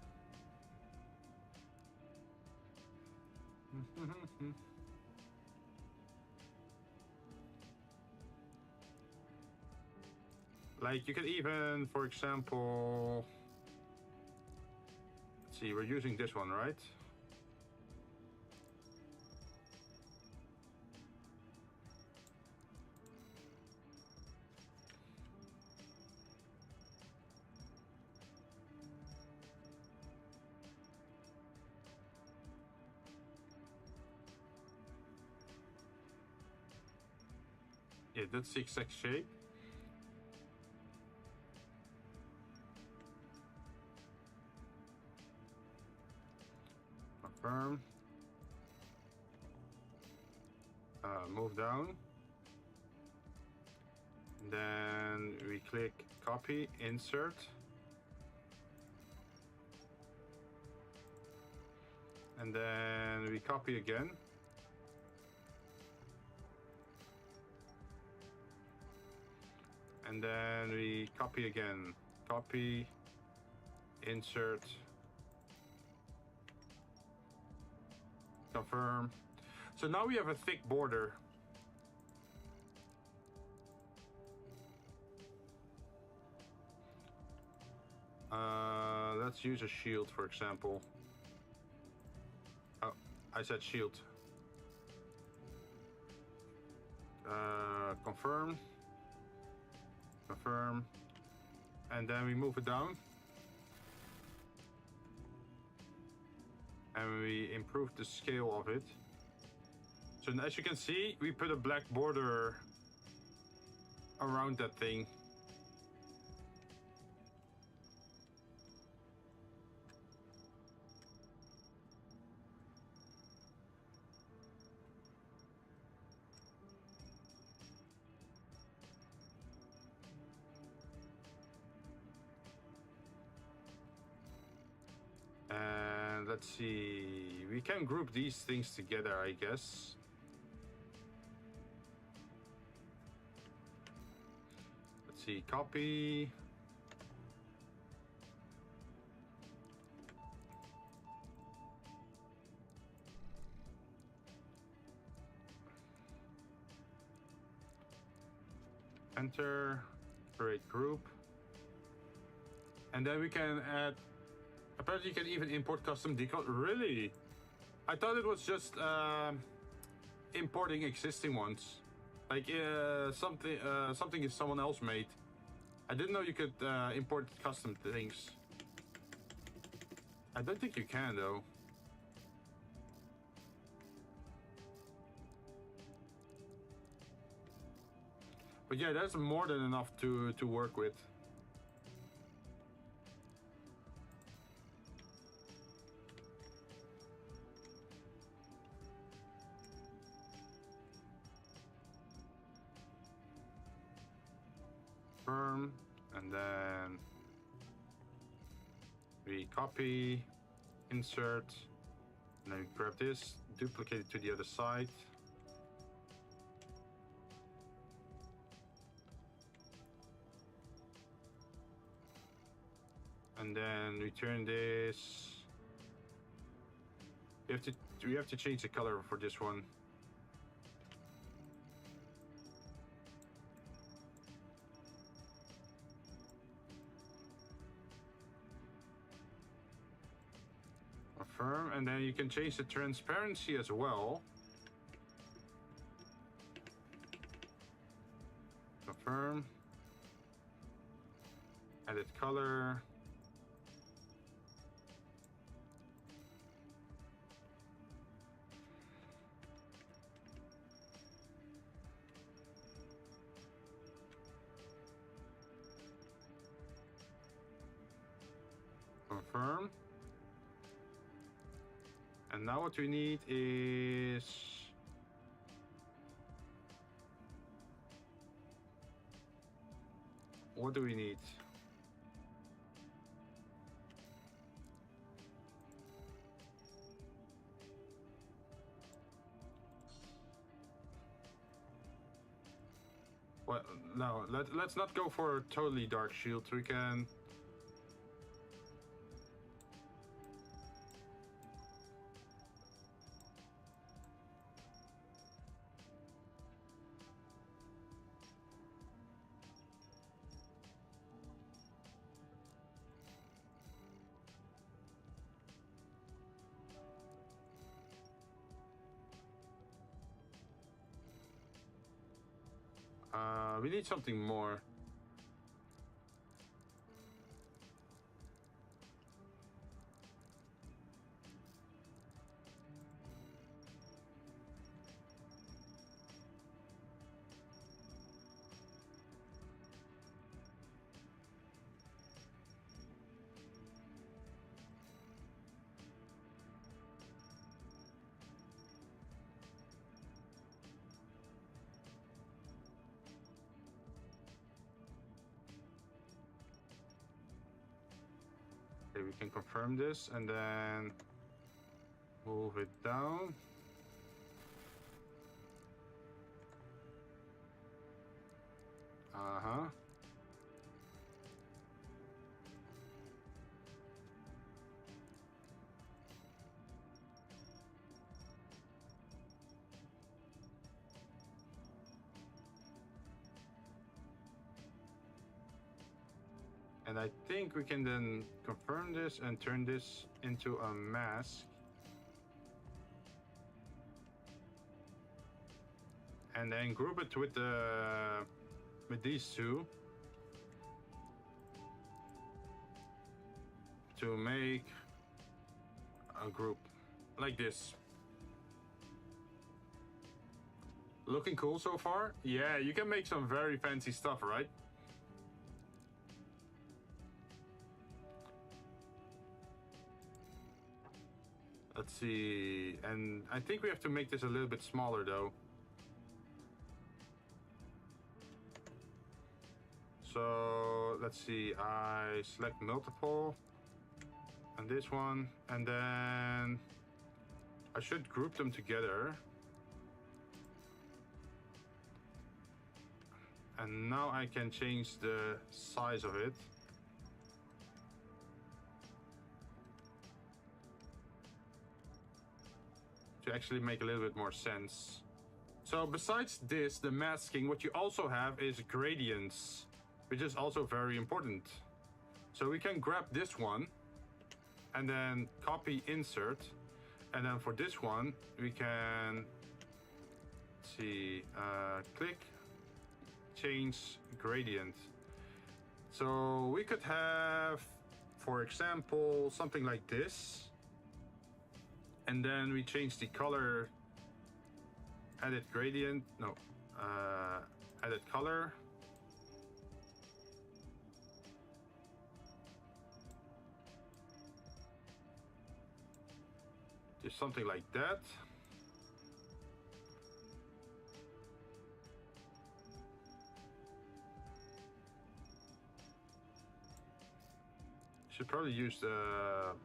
B: Like you can even, for example, let's see, we're using this one, right? Yeah, that's the exact shape. Confirm. Move down. Then we click copy, insert. And then we copy again. And then we copy again. Copy, insert, confirm. So now we have a thick border. Let's use a shield, for example. Oh, I said shield. Confirm. Confirm. And then we move it down. And we improve the scale of it. So as you can see, we put a black border around that thing. And let's see, we can group these things together, I guess. Let's see, copy. Enter, create group. And then we can add, apparently you can even import custom decal. Really? I thought it was just importing existing ones. Like something if someone else made. I didn't know you could import custom things. I don't think you can though. But yeah, that's more than enough to work with. And then we copy, insert, and then we grab this, duplicate it to the other side. And then we turn this. We have to change the color for this one. Confirm, and then you can change the transparency as well. Confirm. Edit color. Confirm. And now what we need is what do we need? Well, no, let's not go for a totally dark shield. We can... we need something more. Okay, we can confirm this and then move it down. Uh-huh. And I think we can then confirm this and turn this into a mask. And then group it with these two to make a group like this. Looking cool so far? Yeah, you can make some very fancy stuff, right? Let's see, and I think we have to make this a little bit smaller though. So let's see, I select multiple and this one, and then I should group them together. And now I can change the size of it. To actually make a little bit more sense. So besides this, the masking, what you also have is gradients, which is also very important. So we can grab this one and then copy insert. And then for this one, we can see, click, change gradient. So we could have, for example, something like this. And then we change the color, edit gradient, no, edit color. Just something like that. Should probably use the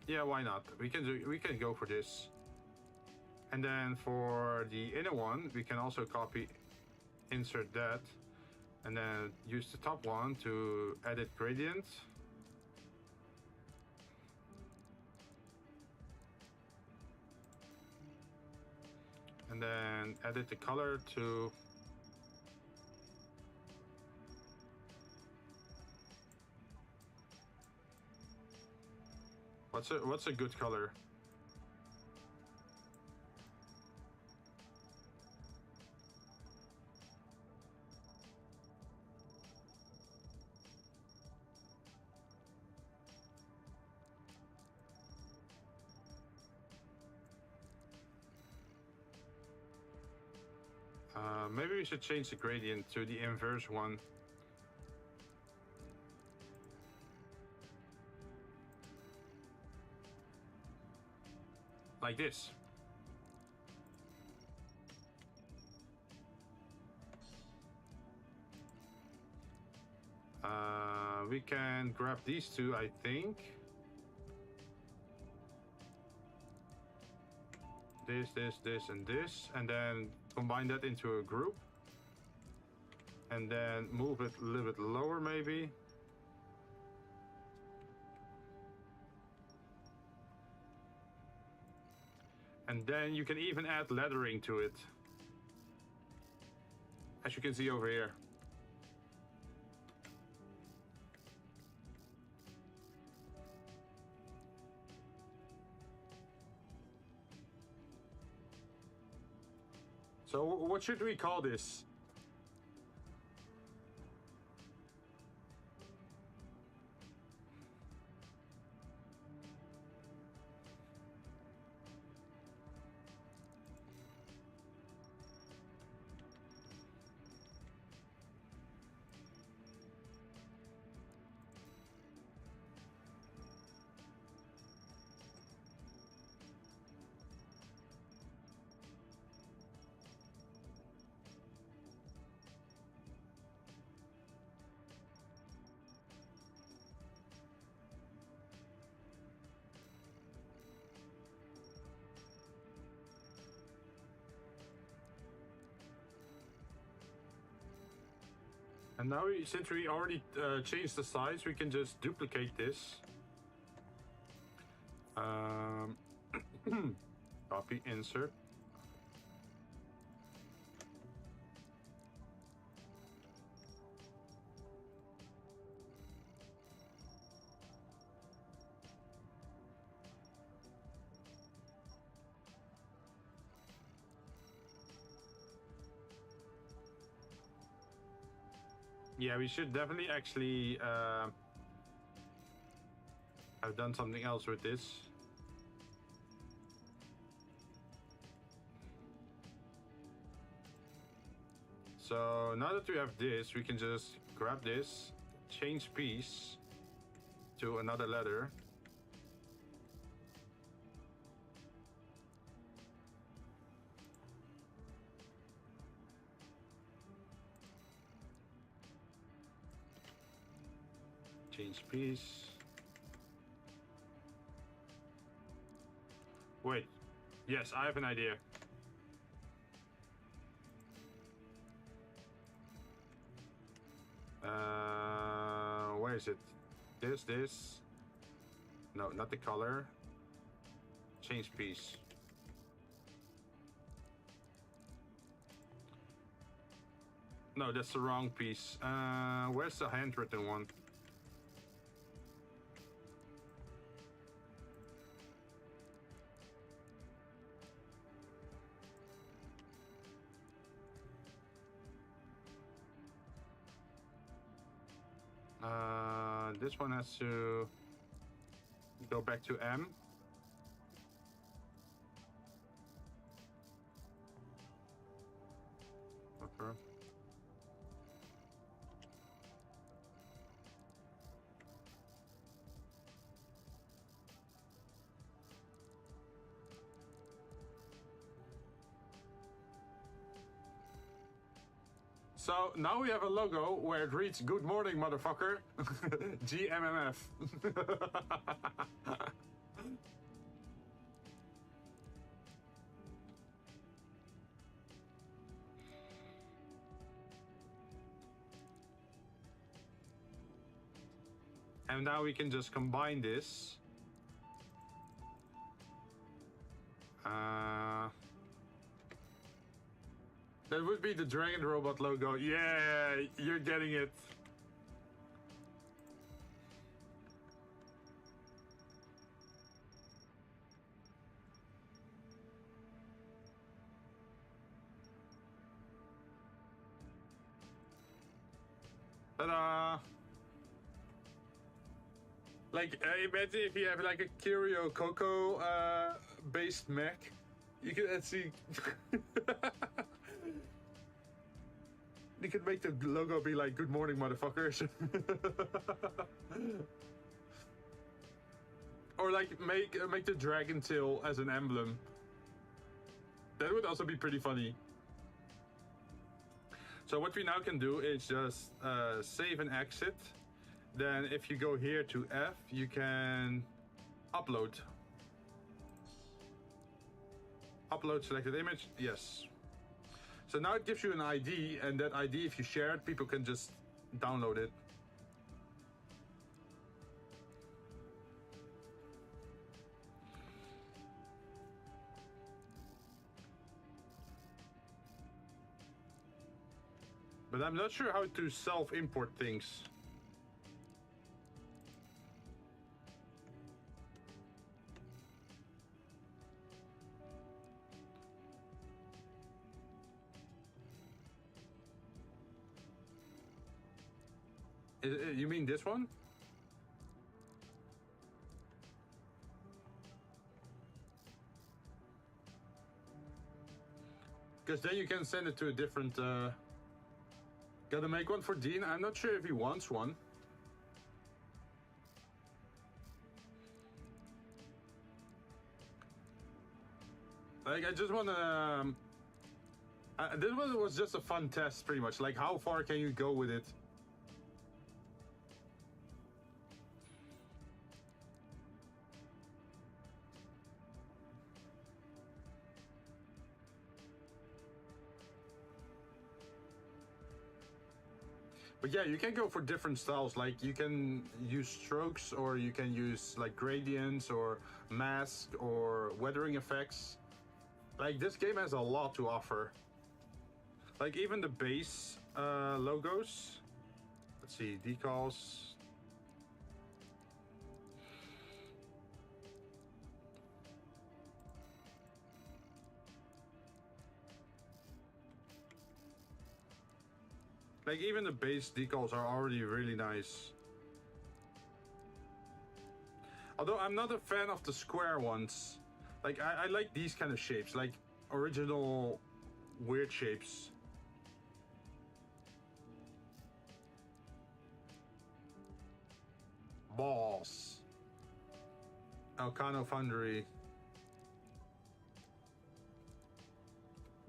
B: yeah, why not? We can go for this. And then for the inner one, we can also copy, insert that, and then use the top one to edit gradient. And then edit the color to what's a good color? Maybe we should change the gradient to the inverse one. Like this. We can grab these two, I think. This, and this, and then combine that into a group. And then move it a little bit lower, maybe. And then you can even add lettering to it. As you can see over here. So what should we call this? And now, since we already changed the size, we can just duplicate this. Copy, insert. Yeah, we should definitely actually have done something else with this. So now that we have this, we can just grab this, change piece to another letter. Change piece. Wait. Yes, I have an idea. Where is it? This. No, not the color. Change piece. No, that's the wrong piece. Where's the handwritten one? This one has to go back to M. Okay. So now we have a logo where it reads "Good morning, motherfucker." GMMF. And now we can just combine this. That would be the Dragon Robot logo. Yeah, you're getting it. Ta-da! Like, imagine if you have like a Curio Coco based mech. You can see. You could make the logo be like "Good morning, motherfuckers." Or like make the dragon tail as an emblem. That would also be pretty funny. So what we now can do is just save and exit. Then if you go here to F, you can upload. Upload selected image, yes. So now it gives you an ID, and that ID, if you share it, people can just download it. But I'm not sure how to self-import things. You mean this one? Because then you can send it to a different... Gotta make one for Dean. I'm not sure if he wants one. Like, I just wanna... this one was just a fun test, pretty much. Like, how far can you go with it? But yeah, you can go for different styles. Like, you can use strokes, or you can use like gradients or mask or weathering effects. Like, this game has a lot to offer. Like, even the base logos. Let's see, decals. Like, even the base decals are already really nice. Although I'm not a fan of the square ones. Like, I like these kind of shapes, like original weird shapes. Boss. Elcano Foundry.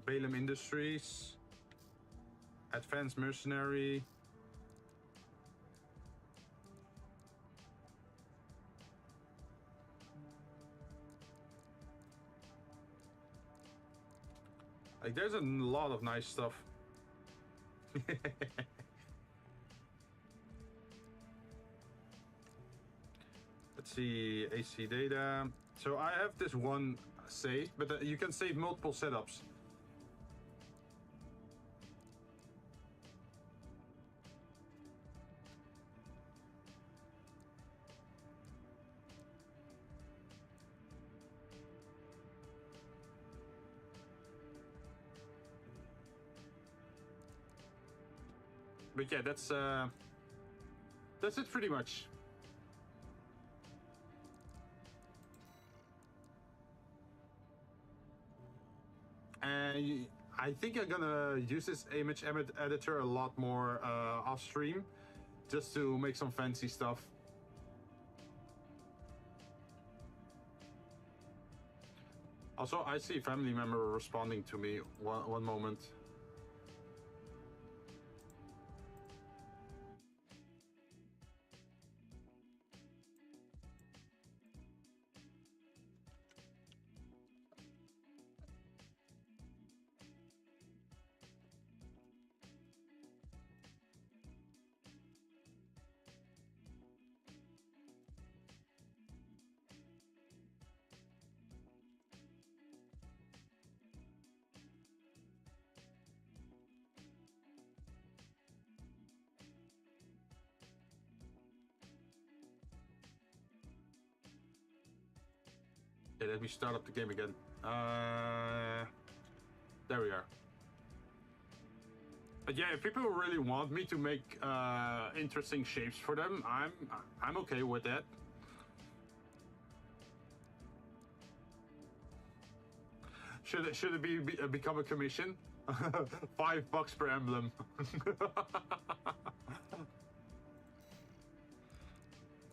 B: Balaam Industries. Advanced Mercenary. Like, there's a lot of nice stuff. Let's see, AC data. So I have this one saved, but you can save multiple setups. But yeah, that's it pretty much. And I think I'm gonna use this image editor a lot more off stream, just to make some fancy stuff. Also, I see a family member responding to me. One moment. Okay, let me start up the game again. There we are. But yeah, if people really want me to make interesting shapes for them, I'm okay with that. Should it become a commission? $5 per emblem.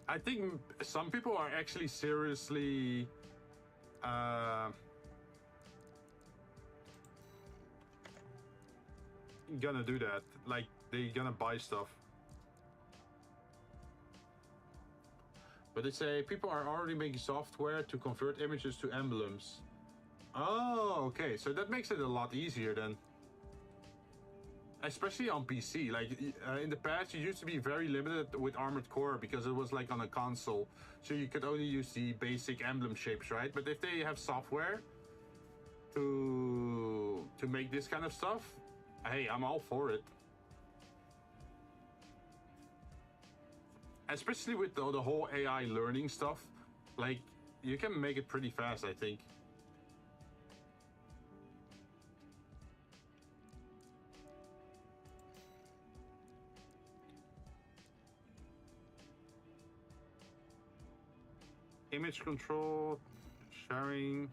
B: I think some people are actually seriously gonna do that. Like, they gonna buy stuff. But they say people are already making software to convert images to emblems. Oh, okay. So that makes it a lot easier then. Especially on PC. Like in the past, you used to be very limited with Armored Core because it was like on a console. So you could only use the basic emblem shapes, right? But if they have software to make this kind of stuff, hey, I'm all for it. Especially with the whole AI learning stuff, like you can make it pretty fast, I think. Image control, sharing.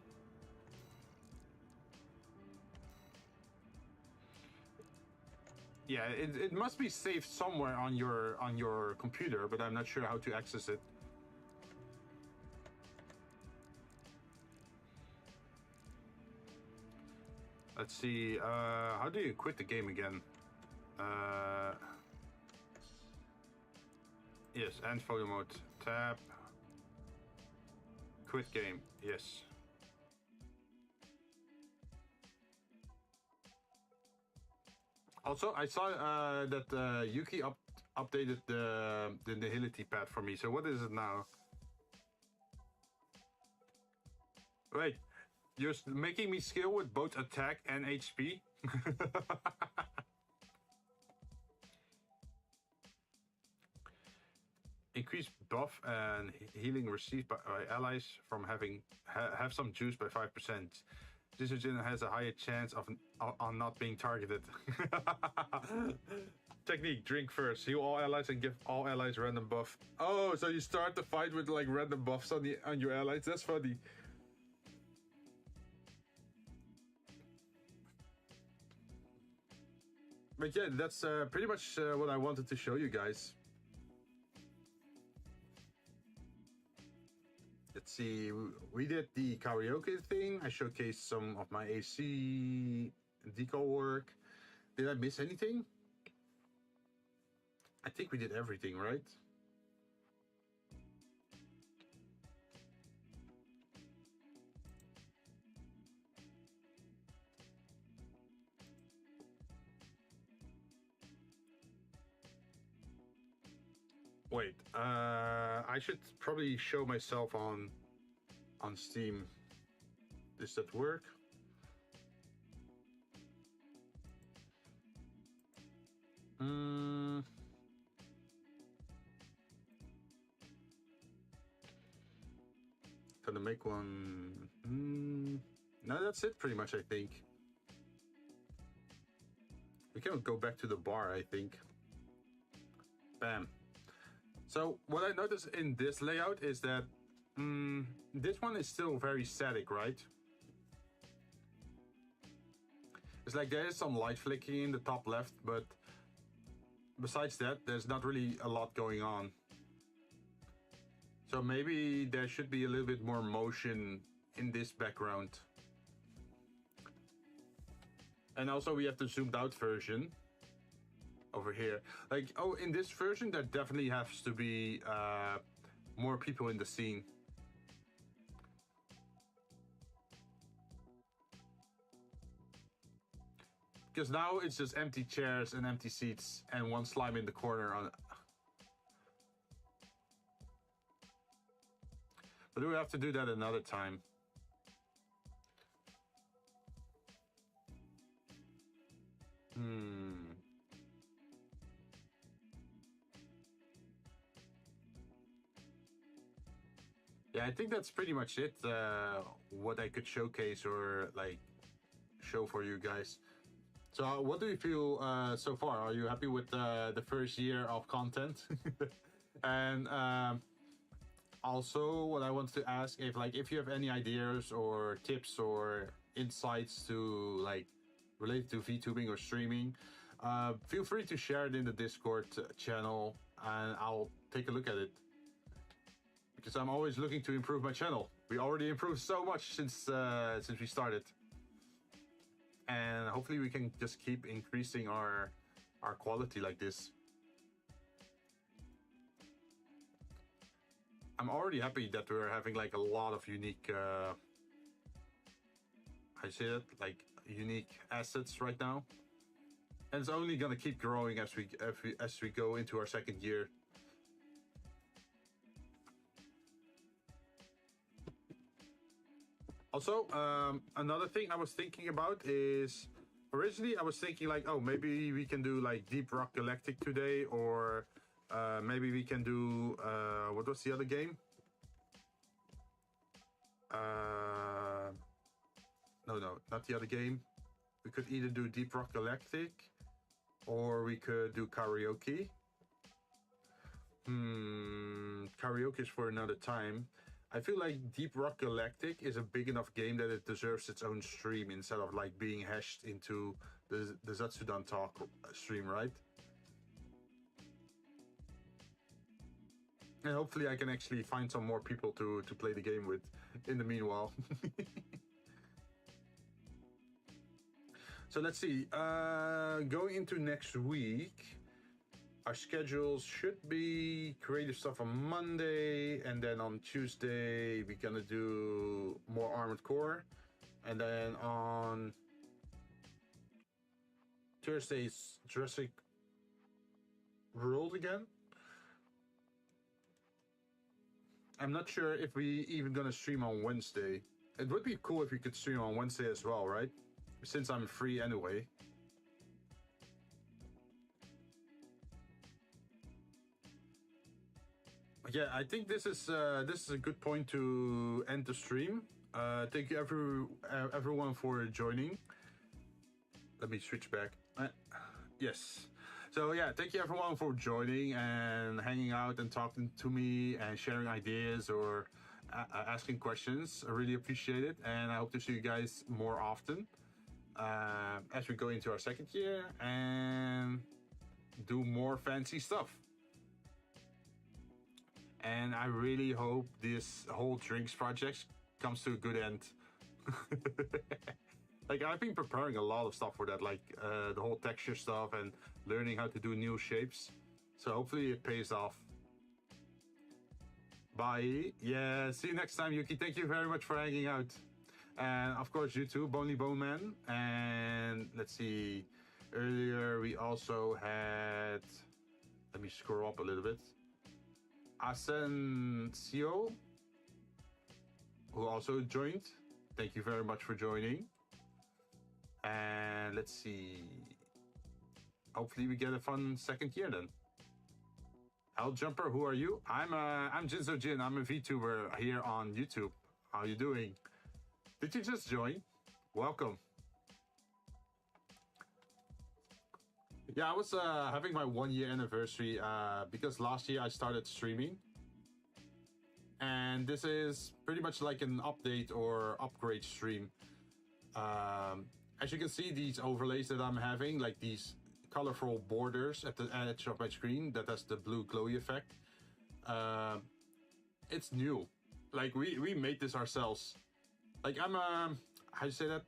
B: Yeah, it must be saved somewhere on your computer, but I'm not sure how to access it. Let's see. How do you quit the game again? Yes, end volume mode. Tab. Quit game. Yes. Also, I saw that Yuki updated the nihility pad for me. So what is it now? Wait, you're making me skill with both attack and HP? Increase buff and healing received by allies from having have some juice by 5%. Jinzou has a higher chance of on not being targeted. Technique: drink first, heal all allies, and give all allies random buff. Oh, so you start the fight with like random buffs on your allies. That's funny. But yeah, that's pretty much what I wanted to show you guys. Let's see, we did the karaoke thing. I showcased some of my AC decal work. Did I miss anything? I think we did everything, right? Wait, I should probably show myself on Steam. Does that work? Gonna make one. No, that's it pretty much, I think. We can go back to the bar, I think. Bam. So what I noticed in this layout is that this one is still very static, right? It's like there is some light flicking in the top left, but besides that, there's not really a lot going on. So maybe there should be a little bit more motion in this background. And also we have the zoomed out version over here. Like, oh, in this version, there definitely has to be more people in the scene. Because now it's just empty chairs and empty seats and one slime in the corner. But we have to do that another time. Yeah, I think that's pretty much it. What I could showcase or like show for you guys. So what do you feel so far? Are you happy with the first year of content? And also what I wanted to ask, if you have any ideas or tips or insights to like related to VTubing or streaming, feel free to share it in the Discord channel and I'll take a look at it. Because I'm always looking to improve my channel. We already improved so much since we started. And hopefully we can just keep increasing our quality like this. I'm already happy that we're having like a lot of unique, I say it, like unique assets right now. And it's only gonna keep growing as we go into our second year. Also, another thing I was thinking about is originally I was thinking like, oh, maybe we can do like Deep Rock Galactic today, or maybe we can do what was the other game? No, not the other game. We could either do Deep Rock Galactic, or we could do karaoke. Karaoke is for another time. I feel like Deep Rock Galactic is a big enough game that it deserves its own stream instead of like being hashed into the Zatsudan talk stream, right? And hopefully I can actually find some more people to play the game with in the meanwhile. So let's see, going into next week, our schedules should be creative stuff on Monday, and then on Tuesday we're gonna do more Armored Core, and then on Thursday's Jurassic World again. I'm not sure if we even gonna stream on Wednesday. It would be cool if we could stream on Wednesday as well, right? Since I'm free anyway. Yeah, I think this is a good point to end the stream. Thank you everyone for joining. Let me switch back. Yes. So yeah, thank you everyone for joining and hanging out and talking to me and sharing ideas or asking questions. I really appreciate it, and I hope to see you guys more often as we go into our second year and do more fancy stuff. And I really hope this whole drinks project comes to a good end. Like, I've been preparing a lot of stuff for that, like the whole texture stuff and learning how to do new shapes. So hopefully it pays off. Bye. Yeah, see you next time, Yuki. Thank you very much for hanging out. And of course, you too, Bonely Bone Man. And let's see, earlier we also had, let me scroll up a little bit, Asensio, who also joined. Thank you very much for joining. And let's see, hopefully we get a fun second year then. Hell Jumper, who are you? I'm Jinzou Jinn. I'm a Vtuber here on YouTube. How you doing? Did you just join? Welcome. Yeah, I was having my 1 year anniversary because last year I started streaming. And this is pretty much like an update or upgrade stream. As you can see, these overlays that I'm having, like these colorful borders at the edge of my screen that has the blue glowy effect. It's new. Like we made this ourselves. Like how do you say that?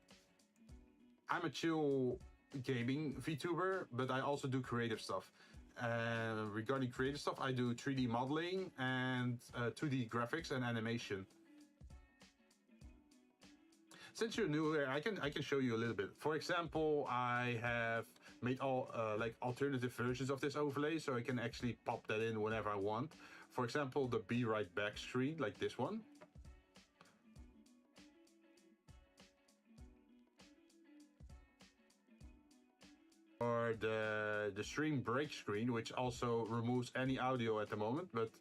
B: I'm a chill gaming VTuber, but I also do creative stuff. Regarding creative stuff, I do 3D modeling and 2D graphics and animation. Since you're new here, I can show you a little bit. For example, I have made all like alternative versions of this overlay, so I can actually pop that in whenever I want. For example, the V-roid back screen, like this one. Or the stream break screen, which also removes any audio at the moment, but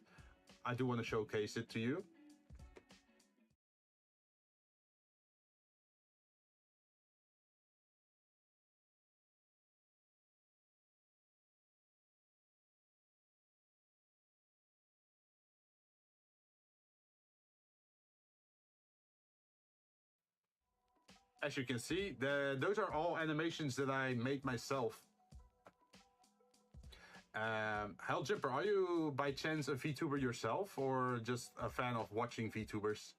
B: I do want to showcase it to you. As you can see, those are all animations that I made myself. Helljumper, are you by chance a VTuber yourself, or just a fan of watching VTubers?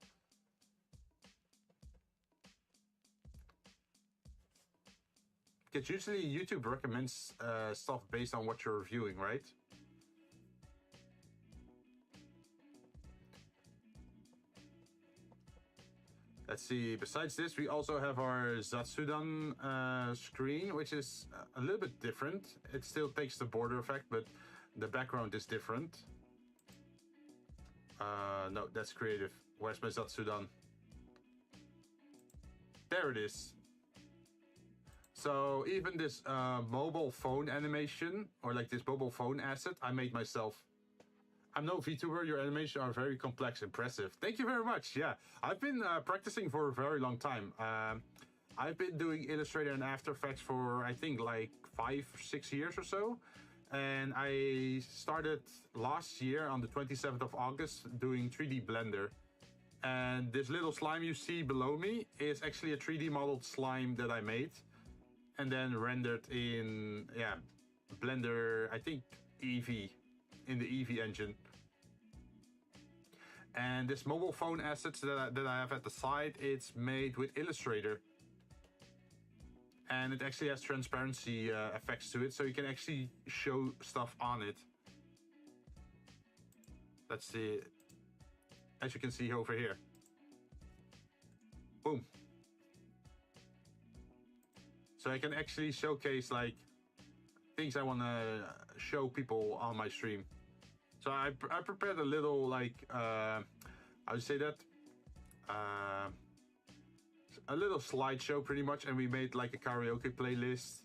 B: Because usually YouTube recommends stuff based on what you're reviewing, right? Let's see, besides this, we also have our Zatsudan screen, which is a little bit different. It still takes the border effect, but the background is different. No, that's creative. Where's my Zatsudan? There it is. So even this mobile phone animation, or like this mobile phone asset, I made myself. I'm no VTuber, your animations are very complex, impressive. Thank you very much, yeah. I've been practicing for a very long time. I've been doing Illustrator and After Effects for, I think, like 5 or 6 years or so. And I started last year on the 27th of August doing 3D Blender. And this little slime you see below me is actually a 3D modeled slime that I made. And then rendered in, yeah, Blender, I think Eevee, in the Eevee engine. And this mobile phone assets that I have at the side, it's made with Illustrator. And it actually has transparency effects to it, so you can actually show stuff on it. That's the, as you can see over here. Boom. So I can actually showcase like things I want to show people on my stream. So I prepared a little like, how do you say that? A little slideshow pretty much, and we made like a karaoke playlist.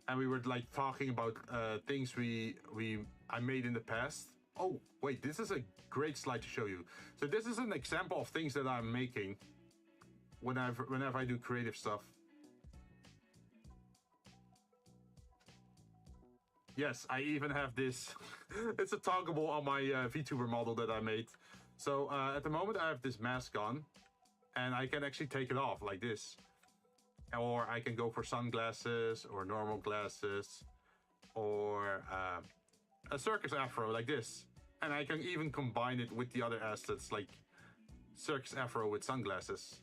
B: And we were like talking about things I made in the past. Oh, wait, this is a great slide to show you. So this is an example of things that I'm making whenever I do creative stuff. Yes, I even have this. It's a toggable on my VTuber model that I made. So at the moment I have this mask on, and I can actually take it off like this. Or I can go for sunglasses or normal glasses, or a circus afro like this. And I can even combine it with the other assets like circus afro with sunglasses.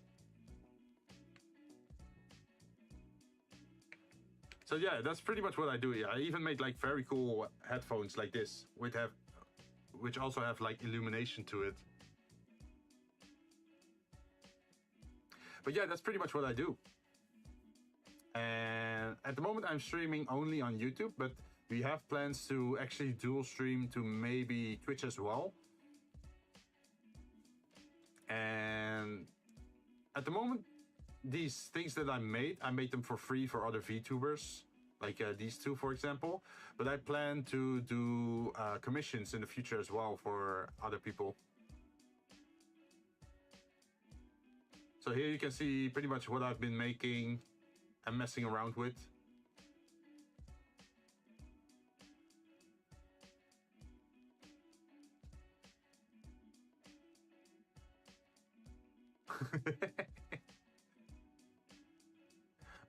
B: So yeah, that's pretty much what I do. Yeah, I even made like very cool headphones like this, which also have like illumination to it. But yeah, that's pretty much what I do. And at the moment I'm streaming only on YouTube, but we have plans to actually dual stream to maybe Twitch as well. And at the moment, these things that I made them for free for other VTubers, like these two, for example. But I plan to do commissions in the future as well for other people. So here you can see pretty much what I've been making and messing around with.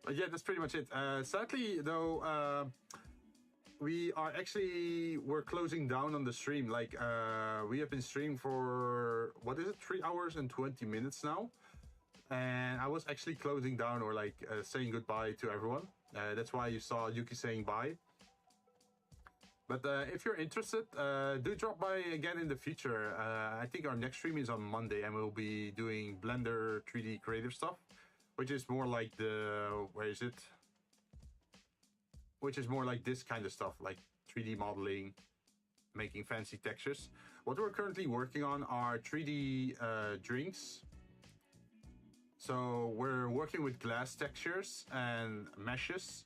B: But yeah, that's pretty much it. Sadly, though, we're closing down on the stream. Like, we have been streaming for, what is it, 3 hours and 20 minutes now. And I was actually closing down, or like saying goodbye to everyone. That's why you saw Yuki saying bye. But if you're interested, do drop by again in the future. I think our next stream is on Monday, and we'll be doing Blender 3D creative stuff, which is more like which is more like this kind of stuff, like 3D modeling, making fancy textures. What we're currently working on are 3D drinks. So we're working with glass textures and meshes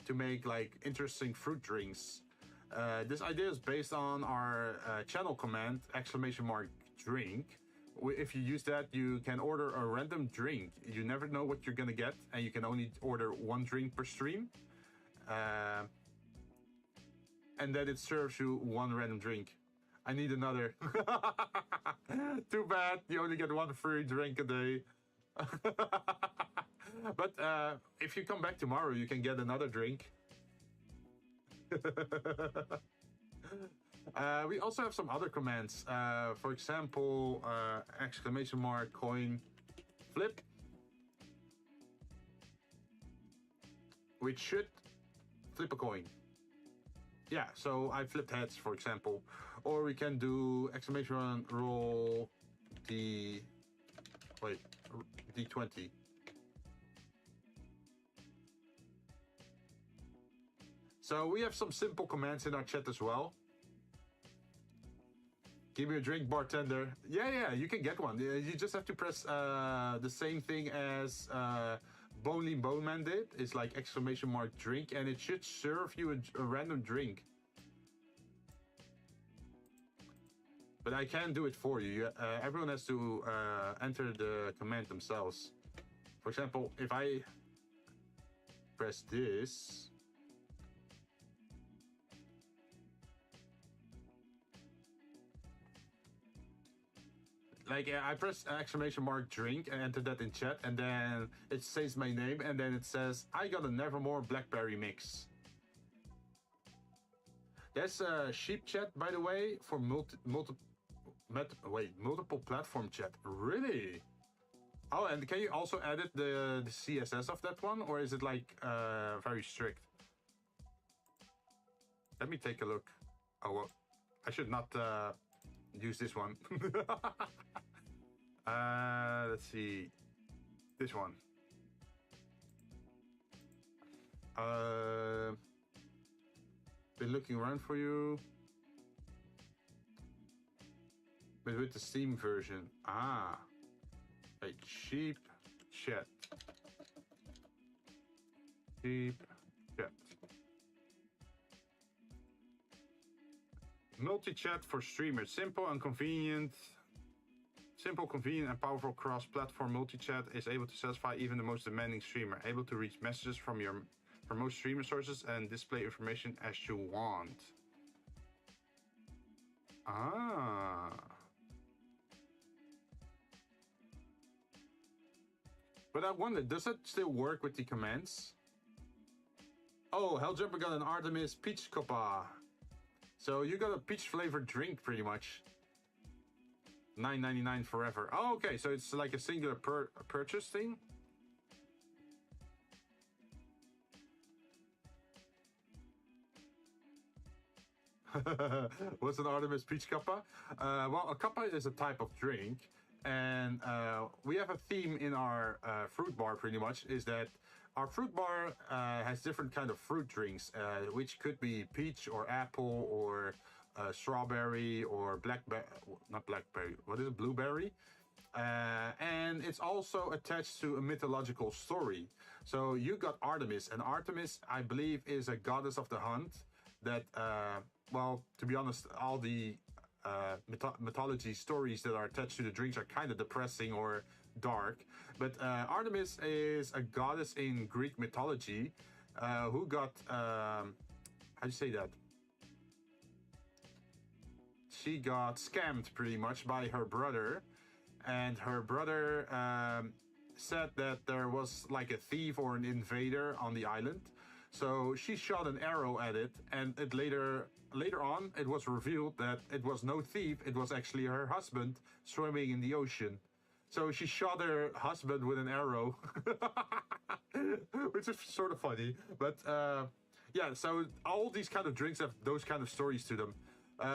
B: to make like interesting fruit drinks. This idea is based on our channel command, !drink. If you use that, you can order a random drink. You never know what you're gonna get, and you can only order 1 drink per stream. And then it serves you 1 random drink. I need another. Too bad, you only get 1 free drink a day. But if you come back tomorrow, you can get another drink. We also have some other commands. For example, !coin flip, which should flip a coin. Yeah, so I flipped heads, for example. Or we can do !roll the Wait, D20. So we have some simple commands in our chat as well. Give me a drink, bartender. Yeah, you can get one. You just have to press the same thing as Bonely Boneman did. It's like exclamation mark drink, and it should serve you a random drink. But I can't do it for you. Everyone has to enter the command themselves. For example, if I press this... Like, I press exclamation mark drink and enter that in chat, and then it says my name, and then it says, I got a Nevermore Blackberry mix. There's a sheep chat, by the way, for multiple platform chat. Really? Oh, and can you also edit the CSS of that one, or is it like very strict? Let me take a look. Oh, well, I should not use this one. Let's see. This one. Been looking around for you. But with the Steam version. Ah. A cheap chat. Cheap chat. Multi-chat for streamers. Simple, convenient, and powerful cross-platform multi-chat is able to satisfy even the most demanding streamer. Able to reach messages from most streamer sources and display information as you want. Ah. But I wonder, does that still work with the commands? Oh, Helljumper got an Artemis Peach Coppa. So you got a peach flavored drink, pretty much. $9.99 forever. Oh, okay, so it's like a singular purchase thing. What's an Artemis Peach Cuppa? Well, a cuppa is a type of drink, and we have a theme in our fruit bar. Pretty much is that our fruit bar has different kind of fruit drinks, which could be peach or apple or strawberry or not blackberry. What is it? Blueberry. And it's also attached to a mythological story. So you got Artemis, and Artemis, I believe, is a goddess of the hunt. That, well, to be honest, all the mythology stories that are attached to the drinks are kind of depressing or dark. But Artemis is a goddess in Greek mythology who got, how do you say that? She got scammed pretty much by her brother. And her brother said that there was like a thief or an invader on the island. So she shot an arrow at it, and it later on it was revealed that it was no thief, it was actually her husband swimming in the ocean. So she shot her husband with an arrow, which is sort of funny. But yeah, so all these kind of drinks have those kind of stories to them.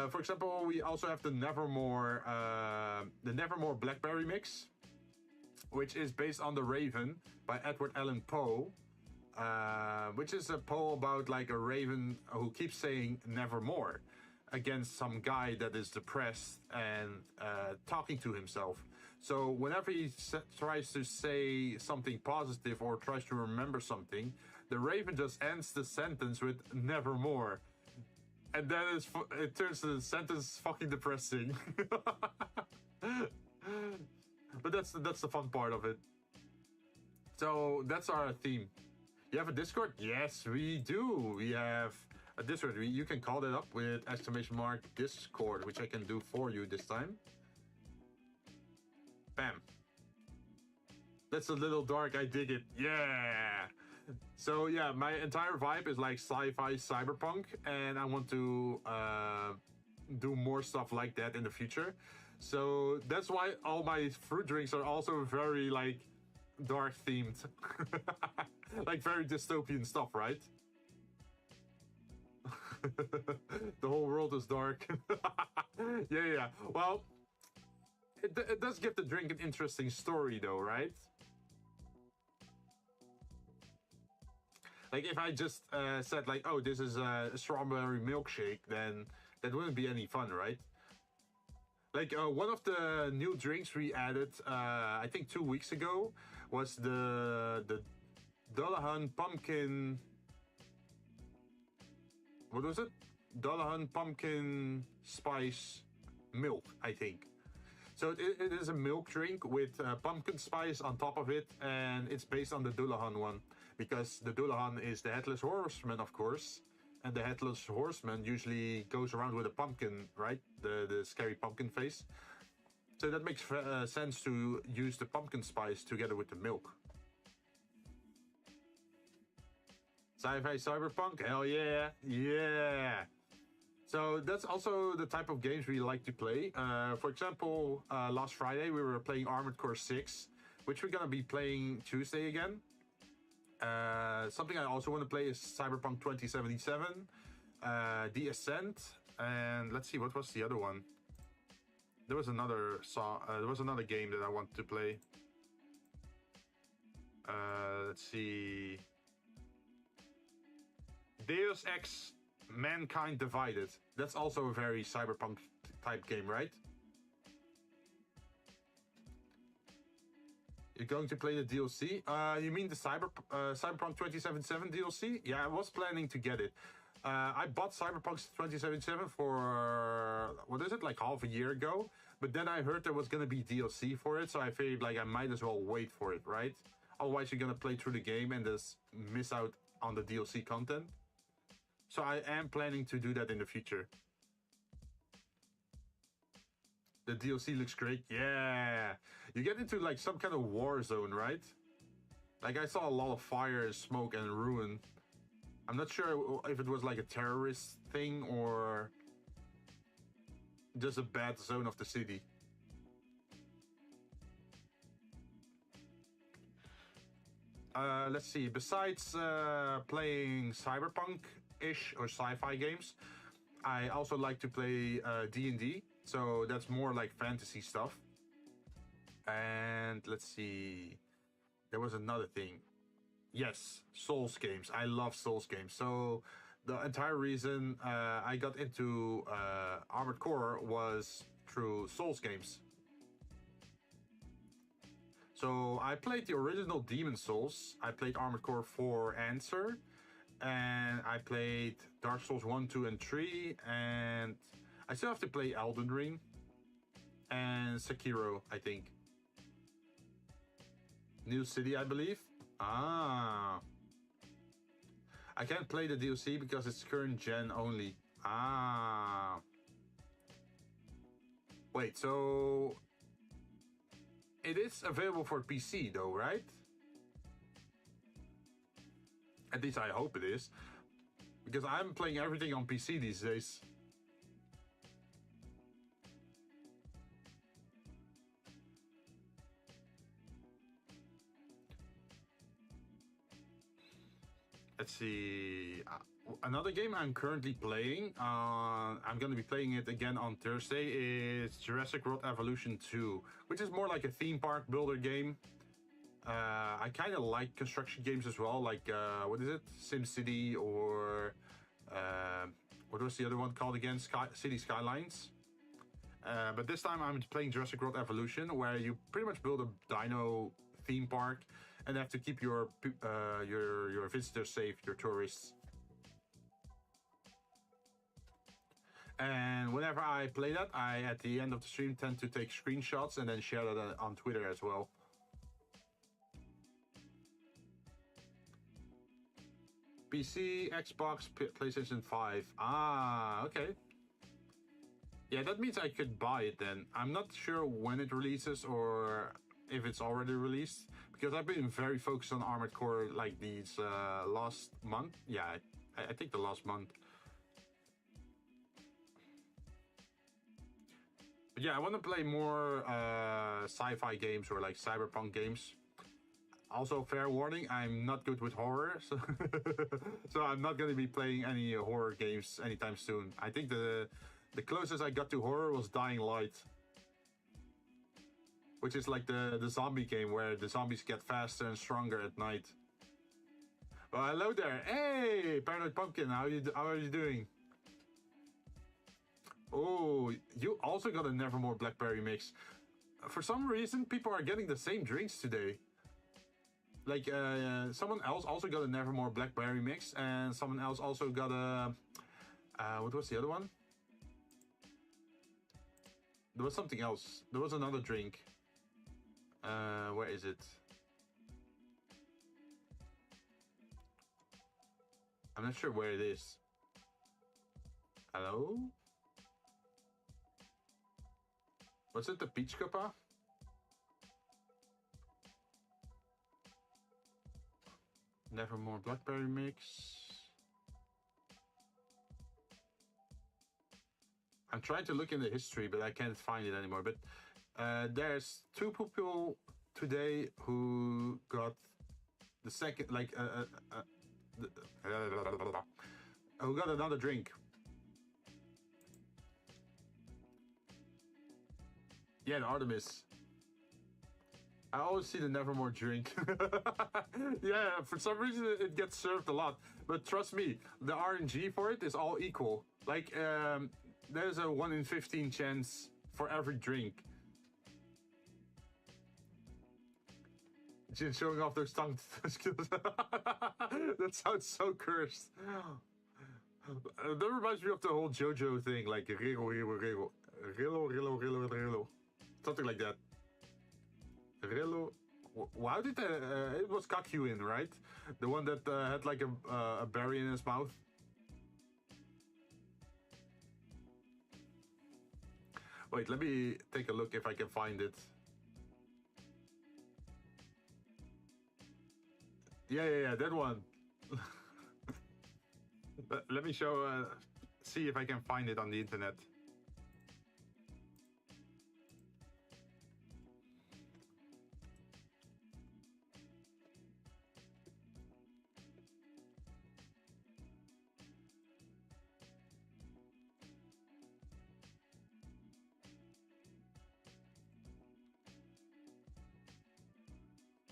B: For example, we also have the Nevermore Blackberry mix, which is based on The Raven by Edward Allan Poe. Which is a poem about like a raven who keeps saying nevermore against some guy that is depressed and talking to himself. So whenever he tries to say something positive or tries to remember something, the raven just ends the sentence with nevermore. And then it turns the sentence fucking depressing. But that's the fun part of it. So that's our theme. You have a Discord? Yes, we do. We have a Discord. You can call that up with ! Discord, which I can do for you this time. Bam. That's a little dark. I dig it. Yeah. So yeah, my entire vibe is like sci-fi cyberpunk, and I want to do more stuff like that in the future. So that's why all my fruit drinks are also very like dark themed. Like very dystopian stuff, right? The whole world is dark. Yeah. Well, it does give the drink an interesting story, though, right? Like if I just said like, oh, this is a strawberry milkshake, then that wouldn't be any fun, right? Like one of the new drinks we added, I think 2 weeks ago, was the Dullahan pumpkin. What was it? Dullahan pumpkin spice milk, I think. So it is a milk drink with pumpkin spice on top of it, and it's based on the Dullahan one, because the Dullahan is the headless horseman, of course, and the headless horseman usually goes around with a pumpkin, right? The scary pumpkin face. So that makes sense to use the pumpkin spice together with the milk. Sci-fi cyberpunk? Hell yeah! Yeah! So that's also the type of games we like to play. For example, last Friday we were playing Armored Core 6, which we're gonna be playing Tuesday again. Something I also want to play is Cyberpunk 2077, The Ascent, and let's see, what was the other one? There was another game that I wanted to play. Let's see. Deus Ex Mankind Divided. That's also a very cyberpunk type game, right? You're going to play the DLC? You mean the Cyberpunk 2077 DLC? Yeah, I was planning to get it. I bought Cyberpunk 2077 for, what is it, like half a year ago? But then I heard there was going to be DLC for it, so I figured like I might as well wait for it, right? Otherwise you're going to play through the game and just miss out on the DLC content. So I am planning to do that in the future. The DLC looks great. Yeah. You get into like some kind of war zone, right? Like I saw a lot of fire, smoke, and ruin. I'm not sure if it was like a terrorist thing or just a bad zone of the city. Let's see. Besides playing cyberpunk-ish or sci-fi games, I also like to play D&D. So that's more like fantasy stuff. And let's see. There was another thing. Yes, Souls games. I love Souls games. So the entire reason I got into Armored Core was through Souls games. So I played the original Demon Souls. I played Armored Core 4 Answer. And I played Dark Souls 1, 2, and 3. And I still have to play Elden Ring. And Sekiro, I think. New City, I believe. Ah. I can't play the DLC because it's current gen only. Ah. Wait, so it is available for PC though, right? At least I hope it is. Because I'm playing everything on PC these days. Let's see. Another game I'm currently playing, I'm going to be playing it again on Thursday, is Jurassic World Evolution 2, which is more like a theme park builder game. I kind of like construction games as well, like, what is it? SimCity or, what was the other one called again? City Skylines. But this time I'm playing Jurassic World Evolution, where you pretty much build a dino theme park and have to keep your visitors safe, your tourists. And whenever I play that, I, at the end of the stream, tend to take screenshots and then share that on Twitter as well. PC, Xbox, PlayStation 5. Ah, okay. Yeah, that means I could buy it then. I'm not sure when it releases or if it's already released, because I've been very focused on Armored Core like these last month. Yeah, I think the last month. But yeah, I want to play more sci-fi games or like cyberpunk games. Also, fair warning, I'm not good with horror, so, so I'm not going to be playing any horror games anytime soon. I think the closest I got to horror was Dying Light. which is like the zombie game where the zombies get faster and stronger at night. Well, hello there. Hey, Paranoid Pumpkin, how are you doing? Oh, you also got a Nevermore Blackberry mix. For some reason, people are getting the same drinks today. Like, someone else also got a Nevermore Blackberry mix, and someone else also got a... what was the other one? There was something else. There was another drink. Where is it? I'm not sure where it is. Hello? Was it the peach cuppa? Nevermore Blackberry mix. I'm trying to look in the history, but I can't find it anymore. But there's two people today who got the second, like, who got another drink. Yeah, the Artemis. I always see the Nevermore drink. Yeah, for some reason it gets served a lot. But trust me, the RNG for it is all equal. Like, there's a 1 in 15 chance for every drink. Jinn showing off those tongue skills. That sounds so cursed. That reminds me of the whole JoJo thing, like Rillo. Something like that. Rillo. How did it was Kakuin, right? The one that had like a berry in his mouth. Wait, let me take a look if I can find it. Yeah, that one. Let me see if I can find it on the internet.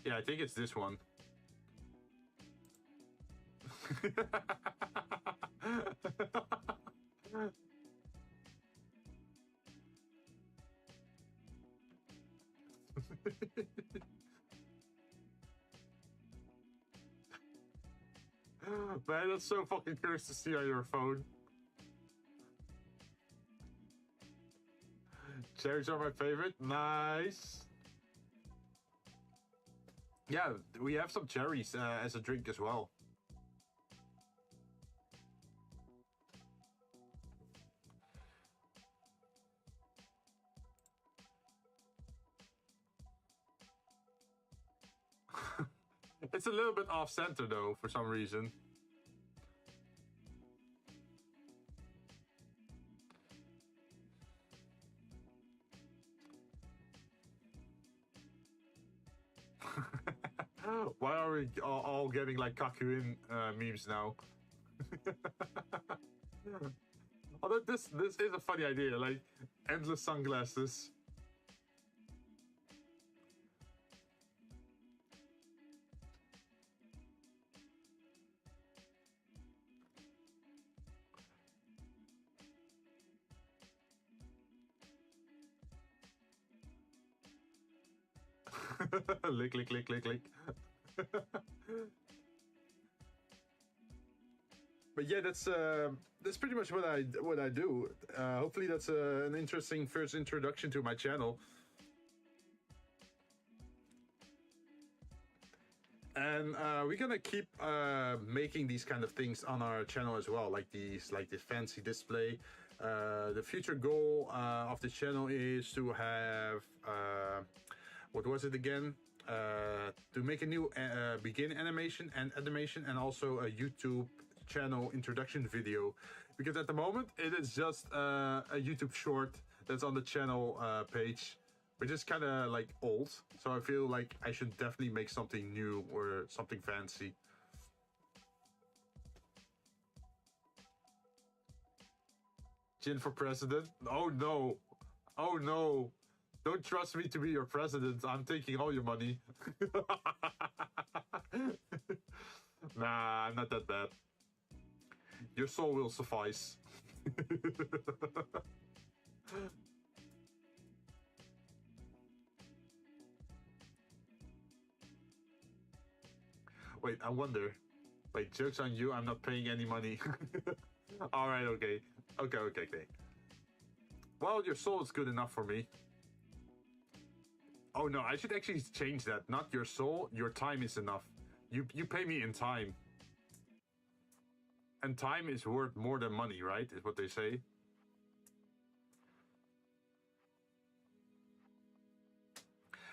B: Yeah, I think it's this one. Man, that's so fucking cursed to see on your phone. Cherries are my favorite. Nice. Yeah, we have some cherries as a drink as well. It's a little bit off-center though, for some reason. Why are we all getting like Kakuin memes now? Although this is a funny idea, like endless sunglasses. Lick, lick, lick, lick, lick. But yeah, that's pretty much what I do. Hopefully that's an interesting first introduction to my channel. And we're gonna keep making these kind of things on our channel as well, like this fancy display. The future goal of the channel is to have what was it again? To make a new begin animation and animation, and also a YouTube channel introduction video, because at the moment it is just a YouTube short that's on the channel page, which is kind of like old. So I feel like I should definitely make something new or something fancy. Jinn for president? Oh no! Oh no! Don't trust me to be your president. I'm taking all your money. Nah, I'm not that bad. Your soul will suffice. Wait, I wonder. Wait, joke's on you, I'm not paying any money. Alright, okay. Okay. Well, your soul is good enough for me. Oh no, I should actually change that. Not your soul, your time is enough. You pay me in time. And time is worth more than money, right? Is what they say.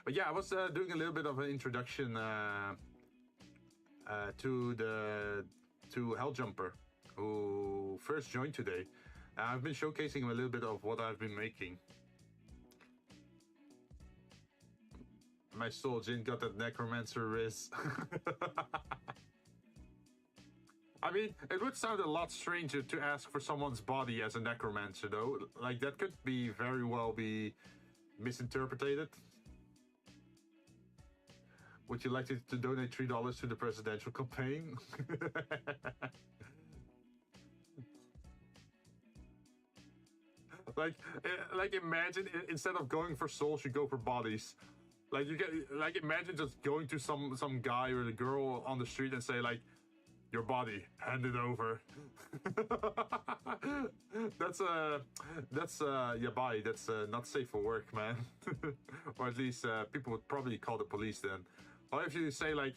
B: But yeah, I was doing a little bit of an introduction to Helljumper, who first joined today. I've been showcasing him a little bit of what I've been making. My soul, Jinn got that necromancer wrist. I mean, it would sound a lot stranger to ask for someone's body as a necromancer, though. Like, that could be very well be misinterpreted. Would you like to donate $3 to the presidential campaign? like imagine instead of going for souls, you go for bodies. Like you get imagine just going to some guy or the girl on the street and say like, your body, hand it over. That's yabai. That's not safe for work, man. Or at least people would probably call the police then. Or if you say like,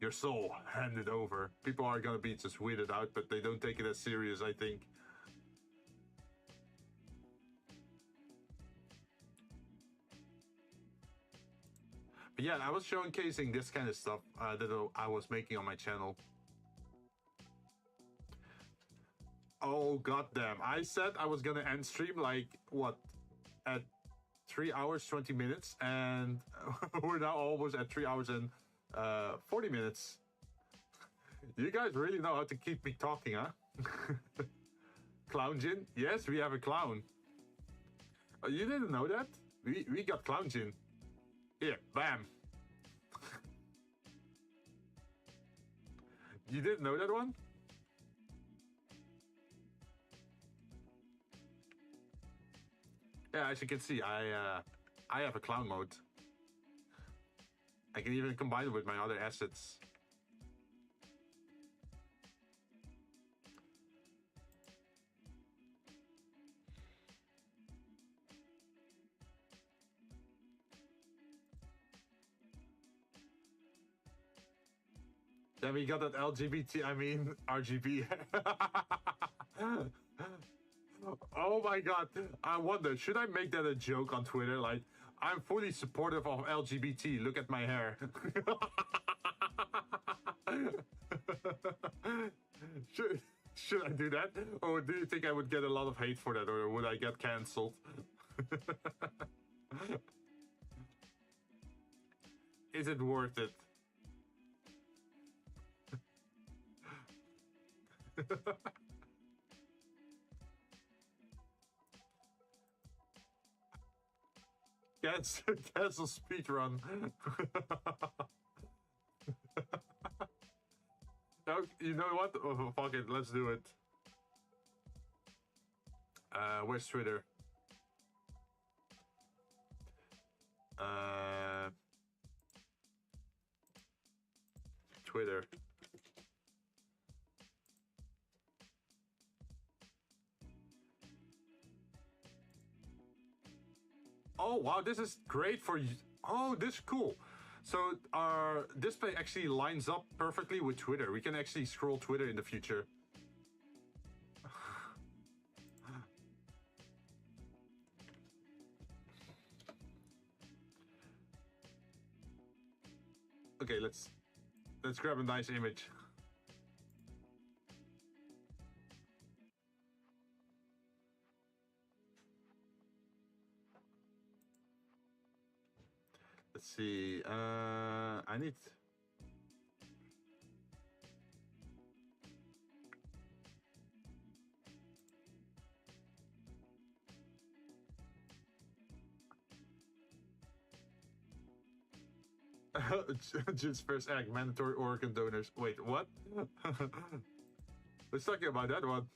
B: your soul, hand it over, people are gonna be just weirded out, but they don't take it as serious, I think. But yeah, I was showcasing this kind of stuff that I was making on my channel. Oh goddamn! I said I was gonna end stream like what, at 3 hours 20 minutes, and we're now almost at 3 hours and 40 minutes. You guys really know how to keep me talking, huh? Clown Jinn? Yes, we have a clown. Oh, you didn't know that? We got Clown Jinn. Here, bam. You didn't know that one? Yeah, as you can see, I have a clown mode. I can even combine it with my other assets. Then we got that LGBT, I mean RGB. Oh my god, I wonder, should I make that a joke on Twitter? Like, I'm fully supportive of LGBT, look at my hair. Should I do that? Or do you think I would get a lot of hate for that? Or would I get cancelled? Is it worth it? Cancel speedrun. No, you know what? Oh, fuck it, let's do it. Where's Twitter? Twitter. Oh wow, this is great for you. Oh, this is cool. So our display actually lines up perfectly with Twitter. We can actually scroll Twitter in the future. Okay, let's grab a nice image. Let's see. I need. Jinn's first act, mandatory organ donors. Wait, what? Let's talk about that one.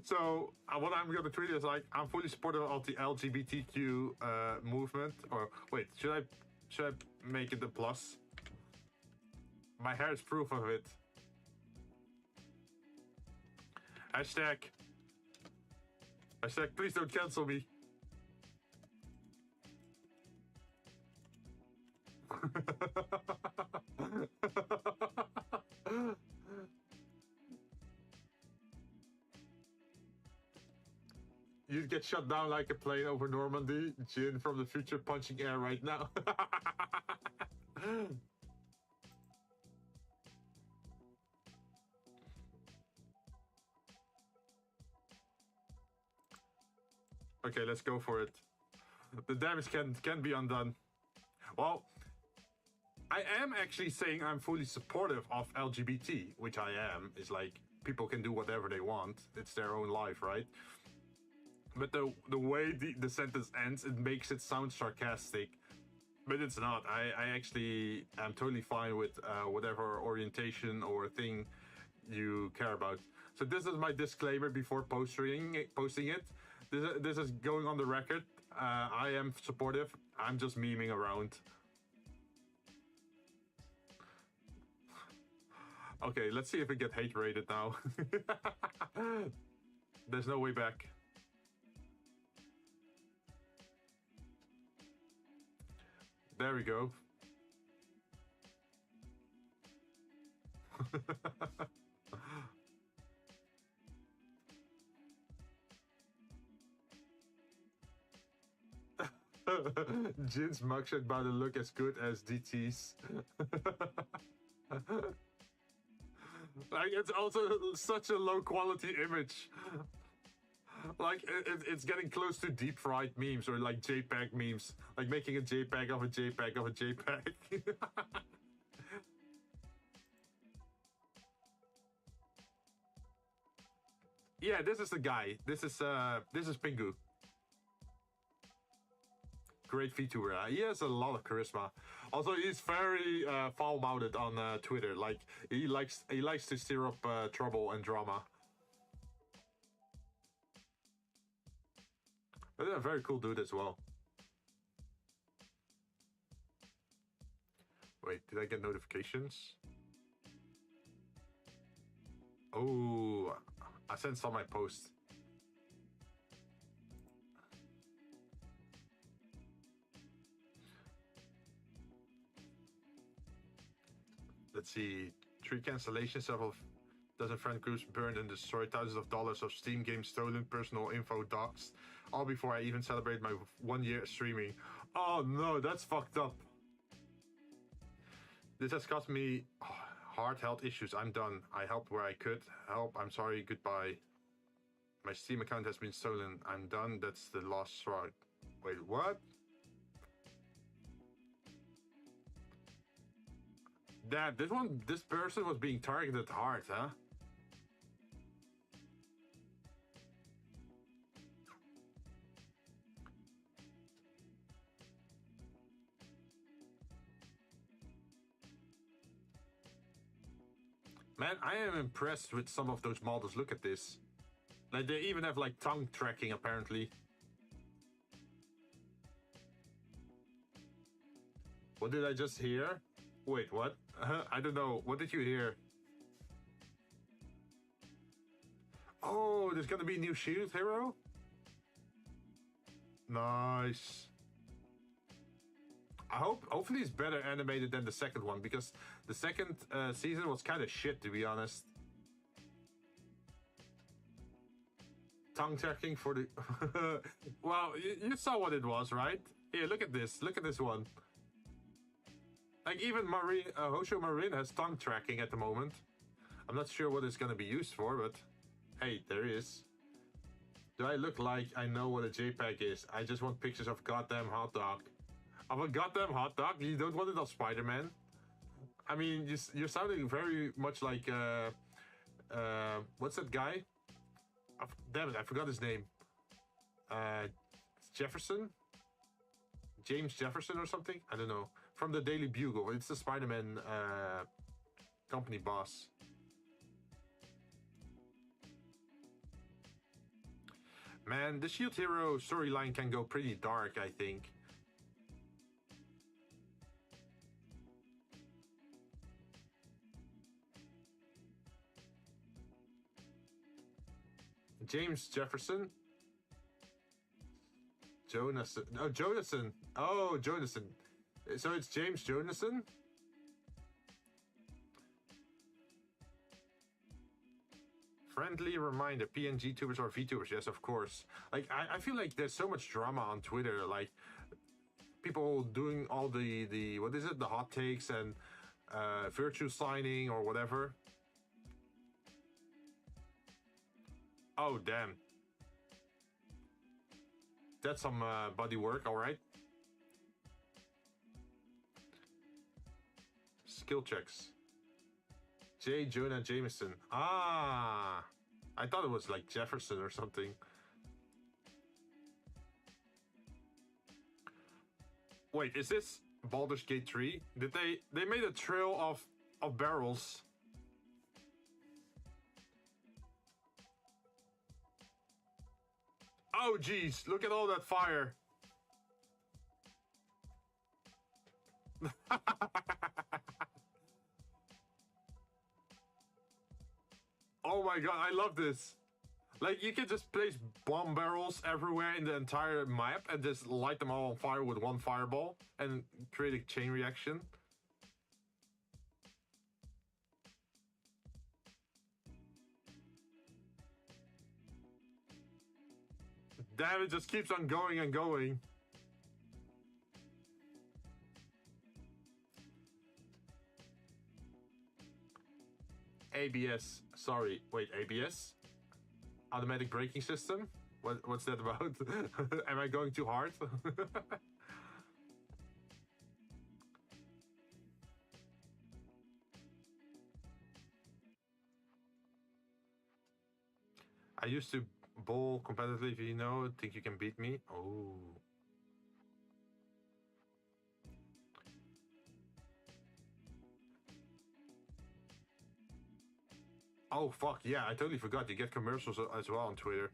B: So what I'm gonna tweet is like, I'm fully supportive of the LGBTQ movement. Or wait, should I make it a plus? My hair is proof of it. Hashtag please don't cancel me. You'd get shut down like a plane over Normandy. Jinn from the future punching air right now. Okay, let's go for it. The damage can be undone. Well, I am actually saying I'm fully supportive of LGBT, which I am. It's like, people can do whatever they want. It's their own life, right? But the way the sentence ends, it makes it sound sarcastic. But it's not. I actually am totally fine with whatever orientation or thing you care about. So this is my disclaimer before posting it. This is going on the record. I am supportive. I'm just memeing around. Okay, let's see if we get hate rated now. There's no way back. There we go. Jinn's mugshot about to look as good as DT's. Like, it's also such a low quality image. Like, it's getting close to deep fried memes or like JPEG memes. Like making a JPEG of a JPEG of a JPEG. Yeah, this is the guy. This is Pingu. Great Vtuber. He has a lot of charisma. Also, he's very foul-mouthed on Twitter. Like, he likes to stir up trouble and drama. But a very cool dude as well. Wait, did I get notifications? Oh, I sent some my post. Let's see. 3 cancellations, several dozen friend groups burned and destroyed, thousands of dollars of Steam games stolen, personal info doxed, all before I even celebrated my 1 year streaming. Oh no, that's fucked up. This has cost me hard health issues. I'm done. I helped where I could help. I'm sorry. Goodbye. My Steam account has been stolen. I'm done. That's the last straw. Wait, what? Damn, this person was being targeted hard, huh? Man, I am impressed with some of those models. Look at this. Like, they even have like tongue tracking apparently. What did I just hear? Wait, what? I don't know. What did you hear? Oh, there's gonna be a new shield hero? Nice. Hopefully it's better animated than the second one, because the second season was kind of shit, to be honest. Tongue tracking for the... Well, you saw what it was, right? Here, look at this. Look at this one. Like, even Hosho Marin has tongue tracking at the moment. I'm not sure what it's going to be used for, but Hey, there he is. Do I look like I know what a JPEG is? I just want pictures of goddamn hot dog. Of a goddamn hot dog? You don't want it of Spider-Man? I mean, you're sounding very much like, what's that guy? Damn it, I forgot his name. Jefferson? James Jefferson or something? I don't know. From the Daily Bugle. It's the Spider-Man company boss. Man, the Shield Hero storyline can go pretty dark, I think. James Jefferson? Jonathan. Oh, Jonathan. Oh, Jonathan. So it's James Jonathan? Friendly reminder, PNG tubers or VTubers, yes, of course. Like, I feel like there's so much drama on Twitter, like, people doing all the what is it, the hot takes and virtue signing or whatever. Oh, damn. That's some body work, alright. Skill checks. J. Jonah Jameson. Ah, I thought it was like Jefferson or something. Wait, is this Baldur's Gate 3? Did they made a trail of barrels? Oh geez, look at all that fire. Oh my god, I love this. Like, you can just place bomb barrels everywhere in the entire map and just light them all on fire with one fireball and create a chain reaction. Damn, it just keeps on going and going. ABS. Sorry. Wait, ABS? Automatic braking system? What's that about? Am I going too hard? I used to bowl competitively, you know. Think you can beat me? Oh. Oh, fuck, yeah, I totally forgot. You get commercials as well on Twitter.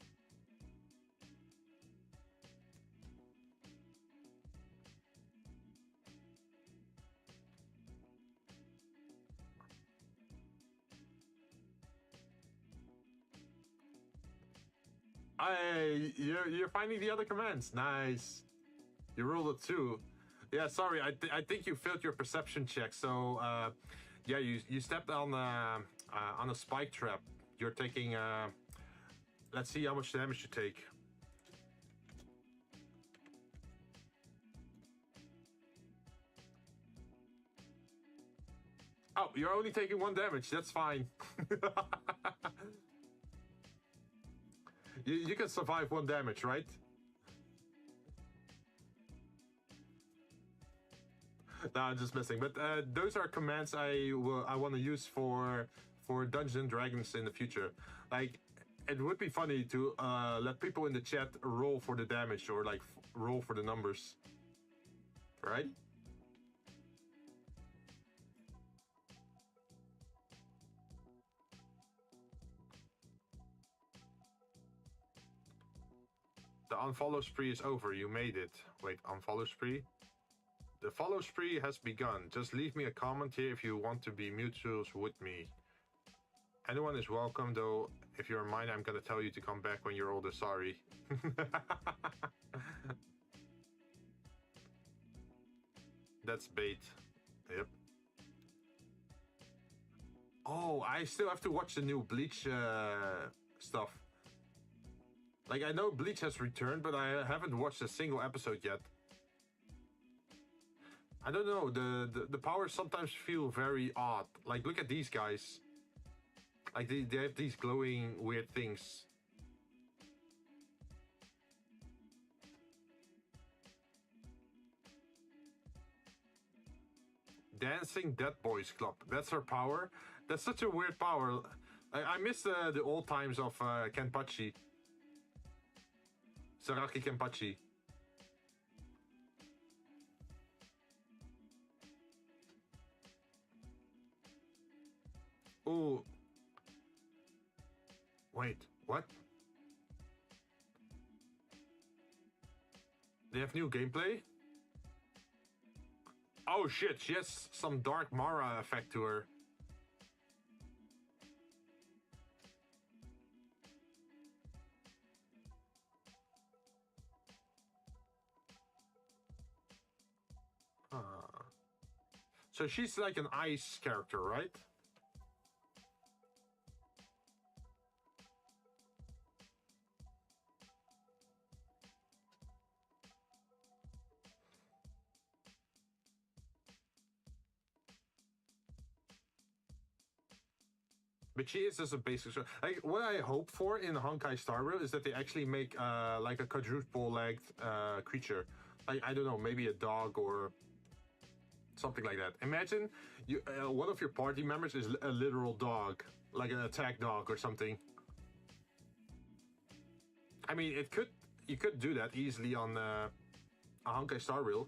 B: You're finding the other commands. Nice. You ruled it too. Yeah, sorry, I think you failed your perception check. So, yeah, you stepped on a spike trap. You're taking, let's see how much damage you take. Oh, you're only taking 1 damage. That's fine. You can survive 1 damage, right? No, I'm just messing. But those are commands I want to use for Dungeons and Dragons in the future. Like, it would be funny to let people in the chat roll for the damage or like roll for the numbers, right? The unfollow spree is over. You made it. Wait, unfollow spree? The follow spree has begun. Just leave me a comment here if you want to be mutuals with me. Anyone is welcome, though. If you're mine, I'm gonna tell you to come back when you're older. Sorry. That's bait. Yep. Oh, I still have to watch the new Bleach stuff. Like, I know Bleach has returned, but I haven't watched a single episode yet. I don't know, the powers sometimes feel very odd. Like, look at these guys. Like they have these glowing weird things. Dancing Dead Boys Club. That's her power. That's such a weird power. I miss the old times of Kenpachi. Saraki Kenpachi. Ooh. Wait, what? They have new gameplay? Oh shit, she has some Dark Mara effect to her. So she's like an ice character, right? But she is just a basic. Like what I hope for in Honkai Star Rail is that they actually make like a quadruple-legged creature. Like I don't know, maybe a dog or something like that. Imagine you one of your party members is a literal dog, like an attack dog or something. I mean, you could do that easily on a Honkai Star Rail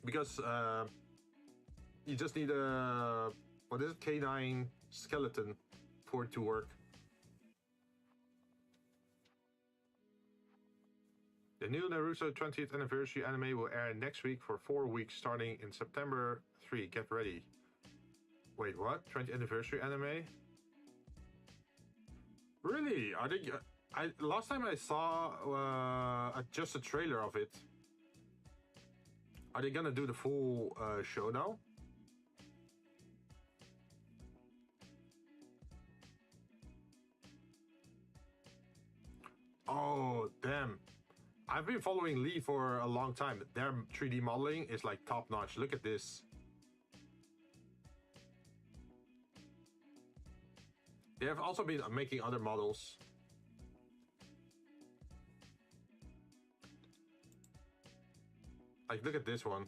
B: because you just need a what is it, K9 skeleton for it to work. The new Naruto 20th anniversary anime will air next week for 4 weeks starting in September 3. Get ready. Wait, what? 20th anniversary anime? Really? Are they... last time I saw just a trailer of it. Are they gonna do the full show now? Oh, damn. I've been following Lee for a long time. Their 3D modeling is like top notch. Look at this. They have also been making other models. Like, look at this one.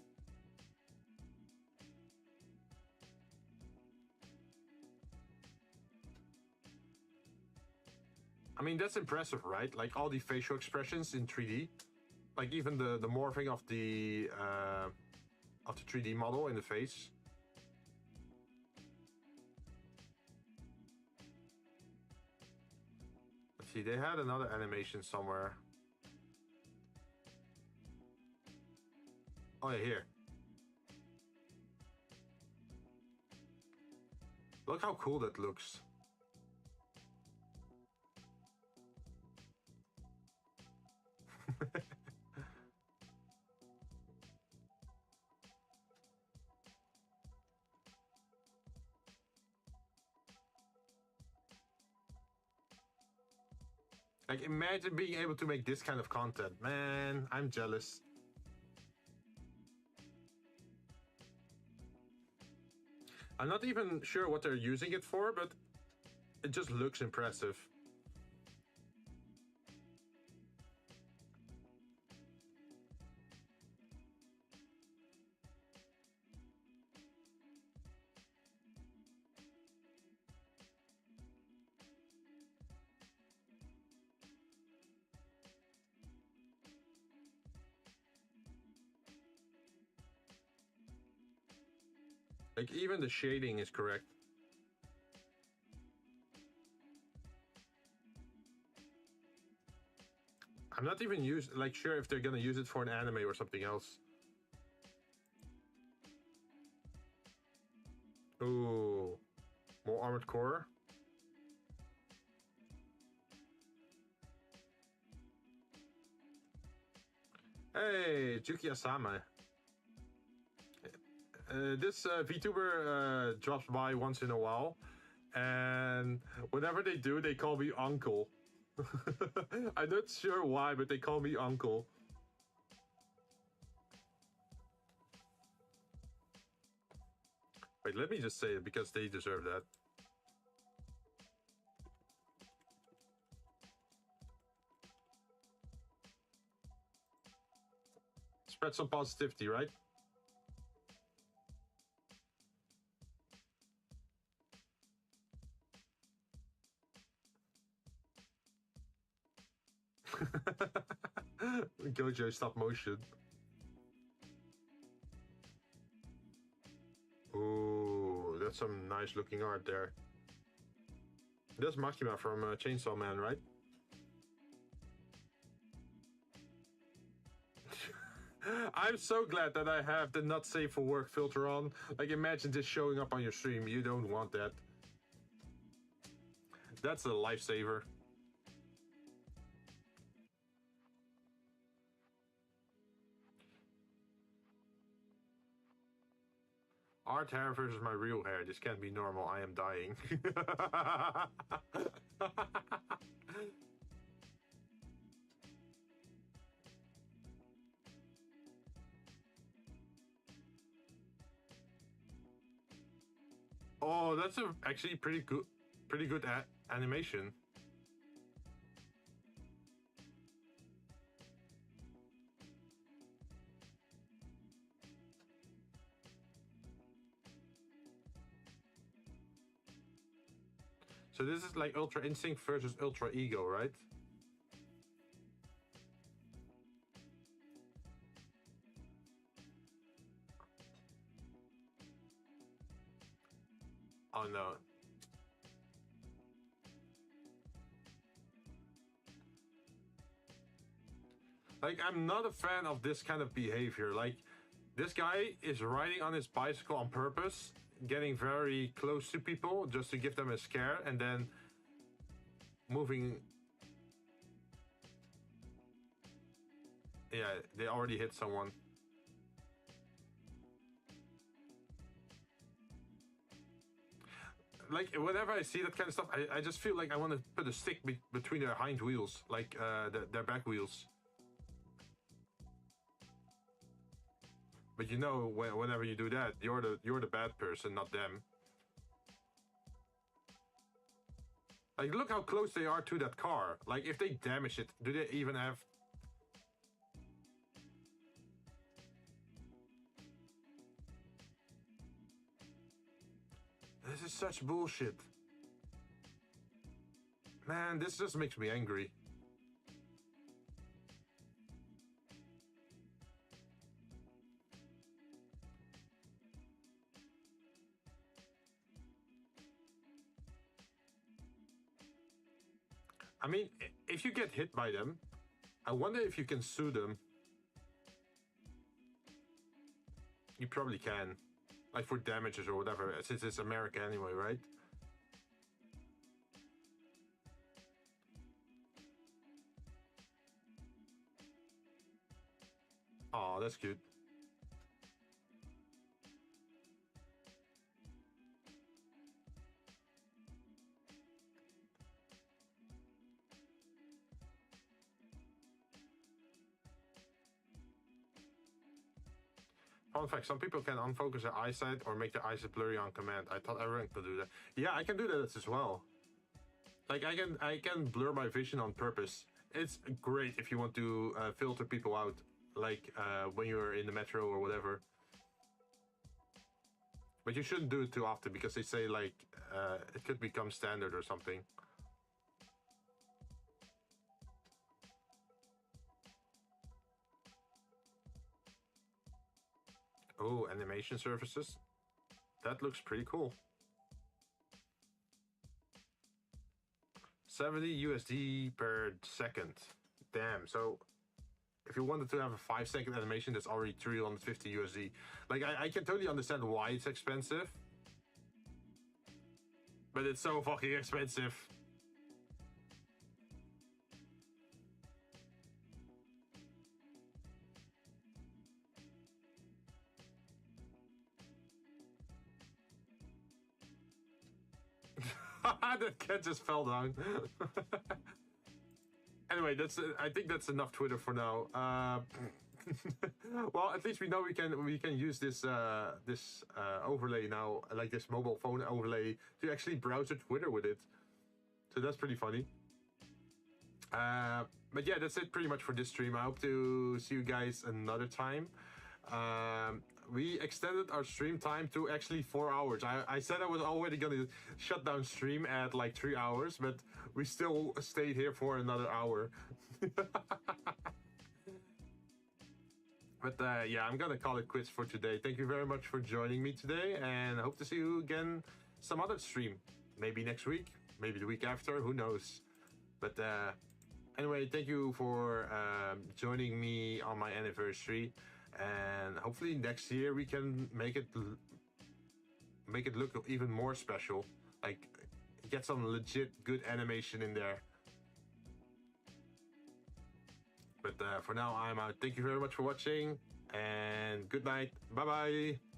B: I mean, that's impressive, right? Like all the facial expressions in 3D. Like even the morphing of the 3D model in the face. Let's see, they had another animation somewhere. Oh yeah, here. Look how cool that looks. Like, imagine being able to make this kind of content. Man, I'm jealous. I'm not even sure what they're using it for, but it just looks impressive. Like, even the shading is correct. I'm not even sure if they're gonna use it for an anime or something else. Ooh, more Armored Core. Hey, Juki Asama. This VTuber drops by once in a while, and whenever they do, they call me Uncle. I'm not sure why, but they call me Uncle. Wait, let me just say it because they deserve that. spread some positivity, right? Gojo stop motion. Ooh, that's some nice looking art there. That's Makima from Chainsaw Man, right? I'm so glad that I have the not safe for work filter on. Like, imagine this showing up on your stream. You don't want that. That's a lifesaver. Art hair versus my real hair. This can't be normal. I am dying. Oh, that's actually pretty good animation. So this is like Ultra Instinct versus Ultra Ego, right? Oh no. Like, I'm not a fan of this kind of behavior. Like, this guy is riding on his bicycle on purpose, getting very close to people just to give them a scare, and then moving. Yeah, they already hit someone. Like, whenever I see that kind of stuff, I just feel like I want to put a stick between their hind wheels, like their back wheels. But you know, whenever you do that, you're the bad person, not them. Like, look how close they are to that car. Like, if they damage it, do they even have... This is such bullshit. Man, this just makes me angry. I mean, if you get hit by them, I wonder if you can sue them. You probably can. Like, for damages or whatever, since it's America anyway, right? Oh, that's cute. Fun fact, some people can unfocus their eyesight or make their eyes blurry on command. I thought everyone could do that. Yeah, I can do that as well. Like, I can blur my vision on purpose. It's great if you want to filter people out, like when you're in the metro or whatever. But you shouldn't do it too often because they say, like, it could become standard or something. Oh, animation services. That looks pretty cool. 70 USD per second. Damn, so if you wanted to have a 5-second animation, that's already 350 USD. Like, I can totally understand why it's expensive. But it's so fucking expensive. That cat just fell down. Anyway, I think that's enough Twitter for now. Well, at least we know we can use this overlay now, like this mobile phone overlay, to actually browse Twitter with it. So that's pretty funny. But yeah, that's it pretty much for this stream. I hope to see you guys another time. We extended our stream time to actually 4 hours. I said I was already gonna shut down stream at like 3 hours, but we still stayed here for another hour. But yeah, I'm gonna call it quits for today. Thank you very much for joining me today, and I hope to see you again some other stream. Maybe next week, maybe the week after, who knows. But anyway, thank you for joining me on my anniversary, and hopefully next year we can make it look even more special. Like, get some legit good animation in there. But for now, I'm out. Thank you very much for watching, and good night. Bye bye.